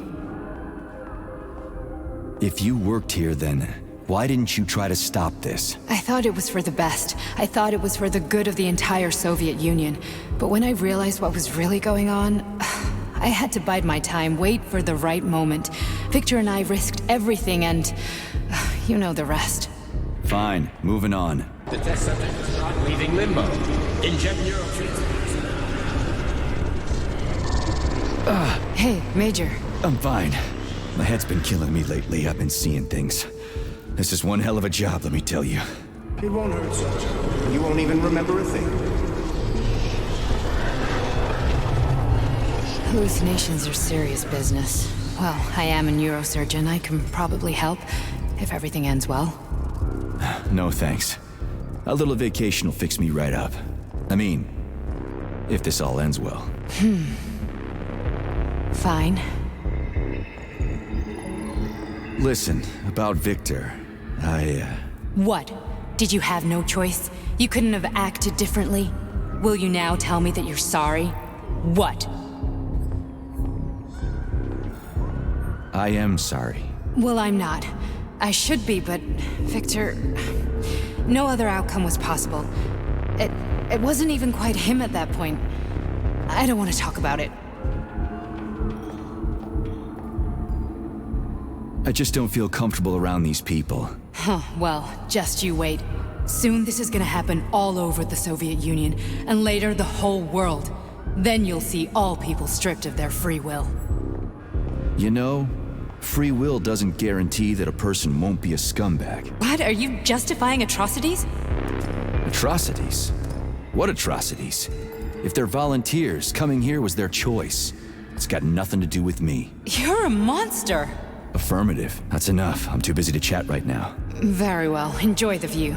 If you worked here, then why didn't you try to stop this? I thought it was for the best. I thought it was for the good of the entire Soviet Union. But when I realized what was really going on, I had to bide my time, wait for the right moment. Victor and I risked everything and... you know the rest. Fine, moving on. The test subject is not leaving limbo. Inject neurotransmitters. Hey, Major. I'm fine. My head's been killing me lately. I've been seeing things. This is one hell of a job, let me tell you. It won't hurt, Sergeant. You won't even remember a thing. Hallucinations are serious business. Well, I am a neurosurgeon. I can probably help, if everything ends well. No thanks. A little vacation will fix me right up. I mean, if this all ends well. Fine. Listen, about Victor, What? Did you have no choice? You couldn't have acted differently? Will you now tell me that you're sorry? What? I am sorry. Well, I'm not. I should be, but Victor... No other outcome was possible. It wasn't even quite him at that point. I don't want to talk about it. I just don't feel comfortable around these people. Huh, well, just you wait. Soon this is gonna happen all over the Soviet Union, and later the whole world. Then you'll see all people stripped of their free will. You know, free will doesn't guarantee that a person won't be a scumbag. What? Are you justifying atrocities? Atrocities? What atrocities? If they're volunteers, coming here was their choice. It's got nothing to do with me. You're a monster! Affirmative. That's enough. I'm too busy to chat right now. Very well. Enjoy the view.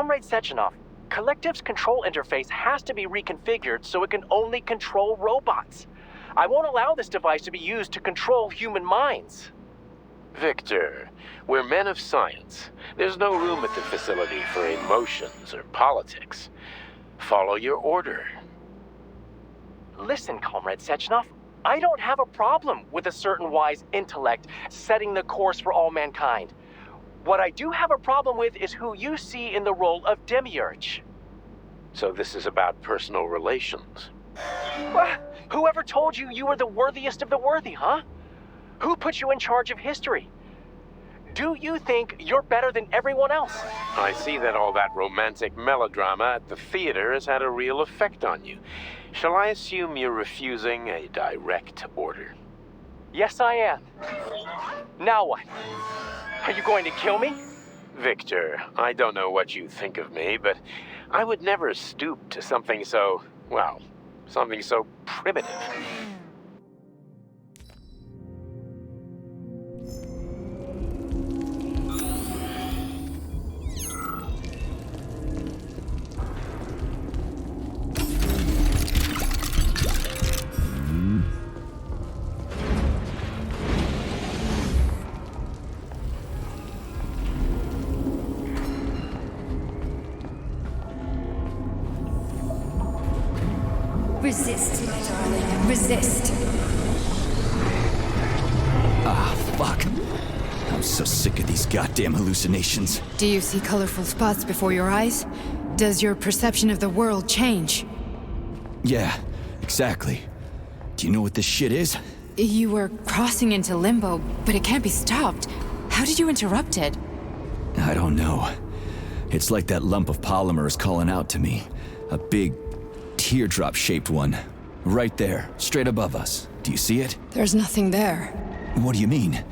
Comrade Sechenov, Collective's control interface has to be reconfigured so it can only control robots. I won't allow this device to be used to control human minds. Victor, we're men of science. There's no room at the facility for emotions or politics. Follow your order. Listen, Comrade Sechenov, I don't have a problem with a certain wise intellect setting the course for all mankind. What I do have a problem with is who you see in the role of Demiurge. So this is about personal relations. Well, whoever told you you were the worthiest of the worthy, huh? Who put you in charge of history? Do you think you're better than everyone else? I see that all that romantic melodrama at the theater has had a real effect on you. Shall I assume you're refusing a direct order? Yes, I am. Now what? Are you going to kill me? Victor, I don't know what you think of me, but I would never stoop to something so, well, something so primitive. Resist, my darling. Resist. Ah, fuck. I'm so sick of these goddamn hallucinations. Do you see colorful spots before your eyes? Does your perception of the world change? Yeah, exactly. Do you know what this shit is? You were crossing into limbo, but it can't be stopped. How did you interrupt it? I don't know. It's like that lump of polymer is calling out to me. A big, teardrop-shaped one. Right there, straight above us. Do you see it? There's nothing there. What do you mean?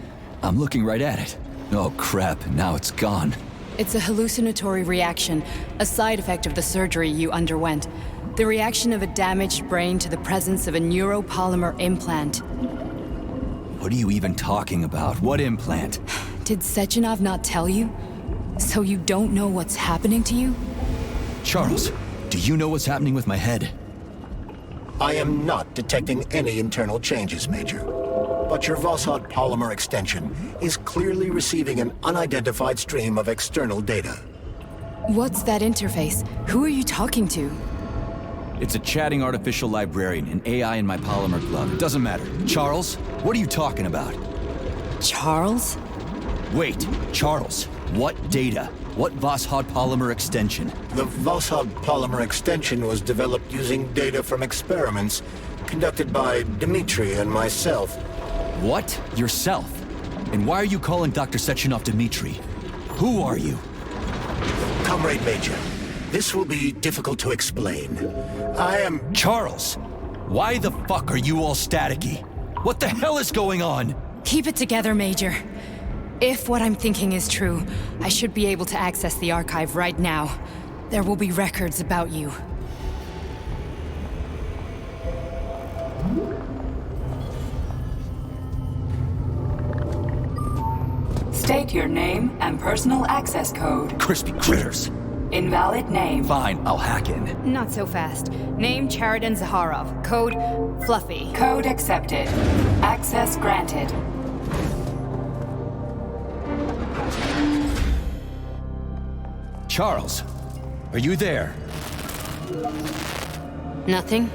I'm looking right at it. Oh crap, now it's gone. It's a hallucinatory reaction, a side effect of the surgery you underwent. The reaction of a damaged brain to the presence of a neuropolymer implant. What are you even talking about? What implant? Did Sechenov not tell you? So you don't know what's happening to you? Charles, do you know what's happening with my head? I am not detecting any internal changes, Major. But your Voskhod polymer extension is clearly receiving an unidentified stream of external data. What's that interface? Who are you talking to? It's a chatting artificial librarian, an AI in my polymer glove. It doesn't matter. Charles, what are you talking about? Charles? Wait, Charles, what data? What Voskhod polymer extension? The Voskhod polymer extension was developed using data from experiments conducted by Dmitri and myself. What? Yourself? And why are you calling Dr. Sechenov Dmitri? Who are you? Comrade Major, this will be difficult to explain. I am... Charles! Why the fuck are you all staticky? What the hell is going on? Keep it together, Major. If what I'm thinking is true, I should be able to access the archive right now. There will be records about you. State your name and personal access code. Crispy critters. Invalid name. Fine, I'll hack in. Not so fast. Name Chariton Zaharov. Code Fluffy. Code accepted. Access granted. Charles, are you there? Nothing?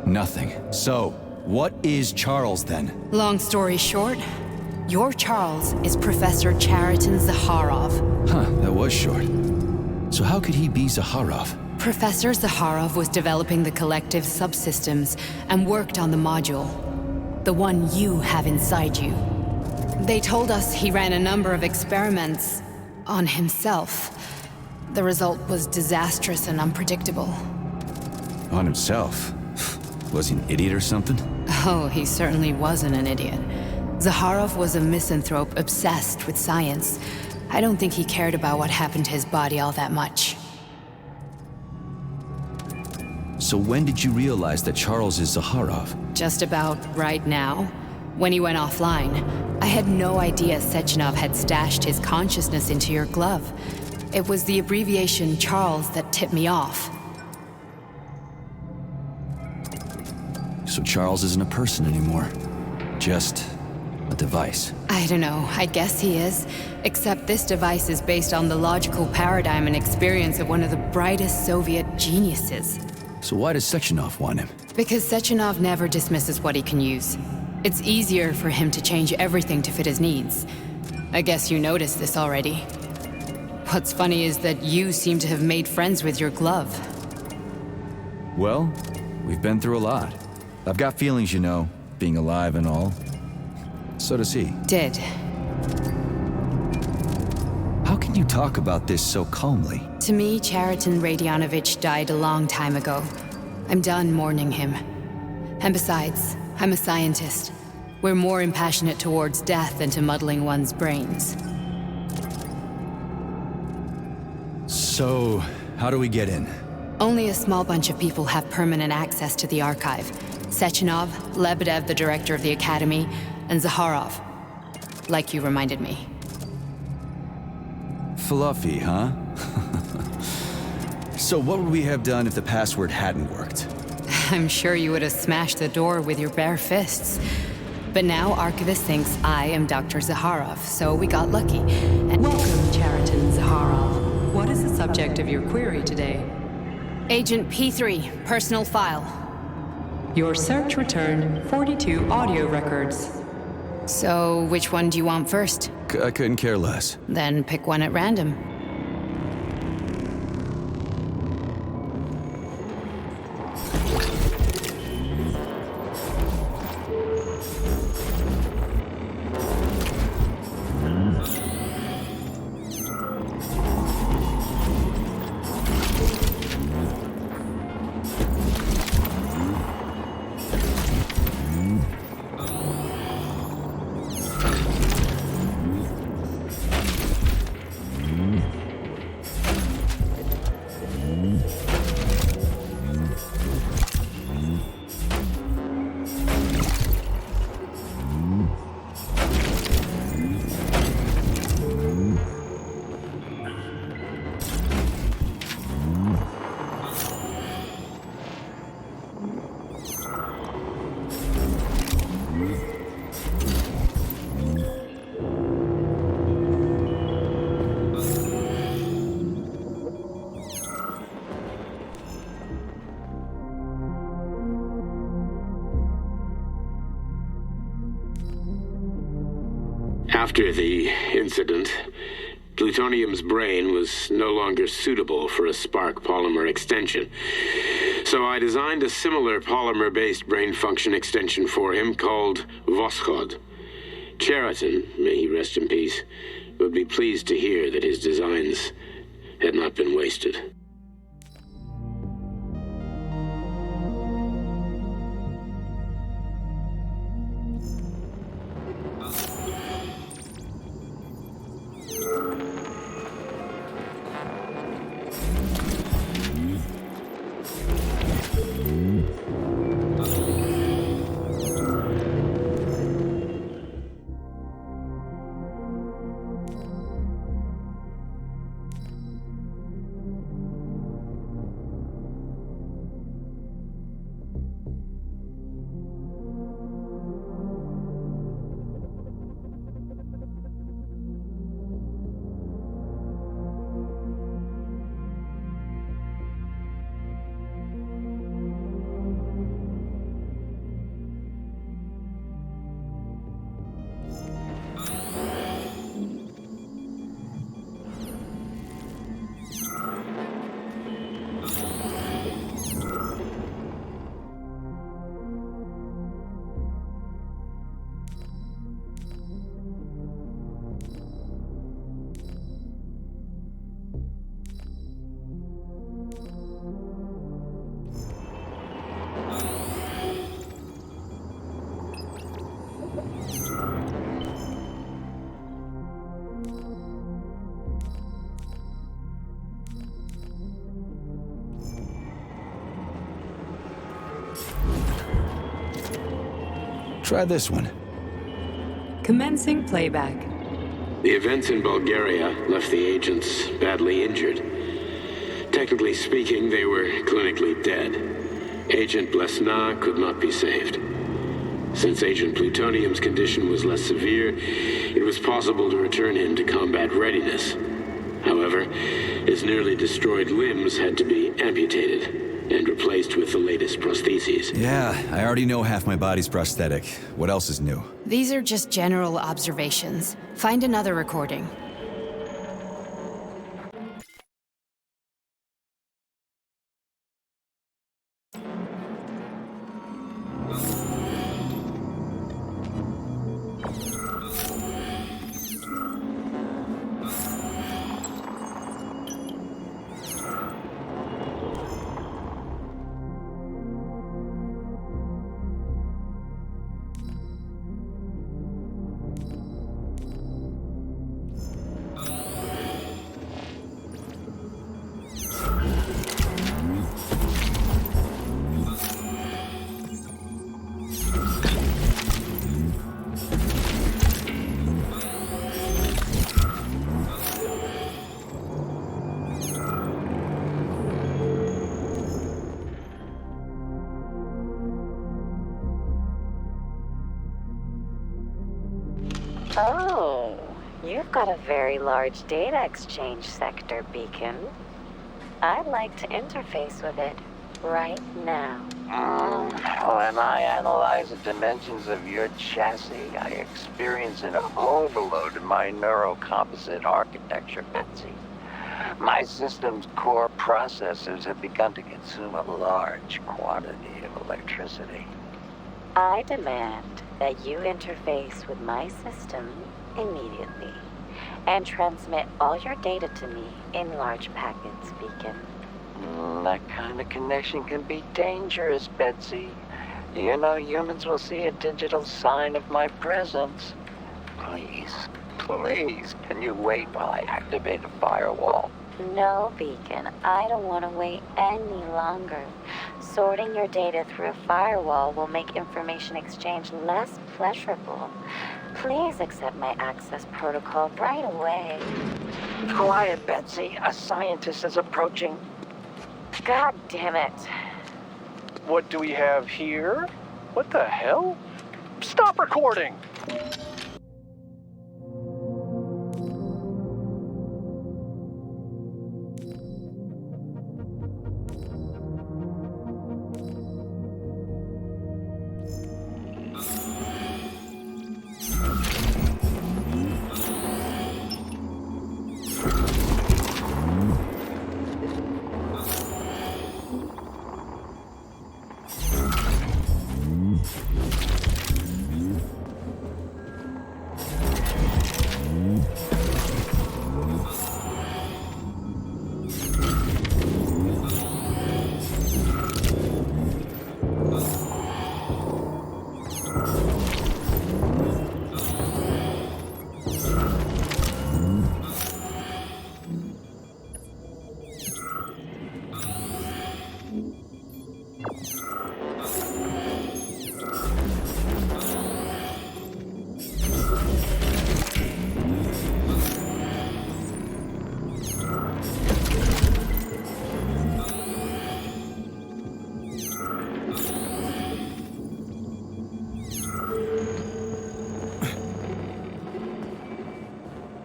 Nothing. So, what is Charles then? Long story short, your Charles is Professor Chariton Zaharov. Huh, that was short. So how could he be Zaharov? Professor Zaharov was developing the collective subsystems and worked on the module. The one you have inside you. They told us he ran a number of experiments on himself. The result was disastrous and unpredictable. On himself? Was he an idiot or something? Oh, he certainly wasn't an idiot. Zaharov was a misanthrope obsessed with science. I don't think he cared about what happened to his body all that much. So when did you realize that Charles is Zaharov? Just about right now. When he went offline. I had no idea Sechenov had stashed his consciousness into your glove. It was the abbreviation Charles that tipped me off. So Charles isn't a person anymore. Just a device. I don't know, I guess he is. Except this device is based on the logical paradigm and experience of one of the brightest Soviet geniuses. So why does Sechenov want him? Because Sechenov never dismisses what he can use. It's easier for him to change everything to fit his needs. I guess you noticed this already. What's funny is that you seem to have made friends with your glove. Well, we've been through a lot. I've got feelings, you know, being alive and all. So does he. Did. How can you talk about this so calmly? To me, Chariton Radionovich died a long time ago. I'm done mourning him. And besides, I'm a scientist. We're more impassionate towards death than to muddling one's brains. So, how do we get in? Only a small bunch of people have permanent access to the archive. Sechenov, Lebedev, the director of the Academy, and Zakharov. Like you reminded me. Fluffy, huh? So what would we have done if the password hadn't worked? I'm sure you would have smashed the door with your bare fists. But now Archivist thinks I am Dr. Zakharov, so we got lucky. And welcome, Chariton Zakharov. What is the subject of your query today? Agent P3, personal file. Your search returned 42 audio records. So, which one do you want first? I couldn't care less. Then pick one at random. After the incident, plutonium's brain was no longer suitable for a spark polymer extension. So I designed a similar polymer-based brain function extension for him called Voskhod. Chariton, may he rest in peace, would be pleased to hear that his designs had not been wasted. Try this one. Commencing playback. The events in Bulgaria left the agents badly injured. Technically speaking, they were clinically dead. Agent Blesna could not be saved. Since Agent Plutonium's condition was less severe, it was possible to return him to combat readiness. However, his nearly destroyed limbs had to be amputated and replaced with the latest prostheses. Yeah, I already know half my body's prosthetic. What else is new? These are just general observations. Find another recording. Oh, you've got a very large data exchange sector, Beacon. I'd like to interface with it right now. When I analyze the dimensions of your chassis, I experience an overload in my neurocomposite architecture, Betsy. My system's core processors have begun to consume a large quantity of electricity. I demand that you interface with my system immediately and transmit all your data to me in large packets, Beacon. That kind of connection can be dangerous, Betsy. You know humans will see a digital sign of my presence. Please, can you wait while I activate a firewall? No, Beacon, I don't want to wait any longer. Sorting your data through a firewall will make information exchange less pleasurable. Please accept my access protocol right away. Quiet, Betsy. A scientist is approaching. God damn it. What do we have here? What the hell? Stop recording!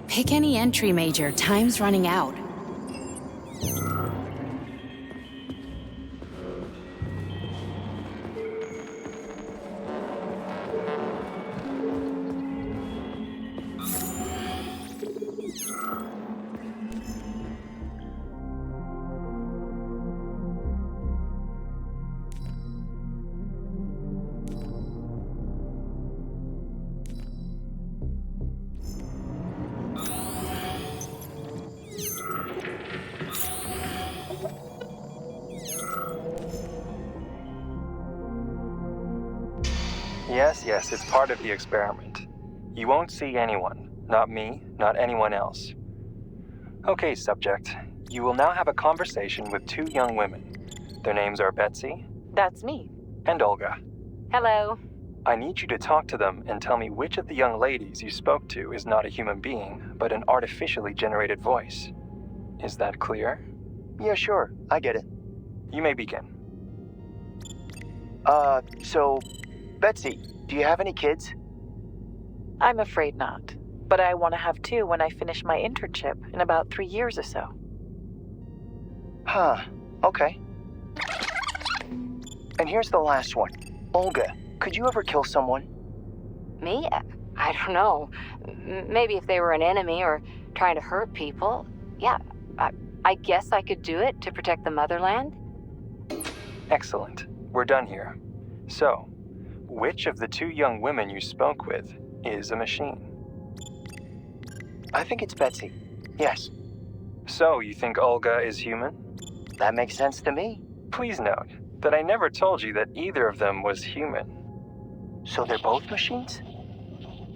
Pick any entry, Major. Time's running out. Yes, it's part of the experiment. You won't see anyone. Not me, not anyone else. Okay, subject. You will now have a conversation with two young women. Their names are Betsy. That's me. And Olga. Hello. I need you to talk to them and tell me which of the young ladies you spoke to is not a human being, but an artificially generated voice. Is that clear? Yeah, sure. I get it. You may begin. So, Betsy, do you have any kids? I'm afraid not. But I want to have 2 when I finish my internship in about 3 years or so. Huh. Okay. And here's the last one. Olga, could you ever kill someone? Me? I don't know. Maybe if they were an enemy or trying to hurt people. Yeah, I guess I could do it to protect the motherland. Excellent. We're done here. So, which of the 2 young women you spoke with is a machine? I think it's Betsy. Yes. So, you think Olga is human? That makes sense to me. Please note that I never told you that either of them was human. So they're both machines?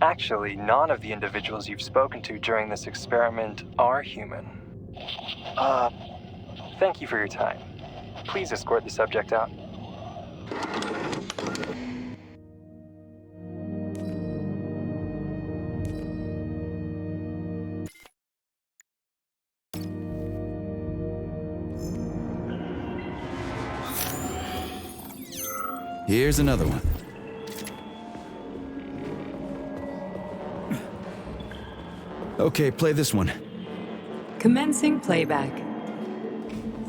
Actually, none of the individuals you've spoken to during this experiment are human. Thank you for your time. Please escort the subject out. Here's another one. Okay, play this one. Commencing playback.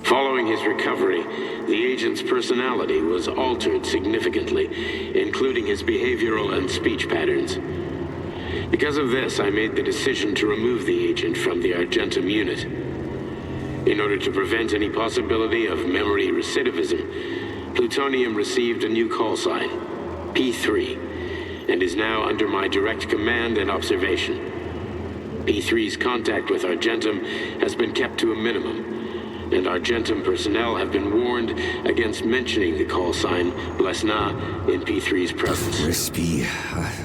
Following his recovery, the agent's personality was altered significantly, including his behavioral and speech patterns. Because of this, I made the decision to remove the agent from the Argentum unit. In order to prevent any possibility of memory recidivism, Plutonium received a new call sign, P3, and is now under my direct command and observation. P3's contact with Argentum has been kept to a minimum, and Argentum personnel have been warned against mentioning the call sign Blesna in P3's presence. Crispy.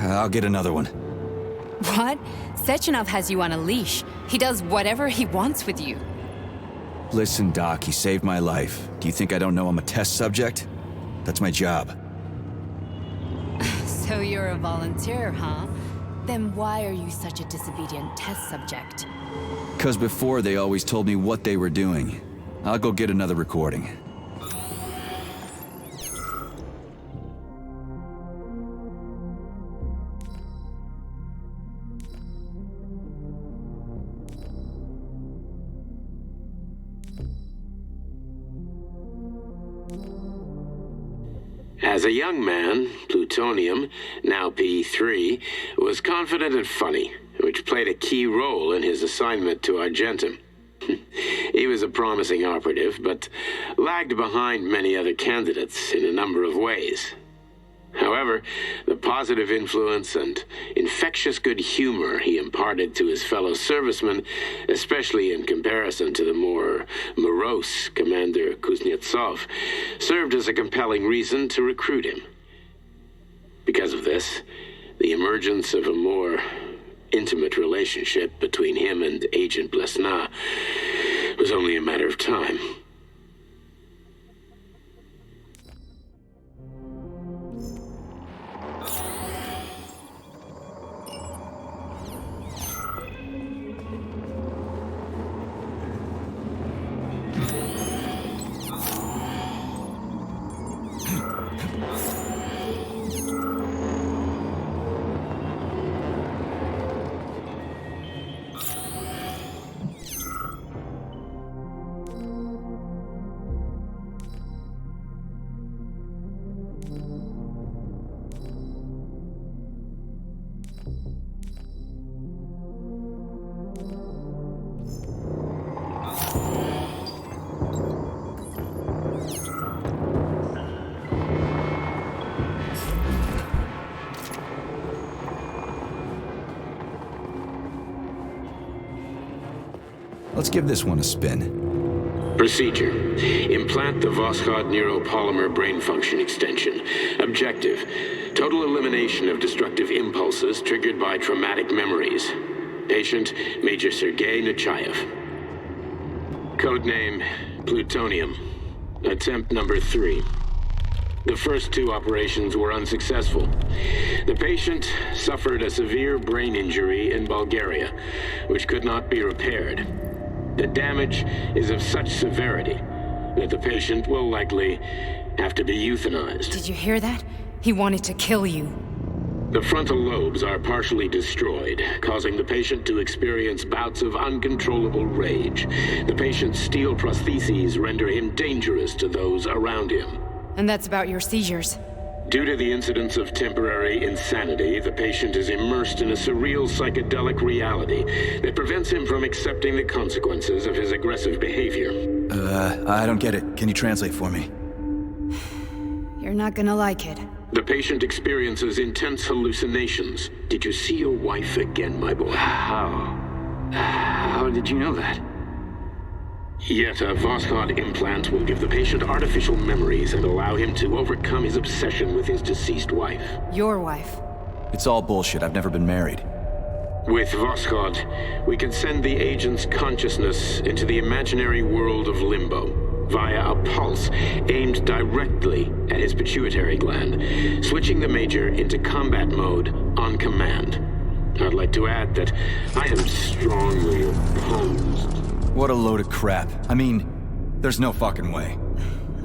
I'll get another one. What? Sechenov has you on a leash. He does whatever he wants with you. Listen, Doc, he saved my life. Do you think I don't know I'm a test subject? That's my job. So you're a volunteer, huh? Then why are you such a disobedient test subject? 'Cause before they always told me what they were doing. I'll go get another recording. As a young man, Plutonium, now P3, was confident and funny, which played a key role in his assignment to Argentum. He was a promising operative, but lagged behind many other candidates in a number of ways. However, the positive influence and infectious good humor he imparted to his fellow servicemen, especially in comparison to the more morose Commander Kuznetsov, served as a compelling reason to recruit him. Because of this, the emergence of a more intimate relationship between him and Agent Blesna was only a matter of time. Let's give this one a spin. Procedure. Implant the Voskhod neuropolymer brain function extension. Objective. Total elimination of destructive impulses triggered by traumatic memories. Patient, Major Sergei Nechayev. Codename, Plutonium. Attempt number 3. The first 2 operations were unsuccessful. The patient suffered a severe brain injury in Bulgaria, which could not be repaired. The damage is of such severity that the patient will likely have to be euthanized. Did you hear that? He wanted to kill you. The frontal lobes are partially destroyed, causing the patient to experience bouts of uncontrollable rage. The patient's steel prostheses render him dangerous to those around him. And that's about your seizures. Due to the incidence of temporary insanity, the patient is immersed in a surreal psychedelic reality that prevents him from accepting the consequences of his aggressive behavior. I don't get it. Can you translate for me? You're not gonna like it. The patient experiences intense hallucinations. Did you see your wife again, my boy? How did you know that? Yet a Voskhod implant will give the patient artificial memories and allow him to overcome his obsession with his deceased wife. Your wife. It's all bullshit. I've never been married. With Voskhod, we can send the agent's consciousness into the imaginary world of limbo via a pulse aimed directly at his pituitary gland, switching the Major into combat mode on command. I'd like to add that I am strongly opposed. What a load of crap. I mean, there's no fucking way.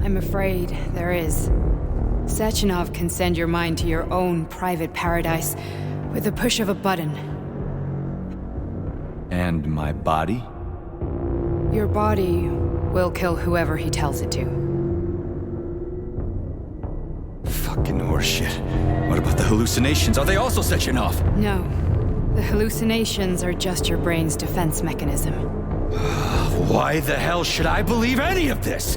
I'm afraid there is. Sechenov can send your mind to your own private paradise with the push of a button. And my body? Your body will kill whoever he tells it to. Fucking horseshit. What about the hallucinations? Are they also Sechenov? No. The hallucinations are just your brain's defense mechanism. Why the hell should I believe any of this?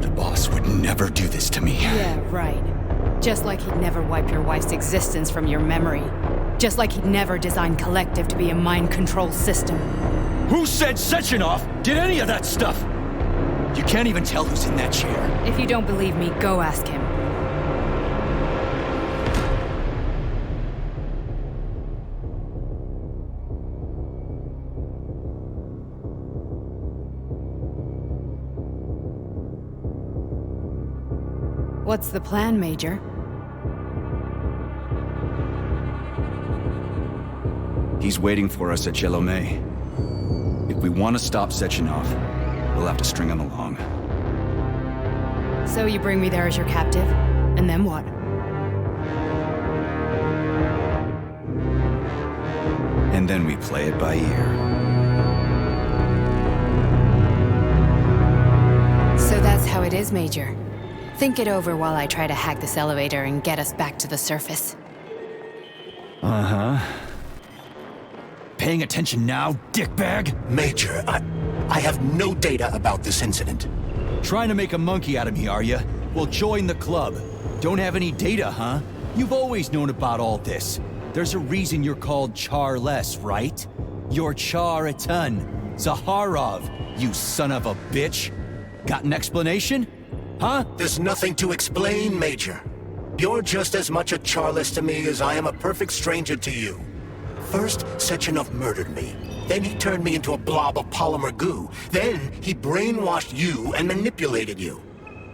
The boss would never do this to me. Yeah, right. Just like he'd never wipe your wife's existence from your memory. Just like he'd never design Collective to be a mind control system. Who said Sechenov did any of that stuff? You can't even tell who's in that chair. If you don't believe me, go ask him. What's the plan, Major? He's waiting for us at Galeev. If we want to stop Sechenov, we'll have to string him along. So you bring me there as your captive, and then what? And then we play it by ear. So that's how it is, Major. Think it over while I try to hack this elevator and get us back to the surface. Uh-huh. Paying attention now, dickbag? Major, I have no data about this incident. Trying to make a monkey out of me, are you? Well, join the club. Don't have any data, huh? You've always known about all this. There's a reason you're called Charless, right? You're Char-a-ton. Zaharov, you son of a bitch. Got an explanation? Huh? There's nothing to explain, Major. You're just as much a Charless to me as I am a perfect stranger to you. First, Sechenov murdered me. Then he turned me into a blob of polymer goo. Then he brainwashed you and manipulated you.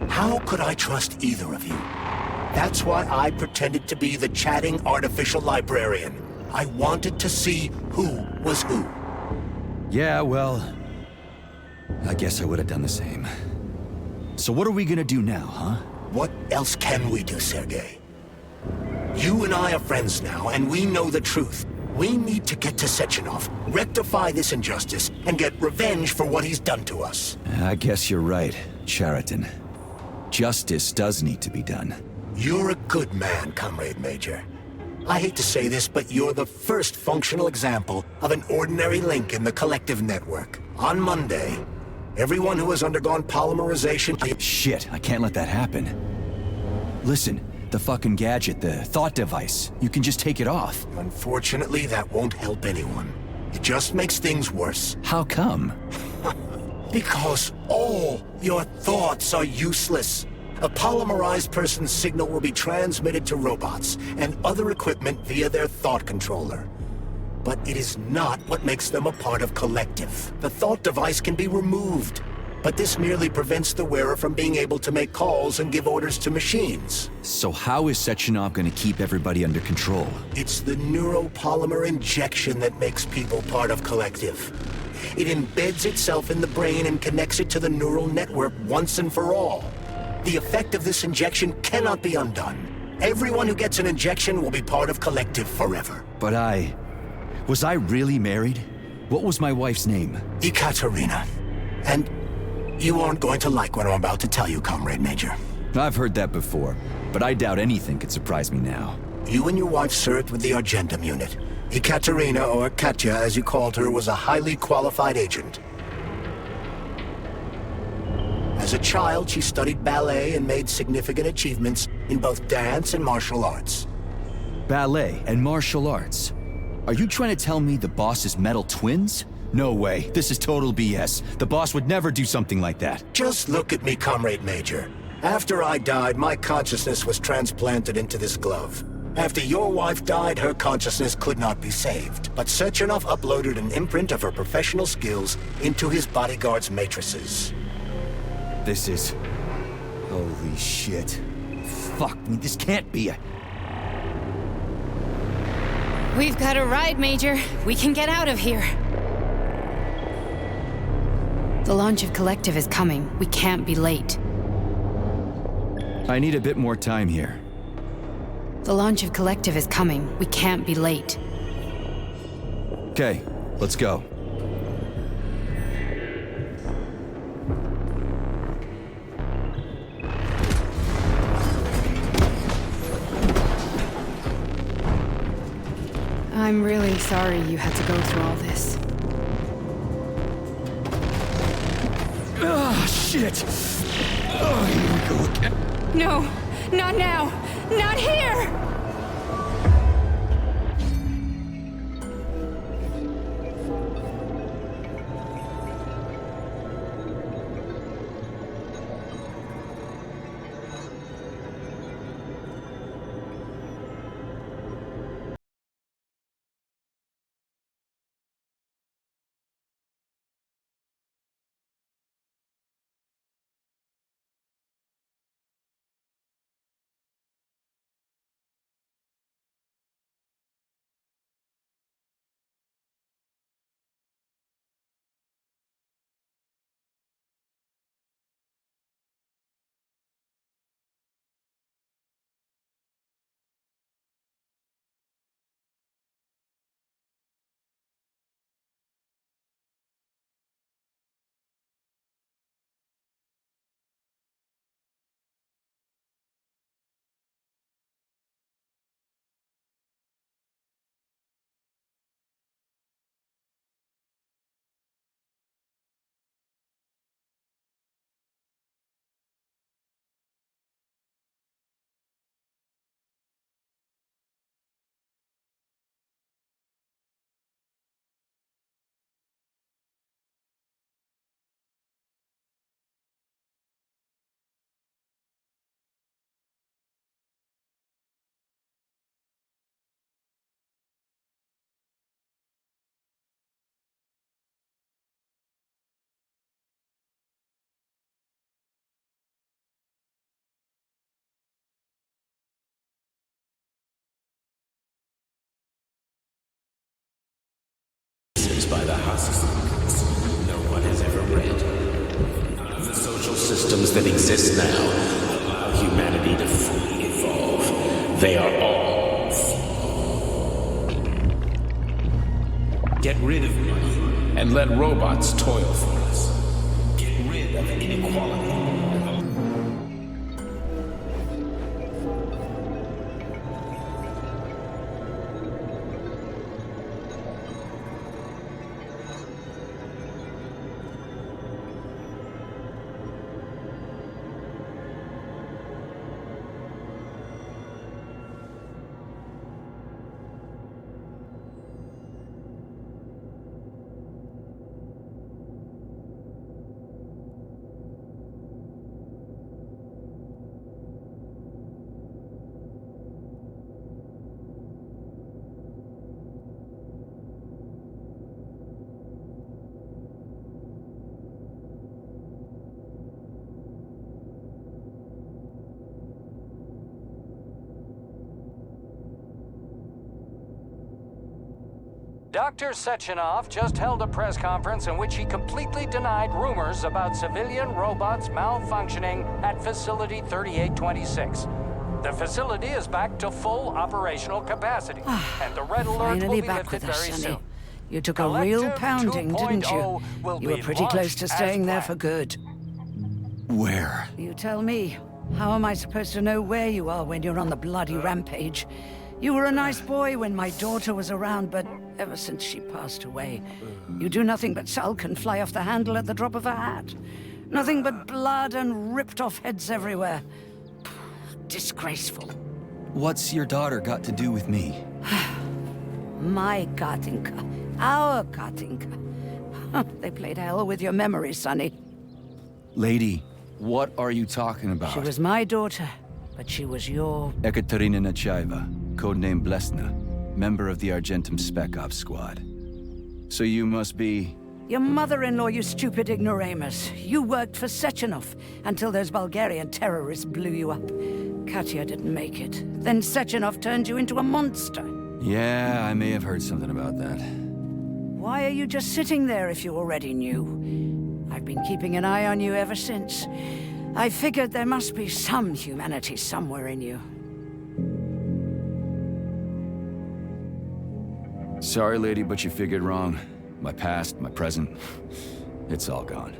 How could I trust either of you? That's why I pretended to be the chatting artificial librarian. I wanted to see who was who. Yeah, well, I guess I would have done the same. So what are we gonna do now, huh? What else can we do, Sergei? You and I are friends now, and we know the truth. We need to get to Sechenov, rectify this injustice, and get revenge for what he's done to us. I guess you're right, Chariton. Justice does need to be done. You're a good man, Comrade Major. I hate to say this, but you're the first functional example of an ordinary link in the Collective network. On Monday, everyone who has undergone polymerization... Shit, I can't let that happen. Listen, the fucking gadget, the thought device, you can just take it off. Unfortunately, that won't help anyone. It just makes things worse. How come? Because all your thoughts are useless. A polymerized person's signal will be transmitted to robots and other equipment via their thought controller. But it is not what makes them a part of Collective. The thought device can be removed, but this merely prevents the wearer from being able to make calls and give orders to machines. So how is Sechenov gonna keep everybody under control? It's the neuropolymer injection that makes people part of Collective. It embeds itself in the brain and connects it to the neural network once and for all. The effect of this injection cannot be undone. Everyone who gets an injection will be part of Collective forever. But was I really married? What was my wife's name? Ekaterina. And you aren't going to like what I'm about to tell you, Comrade Major. I've heard that before, but I doubt anything could surprise me now. You and your wife served with the Argentum unit. Ekaterina, or Katya as you called her, was a highly qualified agent. As a child, she studied ballet and made significant achievements in both dance and martial arts. Ballet and martial arts? Are you trying to tell me the boss is metal twins? No way. This is total BS. The boss would never do something like that. Just look at me, Comrade Major. After I died, my consciousness was transplanted into this glove. After your wife died, her consciousness could not be saved. But Sechenov uploaded an imprint of her professional skills into his bodyguard's matrices. This is... holy shit. Fuck me, this can't be a... We've got a ride, Major. We can get out of here. The launch of Collective is coming. We can't be late. I need a bit more time here. The launch of Collective is coming. We can't be late. Okay, let's go. I'm really sorry you had to go through all this. Ah, shit! Oh, here we go again. No, not now! Not here! By the houses no one has ever read. None of the social systems that exist now allow humanity to fully evolve. They are all flawed. Get rid of money and let robots toil for us. Get rid of inequality. Dr. Sechenov just held a press conference in which he completely denied rumors about civilian robots malfunctioning at Facility 3826. The facility is back to full operational capacity, and the red alert will Finally be back lifted with us, very Sonny. soon. You took a real Collective pounding, didn't you? 2.0 will You were be pretty close to launched staying as there planned. for good. Where? You tell me. How am I supposed to know where you are when you're on the bloody rampage? You were a nice boy when my daughter was around, but ever since she passed away, you do nothing but sulk and fly off the handle at the drop of a hat. Nothing but blood and ripped off heads everywhere. Disgraceful. What's your daughter got to do with me? My Katinka. Our Katinka. They played hell with your memory, Sonny. Lady, what are you talking about? She was my daughter, but she was your... Ekaterina Nechaeva, codename Blesna, member of the Argentum Spec Ops squad. So you must be... Your mother-in-law, you stupid ignoramus. You worked for Sechenov until those Bulgarian terrorists blew you up. Katya didn't make it. Then Sechenov turned you into a monster. Yeah, I may have heard something about that. Why are you just sitting there if you already knew? I've been keeping an eye on you ever since. I figured there must be some humanity somewhere in you. Sorry, lady, but you figured wrong. My past, my present, it's all gone.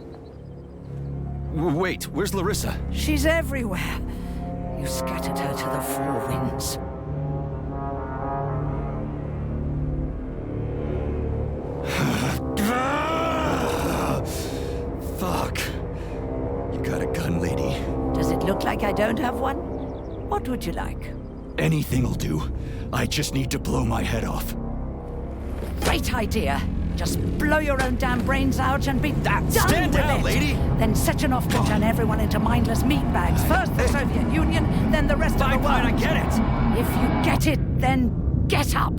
Wait, where's Larissa? She's everywhere. You scattered her to the four winds. Fuck. You got a gun, lady. Does it look like I don't have one? What would you like? Anything'll do. I just need to blow my head off. Great idea. Just blow your own damn brains out and be done Stand with down, it. lady! Then Sechenov can turn everyone into mindless meatbags. First the Soviet Union, then the rest of the world. Fine, I get it. If you get it, then get up.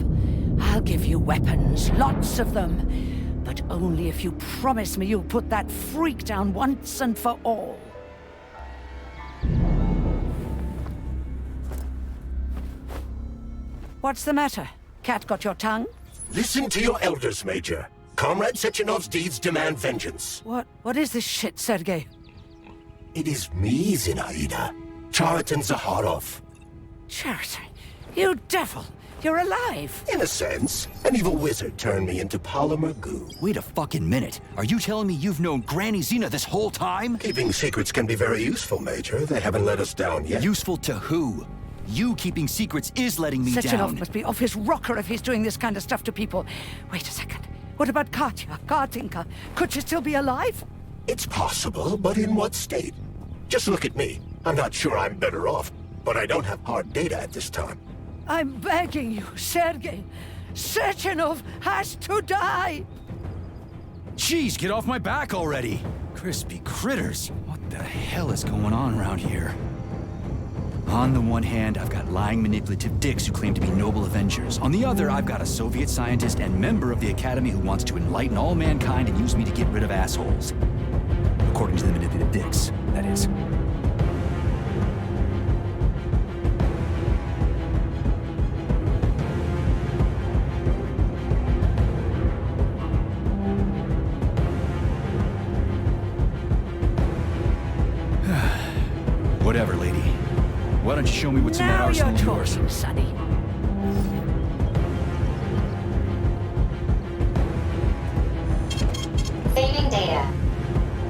I'll give you weapons, lots of them. But only if you promise me you'll put that freak down once and for all. What's the matter? Cat got your tongue? Listen to your elders, Major. Comrade Sechenov's deeds demand vengeance. What is this shit, Sergei? It is me, Zinaida. Chariton Zaharov. Chariton? You devil! You're alive! In a sense. An evil wizard turned me into polymer goo. Wait a fucking minute. Are you telling me you've known Granny Zena this whole time? Keeping secrets can be very useful, Major. They haven't let us down yet. Useful to who? You keeping secrets is letting me Sechenov down. must be off his rocker if he's doing this kind of stuff to people. Wait a second. What about Katya, Katinka? Could she still be alive? It's possible, but in what state? Just look at me. I'm not sure I'm better off, but I don't have hard data at this time. I'm begging you, Sergei. Sechenov has to die! Jeez, get off my back already! Crispy critters. What the hell is going on around here? On the one hand, I've got lying, manipulative dicks who claim to be noble avengers. On the other, I've got a Soviet scientist and member of the Academy who wants to enlighten all mankind and use me to get rid of assholes. According to the manipulative dicks, that is. Whatever, lady. Why don't you show me what's in that Now arsenal you're of yours? talking, Sonny.